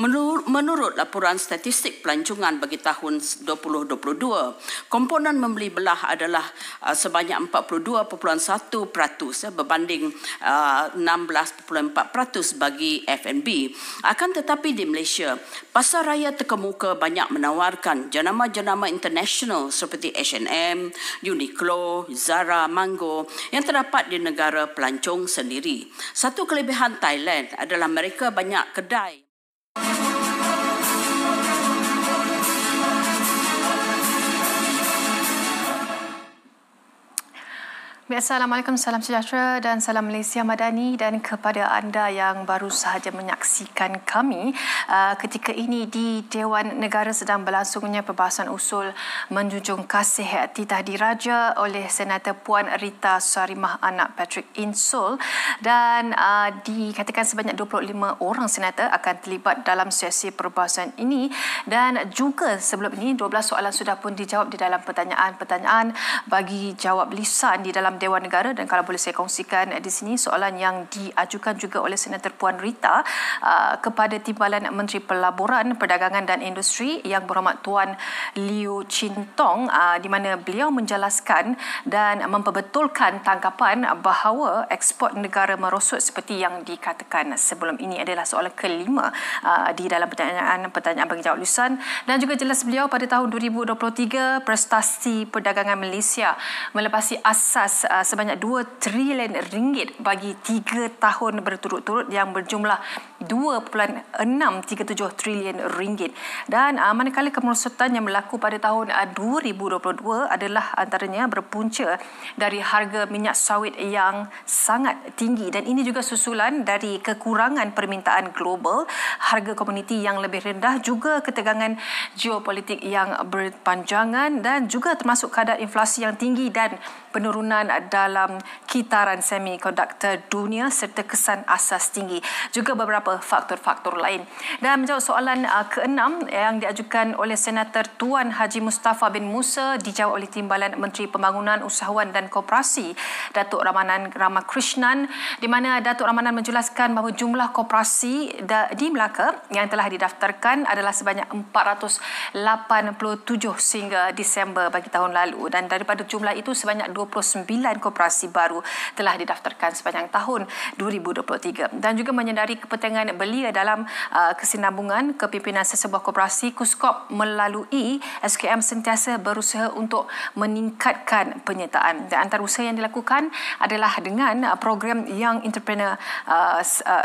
Menurut laporan statistik pelancongan bagi tahun 2022, komponen membeli belah adalah sebanyak 42.1% berbanding 16.4% bagi F&B. Akan tetapi di Malaysia, pasar raya terkemuka banyak menawarkan jenama-jenama international seperti H&M, Uniqlo, Zara, Mango yang terdapat di negara pelancong sendiri. Satu kelebihan Thailand adalah mereka banyak kedai. Assalamualaikum, salam sejahtera dan salam Malaysia Madani, dan kepada anda yang baru sahaja menyaksikan kami ketika ini di Dewan Negara sedang berlangsungnya perbahasan usul menjunjung kasih titah diraja oleh Senator Puan Rita Sarimah anak Patrick Insul, dan dikatakan sebanyak 25 orang senator akan terlibat dalam sesi perbahasan ini, dan juga sebelum ini 12 soalan sudah pun dijawab di dalam pertanyaan-pertanyaan bagi jawab lisan di dalam Dewan Negara. Dan kalau boleh saya kongsikan di sini soalan yang diajukan juga oleh Senator Puan Rita kepada Timbalan Menteri Pelaburan, Perdagangan dan Industri Yang Berhormat Tuan Liu Chin Tong, di mana beliau menjelaskan dan memperbetulkan tanggapan bahawa ekspor negara merosot seperti yang dikatakan sebelum ini. Adalah soalan kelima di dalam pertanyaan bagi jawab lisan. Dan juga jelas beliau pada tahun 2023 prestasi perdagangan Malaysia melepasi asas sebanyak 2 trilion ringgit bagi 3 tahun berturut-turut yang berjumlah 2.637 trilion ringgit. Dan manakala kemerosotan yang berlaku pada tahun 2022 adalah antaranya berpunca dari harga minyak sawit yang sangat tinggi, dan ini juga susulan dari kekurangan permintaan global, harga komuniti yang lebih rendah, juga ketegangan geopolitik yang berpanjangan, dan juga termasuk kadar inflasi yang tinggi dan penurunan dalam kitaran semikonduktor dunia serta kesan asas tinggi, juga beberapa faktor-faktor lain. Dan menjawab soalan ke-6 yang diajukan oleh Senator Tuan Haji Mustafa bin Musa, dijawab oleh Timbalan Menteri Pembangunan Usahawan dan Koperasi Datuk Ramakrishnan, di mana Datuk Ramanan menjelaskan bahawa jumlah koperasi di Melaka yang telah didaftarkan adalah sebanyak 487 sehingga Disember bagi tahun lalu, dan daripada jumlah itu sebanyak 29 koperasi baru telah didaftarkan sepanjang tahun 2023. Dan juga menyedari kepentingan belia dalam kesinambungan kepimpinan sesebuah koperasi, KUSKOP melalui SKM sentiasa berusaha untuk meningkatkan penyertaan. Dan antara usaha yang dilakukan adalah dengan program Young Entrepreneur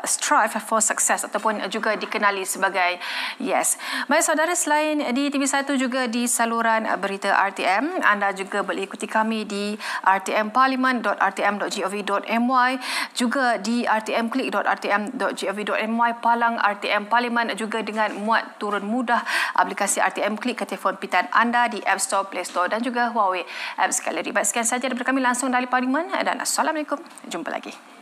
Strive for Success ataupun juga dikenali sebagai YES. Baik saudara, selain di TV1 juga di saluran berita RTM, anda juga boleh ikuti kami di rtmparlimen.rtm.gov.my, juga di rtmklik.rtm.gov.my, palang RTM Parlimen, juga dengan muat turun mudah aplikasi RTM Klik ke telefon pintar anda di App Store, Play Store dan juga Huawei Apps Gallery. Baik, sekian saja daripada kami langsung dari Parlimen, dan Assalamualaikum. Jumpa lagi.